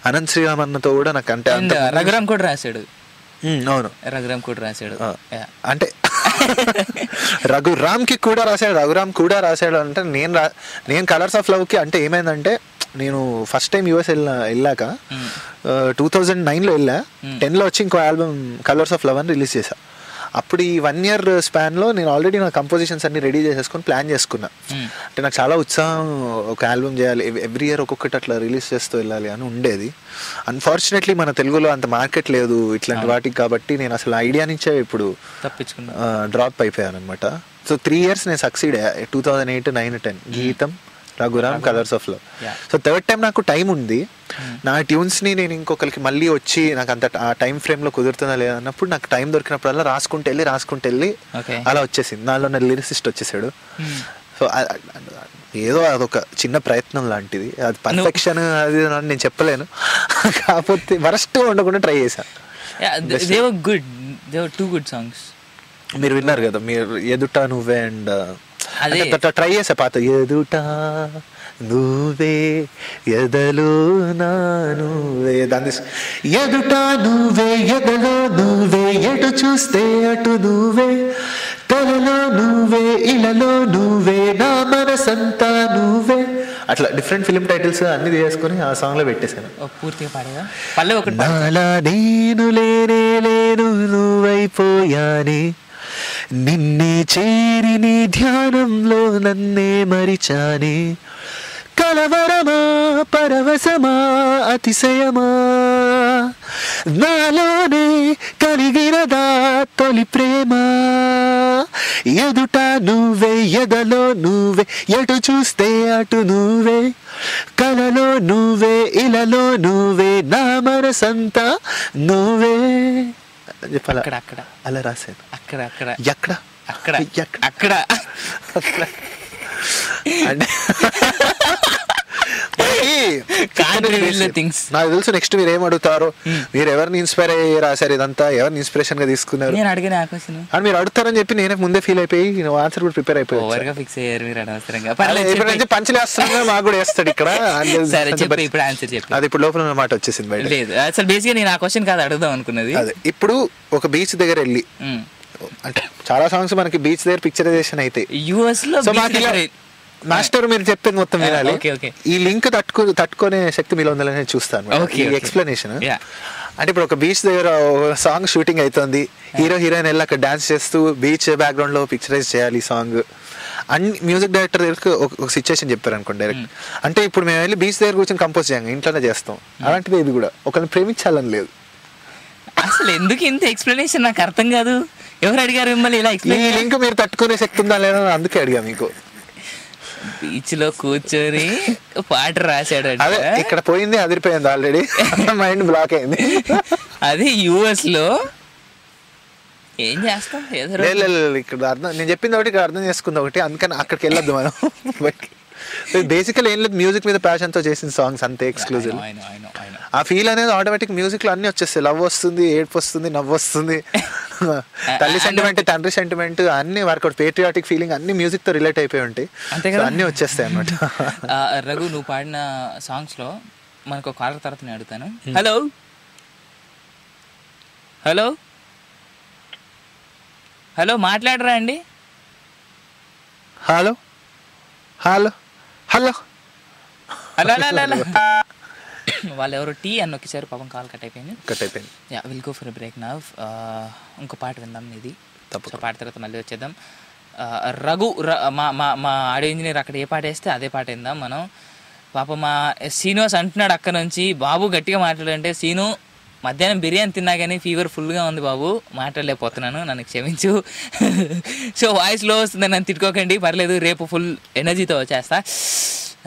అనంత్ శ్రీరామ్ అన్నతో కూడా నాకు అంటే రఘురామ్ కూడా రాశాడు. అవును, రఘురామ్ కూడా రాశాడు. అంటే రఘురామ్ కి కూడా రాశాడు, రఘురామ్ కూడా రాశాడు. అంటే నేను కలర్స్ ఆఫ్ లవ్ కి అంటే ఏమైందంటే, నేను ఫస్ట్ టైం యూఎస్ వెళ్ళాక 2009లో వెళ్ళా. 10లో వచ్చి ఇంకో ఆల్బమ్ కలర్స్ ఆఫ్ లవ్ అని రిలీజ్ చేశా. అప్పుడు ఈ 1 year స్పాన్లో నేను ఆల్రెడీ నా కంపోజిషన్స్ అన్ని రెడీ చేసేసుకొని ప్లాన్ చేసుకున్నా. అంటే నాకు చాలా ఉత్సాహం, ఒక ఆల్బమ్ చేయాలి, ఎవ్రీ ఇయర్ ఒక్కొక్కటి అట్లా రిలీజ్ చేస్తూ వెళ్ళాలి అని ఉండేది. అన్ఫార్చునేట్లీ మన తెలుగులో అంత మార్కెట్ లేదు ఇట్లాంటి వాటికి, కాబట్టి నేను అసలు ఐడియా నుంచే ఇప్పుడు డ్రాప్ అయిపోయాను అనమాట. సో 3 years నేను సక్సీడ్ అయ్యా. 2008, 9, 10 గీతం, Raghuram, colours of love. So third time నాకు టైం ఉంది, నా ట్యూన్స్ని నేను ఇంకొకరికి మళ్ళీ వచ్చి నాకు అంత ఆ టైం ఫ్రేమ్లో కుదురుతుందా లేదా అన్నప్పుడు నాకు టైం దొరికినప్పుడల్లా రాసుకుంటూ వెళ్ళి అలా వచ్చేసింది. నాలో నా లిరిసిస్ట్ వచ్చేసాడు. సో ఏదో అదొక చిన్న ప్రయత్నం లాంటిది, అది పర్ఫెక్షన్ అది నేను చెప్పలేను, కాకపోతే వరస్ట్ ఉండకుండా ట్రై చేశాను. మీరు విన్నారు కదా, మీరు ఎదుట నువ్వే అండ్ ట్రై చేసా పాత ఎదుట నువ్వే ఎదలో నా నువ్వే, దాన్ని ఎదుట నువ్వే ఎదలో నువ్వే, ఎటు చూస్తే అటు నువ్వే, కలలో నువ్వే ఇలలో నువ్వే, నా మనసంతా నువ్వే, అట్లా డిఫరెంట్ ఫిలిం టైటిల్స్ అన్ని తీసుకొని ఆ సాంగ్ లో పెట్టేశాను. నాలా నేను లేనే లేను నువ్వైపోయానే, నిన్నే చేరి నీ ధ్యానంలో నన్నే మరిచానే, కలవరమా పరవశమా అతిశయమా, నాలోనే కలిగినదా తొలి ప్రేమ, ఎదుట నువ్వే ఎదలో నువ్వే, ఎటు చూస్తే అటు నువ్వే, కలలో నువ్వే ఇలలో నువ్వే, నా మనసంతా నువ్వే చెప్పాలా, అలా రాశాను. అక్కడ అంటే నాకు తెలుసు నెక్స్ట్ మీరు ఏం అడుగుతారో, మీరు ఎవరిని ఇన్స్పైర్ అయ్యి రాశారు ఇదంతా, ఎవరిని ఇన్స్పిరేషన్ గా తీసుకున్నారు అని మీరు అడుగుతారని చెప్పి నేనే ముందే ఫీల్ అయిపోయి ఆన్సర్ కూడా ప్రిపేర్ అయిపోయి పంచులు వేస్తున్నా మాకు కూడా వేస్తాడు ఇక్కడ. అది ఇప్పుడు లోపల ఉన్న మాట వచ్చేసింది బయట. లేదు అసలు బేసిక్గా నేను ఆ క్వశ్చన్ కాదు అడుగుదాం అనుకున్నది. అదే ఇప్పుడు ఒక బీచ్ దగ్గర వెళ్ళి, అంటే చాలా సాంగ్స్ మనకి బీచ్ దగ్గర పిక్చరైజేషన్ అయితే యూఎస్ లో మాస్టర్ మీరు చెప్పింది మొత్తం వినాలి. ఈ లింక్ తట్టుకునే శక్తి మీలో ఉందని చూస్తాను. ఎక్స్ప్లెనేషన్ అంటే ఇప్పుడు ఒక బీచ్ దగ్గర సాంగ్ షూటింగ్ అవుతుంది, హీరో హీరోయిన్ వెళ్ళి అక్కడ డాన్స్ చేస్తూ బీచ్ బ్యాక్గ్రౌండ్ లో పిక్చరైజ్ చేయాలి సాంగ్. అన్ని మ్యూజిక్ డైరెక్టర్ దగ్గర ఒక సిచ్యువేషన్ చెప్పారు అనుకోండి డైరెక్ట్, అంటే ఇప్పుడు మేము వెళ్ళి బీచ్ దగ్గర కూర్చొని కంపోజ్ చేయంగా ఇంట్లోనే చేస్తాం, అలాంటిది ఇది కూడా ఒకరిని ప్రేమించాలని లేదు. అసలు ఎందుకు ఇంత ఎక్స్ప్లెనేషన్ నాకు అర్థం కాదు. ఎవరు అడిగారు మిమ్మల్ని ఇలా ఎక్స్ప్లెయిన్? ఈ లింక్ మీరు తట్టుకునే శక్తి ఉందా లేదా అందుకే అడిగా మీకు. బీచ్ లో కూర్చొని పాట రాశాడు, అదే ఇక్కడ పోయింది అదిరిపోయింది ఆల్రెడీ, మైండ్ బ్లాక్ అయింది. అది యూఎస్ లో ఏం చేస్తాం ఇక్కడ అర్థం, నేను చెప్పింది ఒకటి ఇక్కడ అర్థం చేసుకుంది ఒకటి, అందుకని అక్కడికి వెళ్ళొద్దు మనం. బేసికల్ ఏం లేదు, మ్యూజిక్ మీద ప్యాషన్ తో చేసిన సాంగ్స్ అంతే, ఎక్స్క్లూజివ్. ఆ ఫీల్ అనేది ఆటోమేటిక్ మ్యూజిక్ లో అన్ని వచ్చేస్తాయి, లవ్ వస్తుంది, ఏడ్పు వస్తుంది, నవ్వు వస్తుంది, తల్లి సెంటిమెంట్, తండ్రి సెంటిమెంట్ అన్ని వర్కౌట్, పేట్రియాటిక్ ఫీలింగ్ అన్ని మ్యూజిక్ తో రిలేట్ అయిపోయి ఉంటాయి, అన్ని వచ్చేస్తాయి అన్నమాట. రఘు నువ్వు పాడిన సాంగ్స్ లో మనకు కాలర్ తర్వాత నేను అడుగుతాను. హలో హలో హలో మాట్లాడరా అండి? Hello hello hello hello hello వాళ్ళు ఎవరు టీ అని నొక్కిసారు, పాపం కాల్ కట్ అయిపోయింది. Yeah will go for break now. ఇంకో పాట విందాం ఇది, పాట తర్వాత మళ్ళీ వచ్చేద్దాం. రఘు మా ఆడియో ఇంజనీర్ అక్కడ ఏ పాట వేస్తే అదే పాట విందాం మనం. పాప మా శ్రీనివాస్ అంటున్నాడు అక్కడ నుంచి, బాబు గట్టిగా మాట్లాడంటే, సీను మధ్యాహ్నం బిర్యానీ తిన్నా కానీ ఫీవర్ ఫుల్గా ఉంది బాబు, మాట్లాడలేకపోతున్నాను, నన్ను క్షమించు. సో వాయిస్ లో వస్తుందని నన్ను తిట్టుకోకండి, పర్లేదు, రేపు ఫుల్ ఎనర్జీతో వచ్చేస్తా.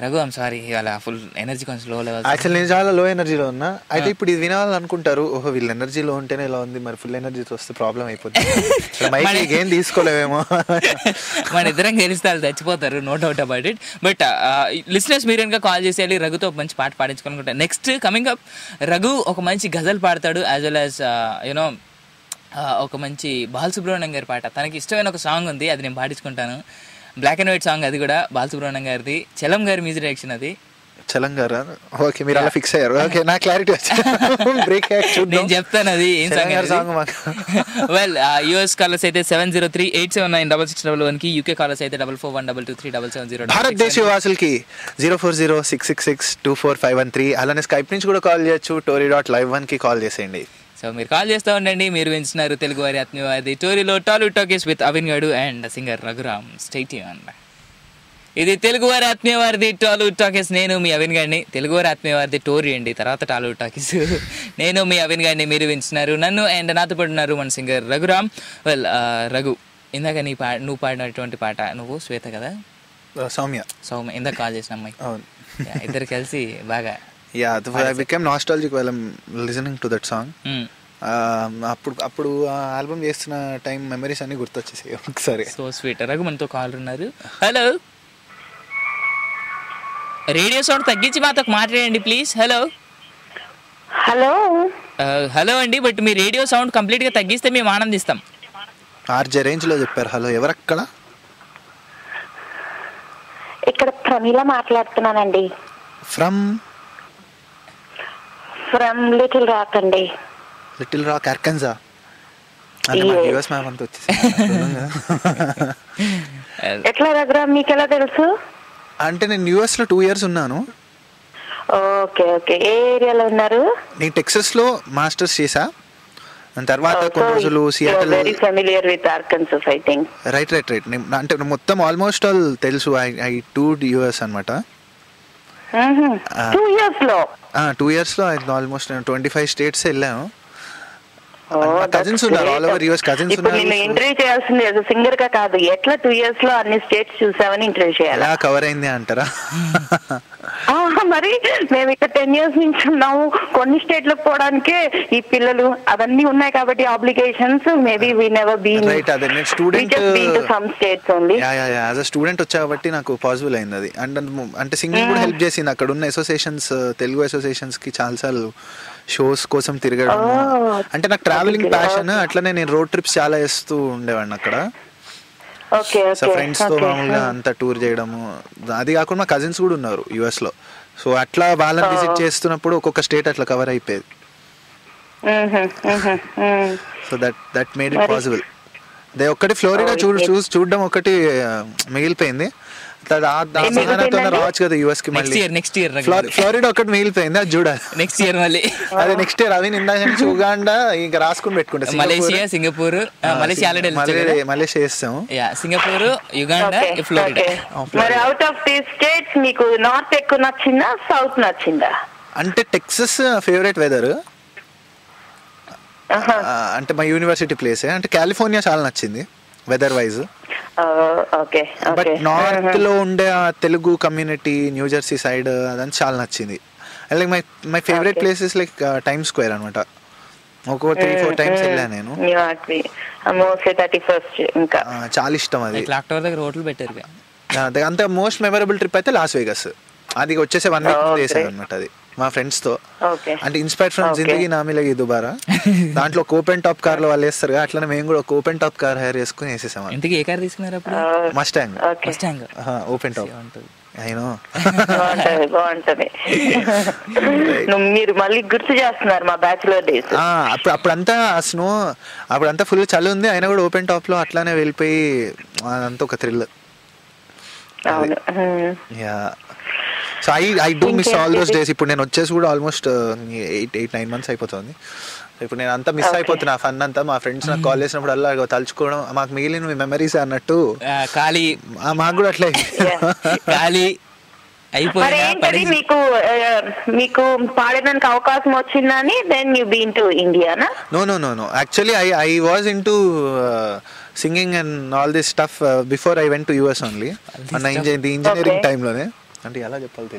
రఘు ఐమ్ సారీ, ఇవాళ ఫుల్ ఎనర్జీ కొంచెం లో లెవెల్. యాక్చువల్లీ నేను చాలా లో ఎనర్జీలో ఉన్నా, అయితే ఇప్పుడు ఇది వినాలనుకుంటారు, ఓహో వీళ్ళు ఎనర్జీలో ఉంటేనే ఇలా ఉంది, మరి ఫుల్ ఎనర్జీతో వస్తే ప్రాబ్లం అయిపోతుంది, ఏం తీసుకోలేమేమో. మన ఇద్దరం గెలిస్తే వాళ్ళు చచ్చిపోతారు, no doubt about it. But listeners మీరు ఇంకా కాల్ చేసేయాలి, రఘుతో ఒక మంచి పాట పాడించుకోనుకుంటా. నెక్స్ట్ కమింగ్ అప్ రఘు ఒక మంచి గజల్ పాడతాడు, యాజ్ వెల్ యాజ్ యూనో ఒక మంచి బాలసుబ్రహ్మణ్యం గారి పాట, తనకి ఇష్టమైన ఒక సాంగ్ ఉంది, అది నేను పాడించుకుంటాను. బ్లాక్ అండ్ వైట్ సాంగ్, అది కూడా బాలసుబ్రహ్మణ్యం గారిది, చలం గారి మ్యూజిక్ డైరెక్షన్. అది చలం గారు, ఓకే మీరు అలా ఫిక్స్ అయ్యారు, ఓకే నా క్లారిటీ వచ్చింది, నేను చెప్తాను అది ఏం సాంగ్. వెల్ యూఎస్ కాలర్స్ అయితే 703-879-6611 కి, యూకే కాలర్స్ అయితే 4412237770. భారతదేశ వాసులకి 0406662451 అలానే స్కైప్ నుంచి కూడా కాల్ చేయొచ్చు, tory.live1 కి కాల్ చేసేయండి. సో మీరు కాల్ చేస్తూ ఉండండి. మీరు వింటున్నారు తెలుగు వారి ఆత్మీయవాది టోరీలో టాలీవుడ్ టాకీస్ విత్ అవిన్ గాడు and singer Raghuram. Stay tuned. ఇది తెలుగువారి ఆత్మీయవారిది టాలీవుడ్ టాకీస్. నేను మీ అవిన్ గాడిని. తెలుగువారి ఆత్మీయవారిది టోరీ అండి, తర్వాత టాలీవుడ్ టాకీస్. నేను మీ అవిన్ గాడిని, మీరు వింటున్నారు నన్ను. అండ్ నాతో పడున్నారు మన సింగర్ రఘురామ్. వెల్ రఘు, ఇందాక నువ్వు పాడినటువంటి పాట, నువ్వు శ్వేత కదా, సౌమ్య ఇందాక కాల్ చేసిన అమ్మాయి, ఇద్దరు కలిసి బాగా I became nostalgic while I'm listening to that song. అప్పుడు ఆల్బమ్ చేస్తున్న టైం మెమరీస్ అన్ని గుర్తొచ్చేసాయి ఒకసారి. So sweet. రఘు మనతో కాల్ ఉన్నారు. హలో, రేడియో సౌండ్ తగ్గించి మాతో మాట్లాడండి ప్లీజ్. హలో హలో హలో అండి, but me radio sound complete గా తగ్గిస్తే మేము ఆనందిస్తాం. ఆర్జే రేంజ్ లో చెప్పారు. హలో, ఎవరక్కడ? ఇక్కడ ప్రమీల మాట్లాడుతున్నానండి. ఫ్రమ్ లిటిల్ రాక్ అండి. Little Rock, Arkansas. అంటే మా యూఎస్ మ్యాప్ అంతా వచ్చేసి ఎట్లా దగ్గర మీకు ఎలా తెలుసు? అంటే నేను యూఎస్ లో 2 years ఉన్నాను. Okay okay. ఏ ఏరియాలో ఉన్నారు? నేను టెక్సస్ లో మాస్టర్స్ చేసా. తర్వాత కొన్ని రోజులు Seattle. Very familiar with Arkansas I think. Right. అంటే మొత్తం ఆల్మోస్ట్ ఆల్ తెలుసు. ఐ టూర్డ్ యూఎస్ అన్నమాట. 2 years లో 2 years లో ఆల్మోస్ట్ 25 states వెళ్ళాను. కజిన్స్ ఉన్నారు ఆల్ ఓవర్ యూఎస్. కజిన్స్ ఉన్నారు. నేను ఇంటర్వ్యూ చేయాల్సింది యాజ్ సింగర్ గా కాదు, ఎట్లా 2 years లో అన్ని స్టేట్స్ చూసావని ఇంటర్వ్యూ చేయాలి. ఎలా కవర్ అయింది అంటారా? మరి మేము ఇక్కడ 10 years నుంచి ఉన్నాము. కొన్ని స్టేట్లకు పోవడానికే ఈ పిల్లలు అవన్నీ ఉన్నాయి కాబట్టి obligations. Maybe we never been. Right. అదే నేను student some states only. As a student వచ్చా కాబట్టి నాకు పాసిబుల్ అయింది అది. అంటే సింగింగ్ కూడా హెల్ప్ చేసింది. అక్కడ ఉన్న అసోసియేషన్స్, తెలుగు అసోసియేషన్స్ కి చాలాసార్లు షోస్ కోసం తిరగడం. అంటే నాకు ట్రావెలింగ్ ప్యాషన్. అట్లనే నేను రోడ్ ట్రిప్స్ చాలా చేస్తూ ఉండేవాడిని అక్కడ. సో ఫ్రెండ్స్ తో మామూలుగా అంతా టూర్ చేయడము. అది కాకుండా మా కజిన్స్ కూడా ఉన్నారు యుఎస్ లో. సో అట్లా వాళ్ళని విజిట్ చేస్తున్నప్పుడు ఒక్కొక్క స్టేట్ అట్లా కవర్ అయిపోయేది. So that made it possible. అదే ఒక్కటి ఫ్లోరిడా చూడడం ఒకటి మిగిలిపోయింది. రావచ్చు కదా యూఎస్ కి. నెక్స్ట్ ఇయర్ ఫ్లోరిడా ఒకటి మిగిలిపోయింది, అది చూడాలి నెక్స్ట్ ఇయర్ మళ్ళీ. అదే నెక్స్ట్ ఇయర్. అవి ఇందాక ఉగాండా ఇంకా రాసుకుని పెట్టుకుంటా. Malaysia, Singapore. మలేషియా చేస్తాము. Singapore, Uganda, Florida. మరి అవుట్ ఆఫ్ ది స్టేట్స్ మీకు నార్త్ ఎక్కువ నచ్చిందా, సౌత్ నచ్చిందా? అంటే టెక్సస్ ఫేవరెట్ వెదర్. అంటే మా యూనివర్సిటీ ప్లేస్. అంటే కాలిఫోర్నియా చాలా నచ్చింది వెదర్ వైజ్. బట్ నార్త్ లో ఉండే Telugu community, new Jersey side, అదంతా చాలా నచ్చింది. Like my favourite places like time square అనమాట. ఒక 3-4 times వెళ్ళా నేను. చాలా ఇష్టం అది. హోటల్ పెట్టారు. అంత మోస్ట్ మెమరబుల్ ట్రిప్ అయితే లాస్ వేగస్. అది వచ్చేసి 1 week చేసాను అనమాట. అది మా ఫ్రెండ్స్ తో. అంటే ఇన్స్పైర్డ్ ఫ్రమ్ జిందగీ నా మిలేగి దుబారా. దాంట్లో ఓపెన్ టాప్ కార్ లో వాళ్ళు వేస్తారు, అట్లనే మేము కూడా ఒక ఓపెన్ టాప్ కార్ హైర్ చేసుకుని వేసేసాం. ఇంతకీ ఏ కార్ తీసుకున్నారు అప్పుడు? Mustang open top. అయినో బాగుంటది. మీరు మళ్ళీ గుర్తు చేస్తున్నారు మా బ్యాచులర్ డేస్. అప్పుడంతా స్నో, అప్పుడంతా ఫుల్ చలి ఉంది, అయినా కూడా ఓపెన్ టాప్ లో అట్లానే వెళ్ళిపోయి అదంతా ఒక thrill. So I do miss all those days. ఇప్పుడు నేను వచ్చేసి కూడా ఆల్మోస్ట్ 8-9 months అయిపోతుంది. ఇప్పుడు నేను అంతా మిస్ అయిపోతున్నా ఫన్ అంతా. మా ఫ్రెండ్స్ నాకు కాల్ చేసినప్పుడు అలా తలుచుకోవడం, మాకు మిగిలిన మెమరీస్ అన్నట్టు ఖాళీ మాకు కూడా అట్లా ఖాళీ అయిపోయింది. మీకు పాడడానికి అవకాశం వచ్చిందని then you been to Indiana? No actually I was into singing and all this stuff before I went to US only. Engineering టైంలోనే. అంటే ఎలా చెప్పాలి,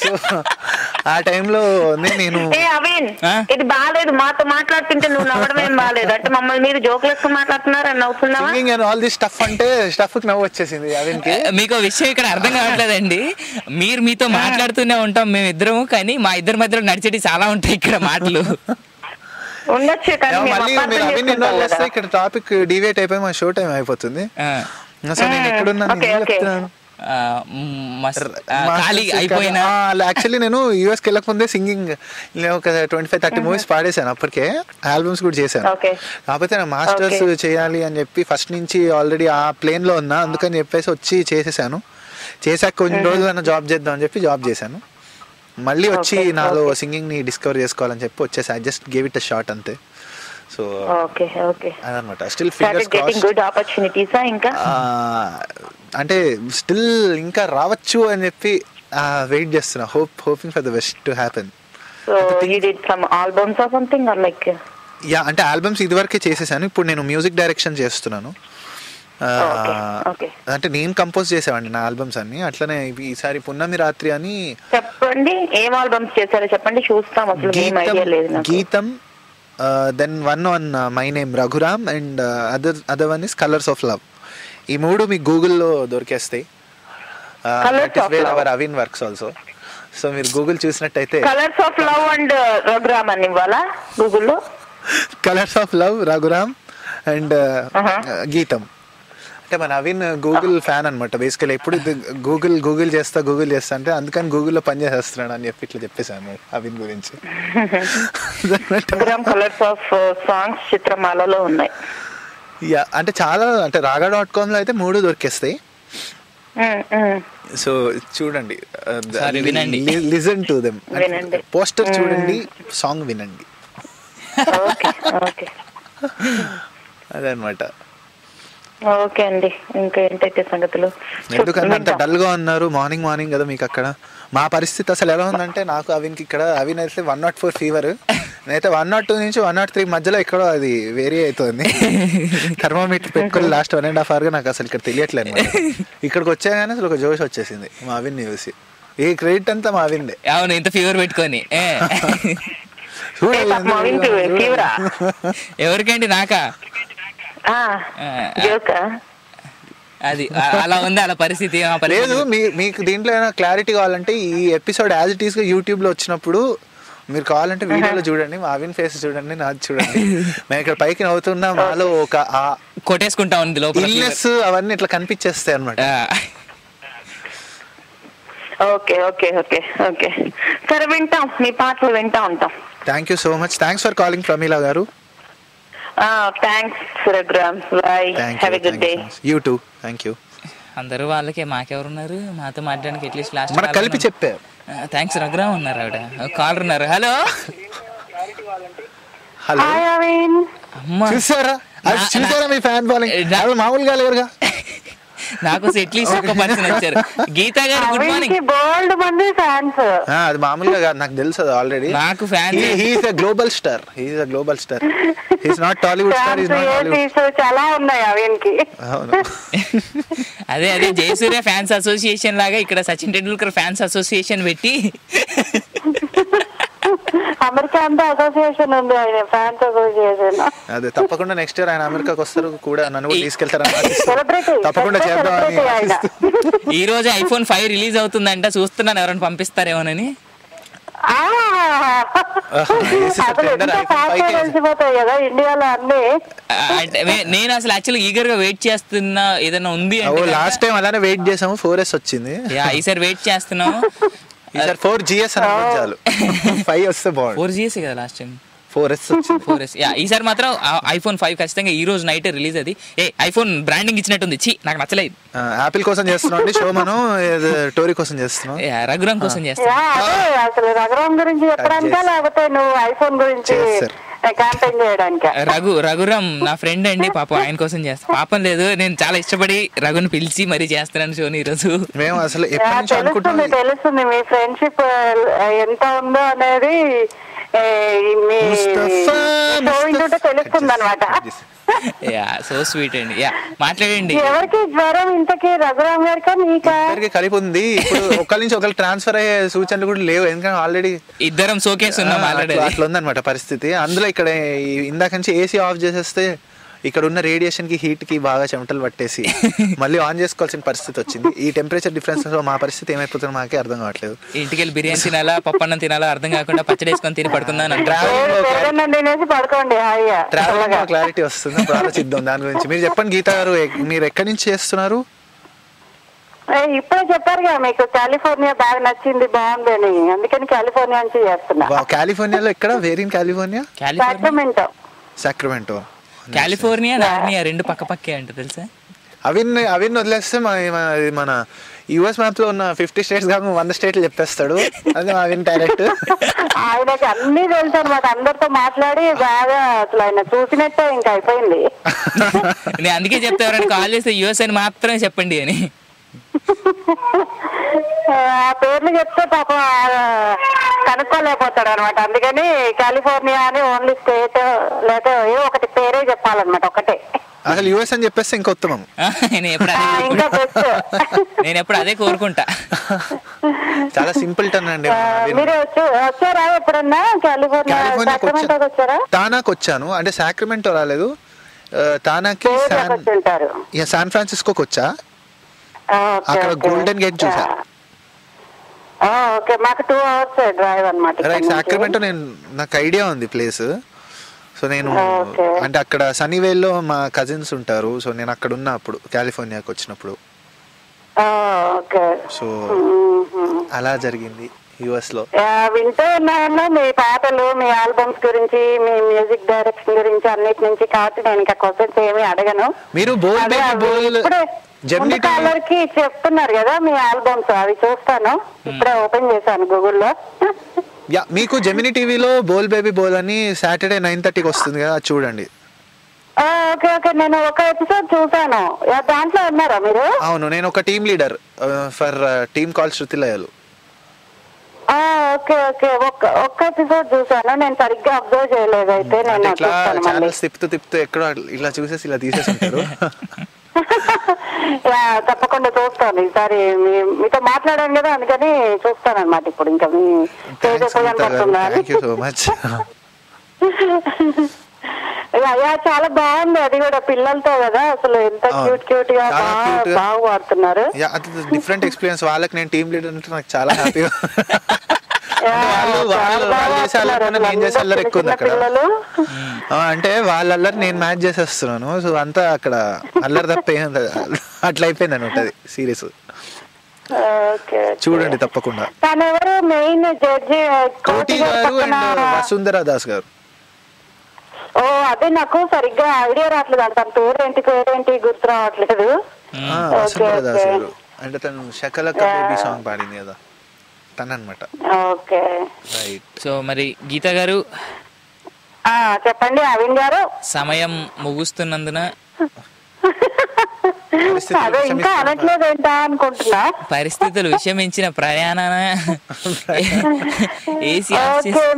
సో ఆ టైంలో నేను ఇది బాగాలేదు మాతో మాట్లాడుతుంటే నువ్వు నవ్వడమేం బాగాలేదు. అంటే మమ్మల్ని మీరు జోకులు మాట్లాడుతున్నారు అని నవ్వుతున్నావా? ఆల్ దిస్ స్టఫ్ అంటే స్టఫ్ కి నవ్వు వచ్చేసింది. మీకు విషయం ఇక్కడ అర్థం కావట్లేదండి. మీతో మాట్లాడుతూనే ఉంటాం మేము ఇద్దరము, కానీ మా ఇద్దరి మధ్యలో నడిచేటి చాలా ఉంటాయి ఇక్కడ మాటలు. ఉండొచ్చు కానీ ఇక్కడ టాపిక్ డివేట్ అయిపోయి మా షో టైం అయిపోతుంది. సో నేను ఎక్కడున్నాను యాక్చువల్లీ నేను యూఎస్ కి వెళ్ళకముందే సింగింగ్ ఒక 25-30 movies పాడేశాను. అప్పటికే ఆల్బమ్స్ కూడా చేశాను. కాకపోతే నా మాస్టర్స్ చేయాలి అని చెప్పి ఫస్ట్ నుంచి ఆల్రెడీ ఆ ప్లేన్ లో ఉన్నా, అందుకని చెప్పేసి వచ్చి చేసేసాను. చేశాక కొన్ని రోజులు జాబ్ చేద్దాం అని చెప్పి జాబ్ చేశాను. మళ్ళీ వచ్చి నాలో సింగింగ్ ని డిస్కవర్ చేసుకోవాలని చెప్పి వచ్చేసి I just give it a shot అంతే. సో అదనమాట. Still fingers crossed. ఇంకా అంటే స్టిల్ ఇంకా రావచ్చు అని చెప్పి వెయిట్ చేస్తున్నా. Hoping for the best to happen. Yeah, అంటే ఆల్బమ్స్ ఇదివరకే చేసేసాను. ఇప్పుడు నేను మ్యూజిక్ డైరెక్షన్ చేస్తున్నాను. అంటే నేను కంపోజ్ చేసేవాడిని నా ఆల్బమ్స్ అన్ని. అట్లనే ఈసారి పున్నమి రాత్రి అని. చెప్పండి ఏం ఆల్బమ్స్ చేశారో చెప్పండి, చూస్తాం. అసలు Geetham, then one on my name Raghuram, and other one is colours of love. ఈ 3 మీకు గూగుల్లో దొరికేస్తాయి. Avin works also. సో మీరు గూగుల్ చూసినట్టయితే colours of love and Raghuram అని ఇవ్వాలా గూగుల్లో? Colours of love, Raghuram and Geetham. అంటే మన అవిన్ గూగుల్ ఫ్యాన్ అనమాట బేసికలీ. ఎప్పుడు గూగుల్ చేస్తా అంటే అందుకని గూగుల్లో పని చేసేస్తున్నాడు అని చెప్పి ఇట్లా చెప్పేశాను అవిన్ గురించి. కలర్స్ ఆఫ్ సాంగ్స్ చిత్రమాలలో ఉన్నాయి. యా, అంటే చాలా, అంటే raga.com లో అయితే 3 దొరికేస్తాయి. సో చూడండి, లిజన్ టు దెమ్. పోస్టర్ చూడండి, సాంగ్ వినండి. అదనమాట. ఓకే అండి, ఇంకా ఏంటైతే సంగతులు? ఎందుకంటే అంత డల్ గా ఉన్నారు మార్నింగ్ కదా మీకు అక్కడ. మా పరిస్థితి అసలు ఎలా ఉందంటే, నాకు అవిన్కి ఇక్కడ, అవిన్ అయితే 104 ఫీవర్, నేనైతే 102 నుంచి 103 మధ్యలో ఎక్కడో అది వేరీ అవుతుంది. థర్మోమీటర్ పెట్టుకుని లాస్ట్ 1.5 hour గా నాకు అసలు ఇక్కడ తెలియట్లేదు. ఇక్కడికి వచ్చాగానే అసలు ఒక జోష్ వచ్చేసింది మా అవిన్ చూసి. ఈ క్రెడిట్ అంతా మా అవిన్దే. అవును, ఇంత ఫీవర్ పెట్టుకొని ఎవరికండి? నాకా? అది అలా ఉంది, అలా పరిస్థితి. లేదు, మీకు దీంట్లో ఏమైనా క్లారిటీ కావాలంటే ఈ ఎపిసోడ్ యాజ్ ఇట్ ఈస్ గా యూట్యూబ్ లో వచ్చినప్పుడు మీరు కావాలంటే వీడియోలో చూడండి, మా అవిన్ ఫేస్ చూడండి, నాది చూడండి. మేము ఇక్కడ పైకి నవ్వుతున్నా, మాలో ఒక కొట్టేసుకుంటా ఉంది లోపల ఇల్నెస్ అవన్నీ ఇట్లా కనిపించేస్తాయి అనమాట. ఓకే ఓకే ఓకే ఓకే సరే, వింటాం మీ పాటలు, వింటా ఉంటాం. Thank you so much. Thanks for calling Pramila garu. Thanks Raghuram. Bye, have a good day. You too. Thank you. అందరూ వాళ్ళకే, మాకెవరున్నారు మాతో మాట్లాడడానికి? అట్లీస్ట్ లాస్ట్ మనకు కలిపి చెప్పారు. థ్యాంక్స్ రఘురామ్ ఉన్నారు, ఆవిడ కాలర్ ఉన్నారు. హలో హలో, చూసారా మీ ఫ్యాన్ ఫాలోయింగ్? మామూలుగా లేరుగా. నాకు అట్లీస్ట్ ఒక పర్సన్ వచ్చారు. గీతా గారు గుడ్ మార్నింగ్. బోల్డ్ మంది ఫ్యాన్స్. అది మామూలుగా కాదు, నాకు తెలుసు ఆల్రెడీ. నాకు fans. He is a global star. He is a global star. He is not Tollywood star. He is not Hollywood. చాలా ఉన్నాయి అవిన్కి. అవును. అదే జయసూర్య ఫ్యాన్స్ అసోసియేషన్ లాగా ఇక్కడ సచిన్ టెండూల్కర్ ఫ్యాన్స్ అసోసియేషన్ పెట్టి అమెరికా అంతా అసోసియేషన్ ఉంది, ఆయన ఫ్యాన్స్ అసోసియేషన్. అదే, తప్పకుండా నెక్స్ట్ ఇయర్ ఆయన అమెరికాకి వస్తారు కూడా, నన్ను కూడా తీసుకెళ్తారని తప్పకుండా చేద్దామని. ఈ రోజు iPhone 5 రిలీజ్ అవుతుందంట, చూస్తున్నాను ఎవరైనా పంపిస్తారేమోనని. నేను అసలు యాక్చువల్లీ ఈగర్ గా వెయిట్ చేస్తున్నా, ఏదైనా ఉంది. లాస్ట్ టైం అలానే వెయిట్ చేసాము, 4S వచ్చింది. ఈసారి వెయిట్ చేస్తున్నాము. 4GS చాలు, 5 వస్తే బాగుంది. 4GS కదా లాస్ట్ టైం. 4S. ఈసారి మాత్రం iPhone 5 ఖచ్చితంగా ఈ రోజు నైట్ రిలీజ్. అది ఐఫోన్ బ్రాండింగ్ ఇచ్చినట్టుంది. నాకు నచ్చలేదు. యాపిల్ కోసం చేస్తున్నాం, షో మనం టోరీ కోసం చేస్తున్నాం, రఘురామ్ కోసం చేస్తాం. అసలు రఘురామ్ గురించి చెప్పడానికా లేకపోతే నువ్వు ఐఫోన్ గురించి క్యాంపెయిన్ చేయడానికి? రఘురామ్ నా ఫ్రెండ్ అండి, పాపం ఆయన కోసం చేస్తా. పాపం లేదు, నేను చాలా ఇష్టపడి రఘుని పిలిచి మరీ చేస్తున్నాను షోని ఈ రోజు. మేము అసలు తెలుస్తుంది మీ ఫ్రెండ్షిప్ ఎంత ఉందో అనేది తెలుస్తుంది అనమాట. సో స్వీట్ అండి. మాట్లాడండి. ఎవరికి జ్వరం ఇంతకీ? రఘురామ్ గారికి నీకా? కలిపి ఉంది. ఇప్పుడు ఒకరి నుంచి ఒకరికి ట్రాన్స్ఫర్ అయ్యే సూచనలు కూడా లేవు, ఎందుకంటే ఆల్రెడీ ఇద్దరం సోకేస్ ఉన్నాం ఆల్రెడీ. అట్లా ఉందన్నమాట పరిస్థితి. అందులో ఇక్కడ ఇందాక నుంచి ఏసీ ఆఫ్ చేసేస్తే ఇక్కడ ఉన్న రేడియేషన్ కి, హీట్ కి బాగా చెమటలు పట్టేసి మళ్ళీ ఆన్ చేసుకోవాల్సిన పరిస్థితి వచ్చింది. ఈ టెంపరేచర్ డిఫరెన్స్ లో మా పరిస్థితి ఏమైపోతుందో మాకే అర్థం కావట్లేదు. ఇంటికి వెళ్ళి బిర్యానీ తినాలా, పప్పన్నం తినాలా అర్థం కాకుండా పచ్చడి వేసుకొని తిని పడుకుందాం. ట్రావెల్ క్లారిటీ వస్తుంది, ఆలోచిద్దాం దాని గురించి. మీరు చెప్పండి గీతా గారు, మీరు ఎక్కడి నుంచి చేస్తున్నారు? ఇప్పుడే చెప్పారుగా మీకు కాలిఫోర్నియా బాగా నచ్చింది, బాగుంది అని, అందుకని కాలిఫోర్నియా నుంచి చేస్తున్నా. కాలిఫోర్నియాలో ఎక్కడ? Where in California? Sacramento. Sacramento. California, Narnia రెండు పక్క పక్కే అంట, తెలుసా? అవిన్ వదిలేస్తే మన యుఎస్ మ్యాప్ లో ఉన్న 50 స్టేట్స్ కాక 100 స్టేట్లు చెప్పేస్తాడు. అది అవిన్ డైరెక్ట్. ఆయనకి అన్ని తెలుసు అనమాట, అందరితో మాట్లాడి బాగా అసలు ఆయన చూసినట్టే ఇంకా అయిపోయింది. నేను అందుకే చెప్తా, ఎవరైనా కాల్ చేస్తే యుఎస్ అని మాత్రమే చెప్పండి అని. ఆ పేర్లు చెప్తే పాపం కనుక్కోలేకపోతాడు అనమాట. అందుకని కాలిఫోర్నియా అని ఓన్లీ స్టేట్ లేదా ఏ ఒకటి పేరే చెప్పాలన్నమాట, ఒకటే. అసలు యుఎస్ అని చెప్పేస్తే ఇంకా ఉత్తమం. నేను ఎప్పుడు అదే కోరుకుంటా. చాలా సింపుల్ టర్న్ అండి. మీరు వచ్చారా ఎప్పుడన్నా కాలిఫోర్నియా? టానాకి వచ్చాను, అంటే సాక్రమెంటో రాలేదు. టానాకి శాన్ ఫ్రాన్సిస్కోకి వచ్చా, అక్కడ గోల్డెన్ గేట్ చూసా. మాకు 2 hours డ్రైవ్ అన్నమాట. రైట్, సాక్రమెంటో నాకు ఐడియా ఉంది ప్లేస్. సో నేను అంటే అక్కడ సనీవేల్లో మా కజిన్స్ ఉంటారు. సో నేను అక్కడ ఉన్నా అప్పుడు కాలిఫోర్నియాకి వచ్చినప్పుడు. సో అలా జరిగింది యుఎస్ లో. వింటూ ఉన్నాను మీ పాటలు, మీ ఆల్బమ్స్ గురించి, మీ మ్యూజిక్ డైరెక్షన్ గురించి అన్నిటి నుంచి. కాబట్టి నేను ఇంకా క్వశ్చన్స్ ఏమి అడగను. మీరు కి చెప్తున్నారు కదా మీ ఆల్బమ్స్, అవి చూస్తాను. ఇప్పుడే ఓపెన్ చేశాను గూగుల్లో. మీకు జెమినీ టీవీలో బోల్ బేబీ బోల్ అని సాటర్డే 9:30కి వస్తుంది కదా, చూడండి. ఓకే ఓకే, నేను ఒక ఎపిసోడ్ చూసాను. దాంట్లో ఉన్నారా మీరు? అవును, నేను ఒక team leader for team call శృతిలయలు. Okay okay, ఒక్క ఎపిసోడ్ చూసాను, నేను సరిగ్గా అబ్జర్వ్ చేయలేదు. అయితే నేను ఛానల్స్ తిప్పుతూ ఎక్కడో ఇలా చూసేసి ఇలా తీసేసి ఉంటారు. తప్పకుండా చూస్తాను. ఈసారి మీతో మాట్లాడాను కదా, అందుకని చూస్తాను అనమాట. ఇప్పుడు ఇంకా మీ చాలా బాగుంది. అది కూడా పిల్లలతో కదా, అసలు ఎంత క్యూట్ గా బాగా వాడుతున్నారు. డిఫరెంట్ ఎక్స్పీరియన్స్ వాళ్ళకి. నేను టీమ్ లీడర్ అంటే నాకు చాలా హ్యాపీగా. అంటే వాళ్ళ అల్లరి నేను మ్యాచ్ చేసేస్తున్నాను. సో అంతా అక్కడ అల్లరి తప్ప అట్లా అయిపోయింది అనమాట అది సిరీస్. చూడండి తప్పకుండా. కోటి గారు అండ్ వసుంధరా దాస్ గారు. అదే నాకు సరిగ్గా ఐడియా రావట్లేదు. తన పేరేంటి గుర్తు రావట్లేదు. వసుంధరా దాస్ గారు అంటే తను శకలక బేబీ సాంగ్ పాడింది కదా, తనన్నమాట. Okay right. సో మరి గీత గారు చెప్పండి. అవిన్ గారు, సమయం ముగుస్తున్నందున ఇంకా అనట్లేదేంటా అనుకుంటున్నా. పరిస్థితులు విషమించిన ప్రయాణాన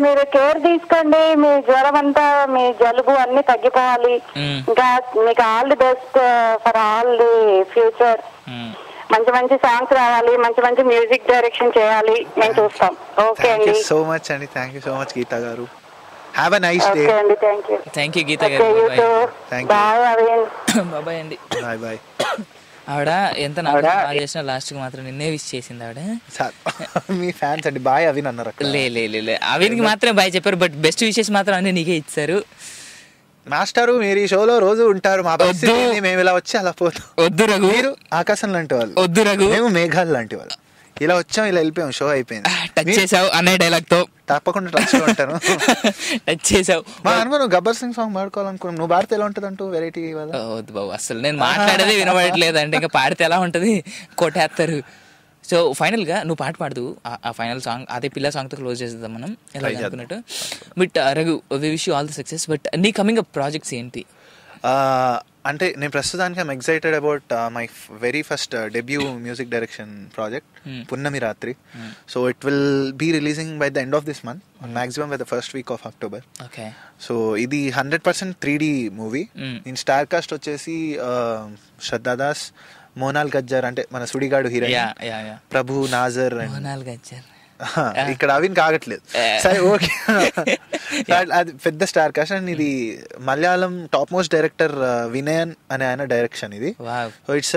మీరు కేర్ తీసుకోండి. మీ జ్వరం అంతా, మీ జలుబు అన్ని తగ్గిపోవాలి. ఇంకా మీకు all the best for all the future. మంచి మంచి సాంగ్స్ రావాలి, మంచి మంచి మ్యూజిక్ డైరెక్షన్ చేయాలి. మేము చూస్తాం. ఓకే అండి, సో మచ్ అండి. Thank you so much Geetha garu. Have a nice day. Thank you Geetha garu. Bye అండి. Bye bye. ఆవిడ ఎంత నాకు చేసిన లాస్ట్ కి మాత్రం నిన్నే విష్ చేసింది ఆవిడ. మీ ఫ్యాన్స్ అండి. బాయ్ అవిన్ అన్నారు. లే అవిన్ కి మాత్రమే బాయ్ చెప్పారు, బట్ బెస్ట్ విషెస్ మాత్రం అన్ని నీకే ఇచ్చారు. మాస్టారు మీరు ఈ షోలో రోజు ఉంటారు, మా పరిస్థితి మేము ఇలా వచ్చి అలా పోతాం. వద్దు రఘు, మీరు ఆకాశం లాంటి వాళ్ళు. వద్దు రఘు, మేము మేఘాలు లాంటి వాళ్ళు. ఇలా వచ్చాం, ఇలా వెళ్ళిపోయాం, షో అయిపోయింది. టచ్ చేసావు అనే డైలాగ్ తో తప్పకుండా టచ్ లో ఉంటాను. టచ్ చేసావు. మా అనుకో నువ్వు గబ్బర్ సింగ్ సాంగ్ పాడుకోవాలనుకున్నావు. నువ్వు పాడితే ఎలా ఉంటుంది అంటూ వెరైటీ. వద్దు బాబు, అసలు నేను మాట్లాడేది వినబడట్లేదు అంటే ఇంకా పాడితే ఎలా ఉంటది, కొట్టేస్తారు. సో ఫైనల్ గా నువ్వు పాట పాడదు, ఆ ఫైనల్ సాంగ్ అదే పిల్ల సాంగ్ తో క్లోజ్ చేసేద్దాం మనం ఎలా అనుకున్నట్టు. But Raghu, we wish you all the success. But నీ కమింగ్ అప్ ప్రాజెక్ట్స్ ఏంటి? అంటే నేను ప్రస్తుతానికి I'm excited about my very first debut music direction project Punnami Ratri. So it will be releasing by the end of this month, maximum by the first week of October. So ఇది 100% 3D movie. నేను star cast వచ్చేసి శ్రద్ధా దాస్, మోనాల్ గజ్జర్ అంటే మన Sudigadu heroine, ప్రభు నాజర్, మోనాల్ గజ్జర్. ఇక్కడ అవిన్ కాగట్లేదు. సరే okay, అది పెద్ద star cast. And ఇది Malayalam top most director Vinayan అనే ఆయన డైరెక్షన్ ఇది. So it's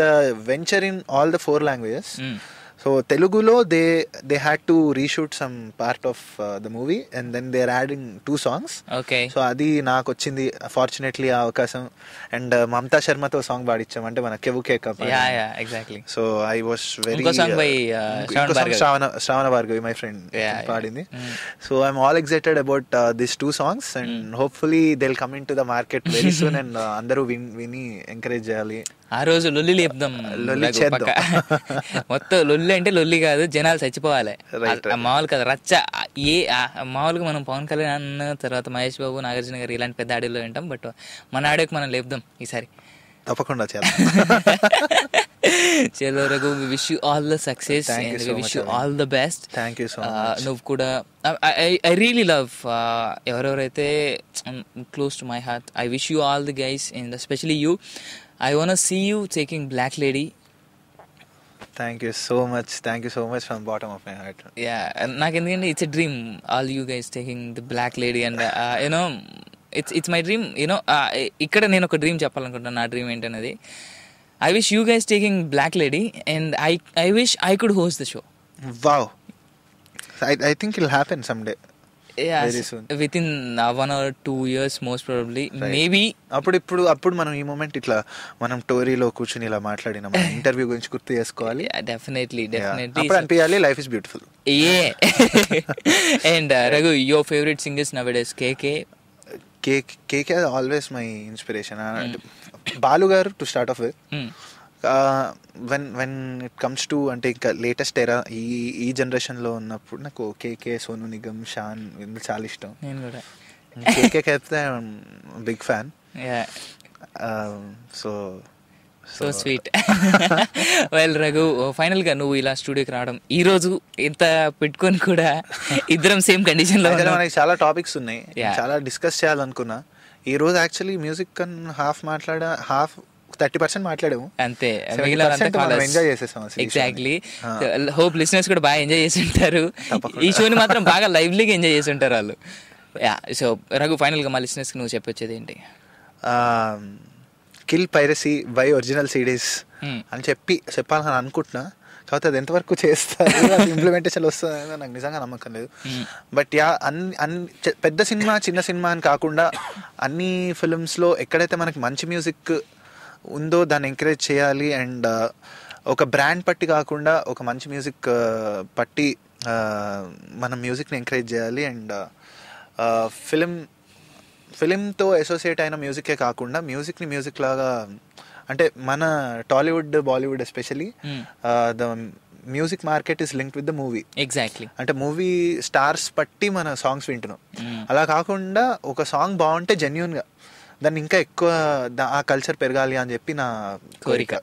venture in all the 4 languages. So తెలుగులో they had to reshoot some part of the movie and then they are adding 2 songs. So అది నాకు వచ్చింది fortunately ఆ అవకాశం. అండ్ మమతా శర్మతో సాంగ్ పాడించాం, అంటే మన కెవు కేక్. So I was very Shravana Bhargavi my friend పాడింది. So I'm all excited about this 2 songs and hopefully they will come in to the market very soon. And అందరూ విని ఎంకరేజ్ చేయాలి. ఆ రోజు లొల్లి లేపుదాం, మొత్తం లొల్లి అంటే లొల్లి కాదు, జనాలు చచ్చిపోవాలి మామూలు కదా రచ్చ. మామూలుగా మనం పవన్ కళ్యాణ్ తర్వాత మహేష్ బాబు, నాగార్జున గారు ఇలాంటి పెద్ద ఆడియోలో వింటాం, బట్ మన ఆడియోకి మనం లేపుదాం ఈసారి తప్పకుండా. చలో Raghu, we wish you all the success and we wish you all the best. Thank you so much. నువ్వు కూడా ఐ రియలీ లవ్ ఎవరెవరైతే close to my heart. I wish you all the guys and especially you. I want to see you taking Black Lady. Thank you so much from the bottom of my heart. Yeah, నాకు ఎందుకంటే it's a dream, all you guys taking the Black Lady and you know it's my dream, you know. ఇక్కడ నేను ఒక dream చెప్పాలనుకుంటున్నాను, నా dream ఏంటనేది. I wish you guys taking Black Lady and I wish I could host the show. Wow. I think it'll happen someday. Yeah, within 1 or 2 years most probably. Right. Maybe అప్పుడు మనం ఈ moment ఇట్లా మనం టోరీలో కూర్చుని ఇలా మాట్లాడిన మన ఇంటర్వ్యూ గురించి గుర్తు చేసుకోవాలి. డెఫినెట్లీ అప్పుడు అనిపించాలి life is beautiful. And Raghu, your favourite singers nowadays? KK always my inspiration. Balu garu to start off with. When it comes to అంటే ఇంకా లేటెస్ట్ ఎరా ఈ జనరేషన్లో ఉన్నప్పుడు నాకు కేకే, సోను నిగమ్, షాన్ వీళ్ళు చాలా ఇష్టం. కేకే అయితే big fan. So sweet. Well Raghu, final గా నువ్వు ఇలా స్టూడియోకి రావడం, ఈ రోజు ఇంత పెట్టుకొని కూడా ఇద్దరం సేమ్ కండిషన్ లో మనకి చాలా టాపిక్స్ ఉన్నాయి, చాలా డిస్కస్ చేయాలనుకున్నా. ఈ రోజు యాక్చువల్లీ మ్యూజిక్ హాఫ్ 30% మాట్లాడాము అంతే, ఎంజాయ్ చేసేసాం. ఎగ్జాక్ట్లీ. హోప్ లిసనర్స్ కూడా బాగా ఎంజాయ్ చేసి ఉంటారు ఈ షోని, మాత్రం బాగా లైవ్లీగా ఎంజాయ్ చేసి ఉంటారు వాళ్ళు. సో రఘు, ఫైనల్ గా మా లిసనర్స్ కి నువ్వు చెప్పొచ్చేది ఏంటి? Kill piracy by original CDs అని చెప్పాలని అనుకుంటున్నా. కాకపోతే అది ఎంతవరకు చేస్తారు, ఇంప్లిమెంటేషన్ వస్తుందో నాకు నిజంగా నమ్మకం లేదు. బట్ పెద్ద సినిమా చిన్న సినిమా అని కాకుండా అన్ని ఫిల్మ్స్లో ఎక్కడైతే మనకి మంచి మ్యూజిక్ ఉందో దాన్ని ఎంకరేజ్ చేయాలి. అండ్ ఒక బ్రాండ్ పట్టి కాకుండా ఒక మంచి మ్యూజిక్ పట్టి మనం మ్యూజిక్ని ఎంకరేజ్ చేయాలి. అండ్ ఫిలింతో అసోసియేట్ అయిన మ్యూజికే కాకుండా మ్యూజిక్ని మ్యూజిక్ లాగా, అంటే మన Tollywood, Bollywood especially the music market is linked with the movie. Exactly. అంటే మూవీ స్టార్స్ పట్టి మన సాంగ్స్ వింటున్నాం. అలా కాకుండా ఒక సాంగ్ బాగుంటే జెన్యూన్గా దాన్ని ఇంకా ఎక్కువ ఆ కల్చర్ పెరగాలి అని చెప్పి నా కోరిక.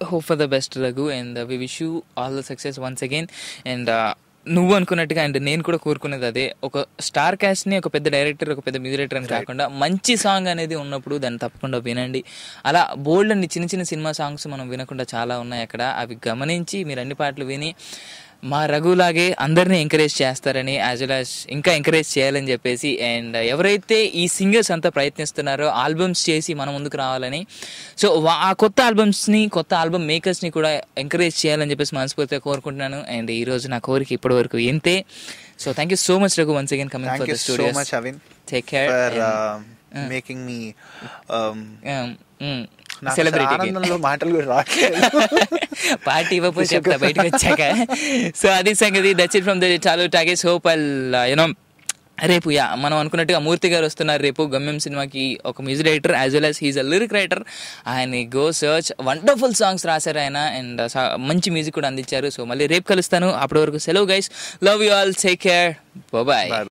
Hope for the best Raghu and we wish you all the success once again. And నువ్వు అనుకున్నట్టుగా అండ్ నేను కూడా కోరుకునేది అదే, ఒక స్టార్ క్యాస్ట్ని ఒక పెద్ద డైరెక్టర్, ఒక పెద్ద మ్యూజిక్ డైరెక్టర్ అని కాకుండా మంచి సాంగ్ అనేది ఉన్నప్పుడు దాన్ని తప్పకుండా వినండి. అలా బోల్డ్ అండి చిన్న చిన్న సినిమా సాంగ్స్ మనం వినకుండా చాలా ఉన్నాయి అక్కడ. అవి గమనించి మీరు అన్ని పాటలు విని మా రఘులాగే అందరినీ ఎంకరేజ్ చేస్తారని, యాజ్ వెల్ యాజ్ ఇంకా ఎంకరేజ్ చేయాలని చెప్పేసి. అండ్ ఎవరైతే ఈ సింగర్స్ అంతా ప్రయత్నిస్తున్నారో ఆల్బమ్స్ చేసి మన ముందుకు రావాలని, సో ఆ కొత్త ఆల్బమ్స్ని, కొత్త ఆల్బమ్ మేకర్స్ని కూడా ఎంకరేజ్ చేయాలని చెప్పేసి మనస్ఫూర్తిగా కోరుకుంటున్నాను. అండ్ ఈ రోజు నా కోరిక ఇప్పటి వరకు ఇంతే. So thank you so much Raghu, once again coming for the studios. Thank you so much Avin. Take care for making మీ సెలబ్రిటీ. మాటలు కూడా రావట్లేదు, పార్టీ ఇవ్వకపోతే చెప్తా బయటకు వచ్చాక. సో అది సంగతి. దట్స్ ఇట్ ఫ్రమ్ ద చాలు టాకీస్. హోప్ యూనో రేపు మనం అనుకున్నట్టుగా మూర్తి గారు వస్తున్నారు రేపు గమ్యం సినిమాకి, ఒక music director as well as he's a lyric writer. ఆయన గో సర్చ్, వండర్ఫుల్ సాంగ్స్ రాశారు ఆయన అండ్ మంచి మ్యూజిక్ కూడా అందించారు. సో మళ్ళీ రేపు కలుస్తాను, అప్పటి వరకు సెలవు guys. Love you all, take care, bye.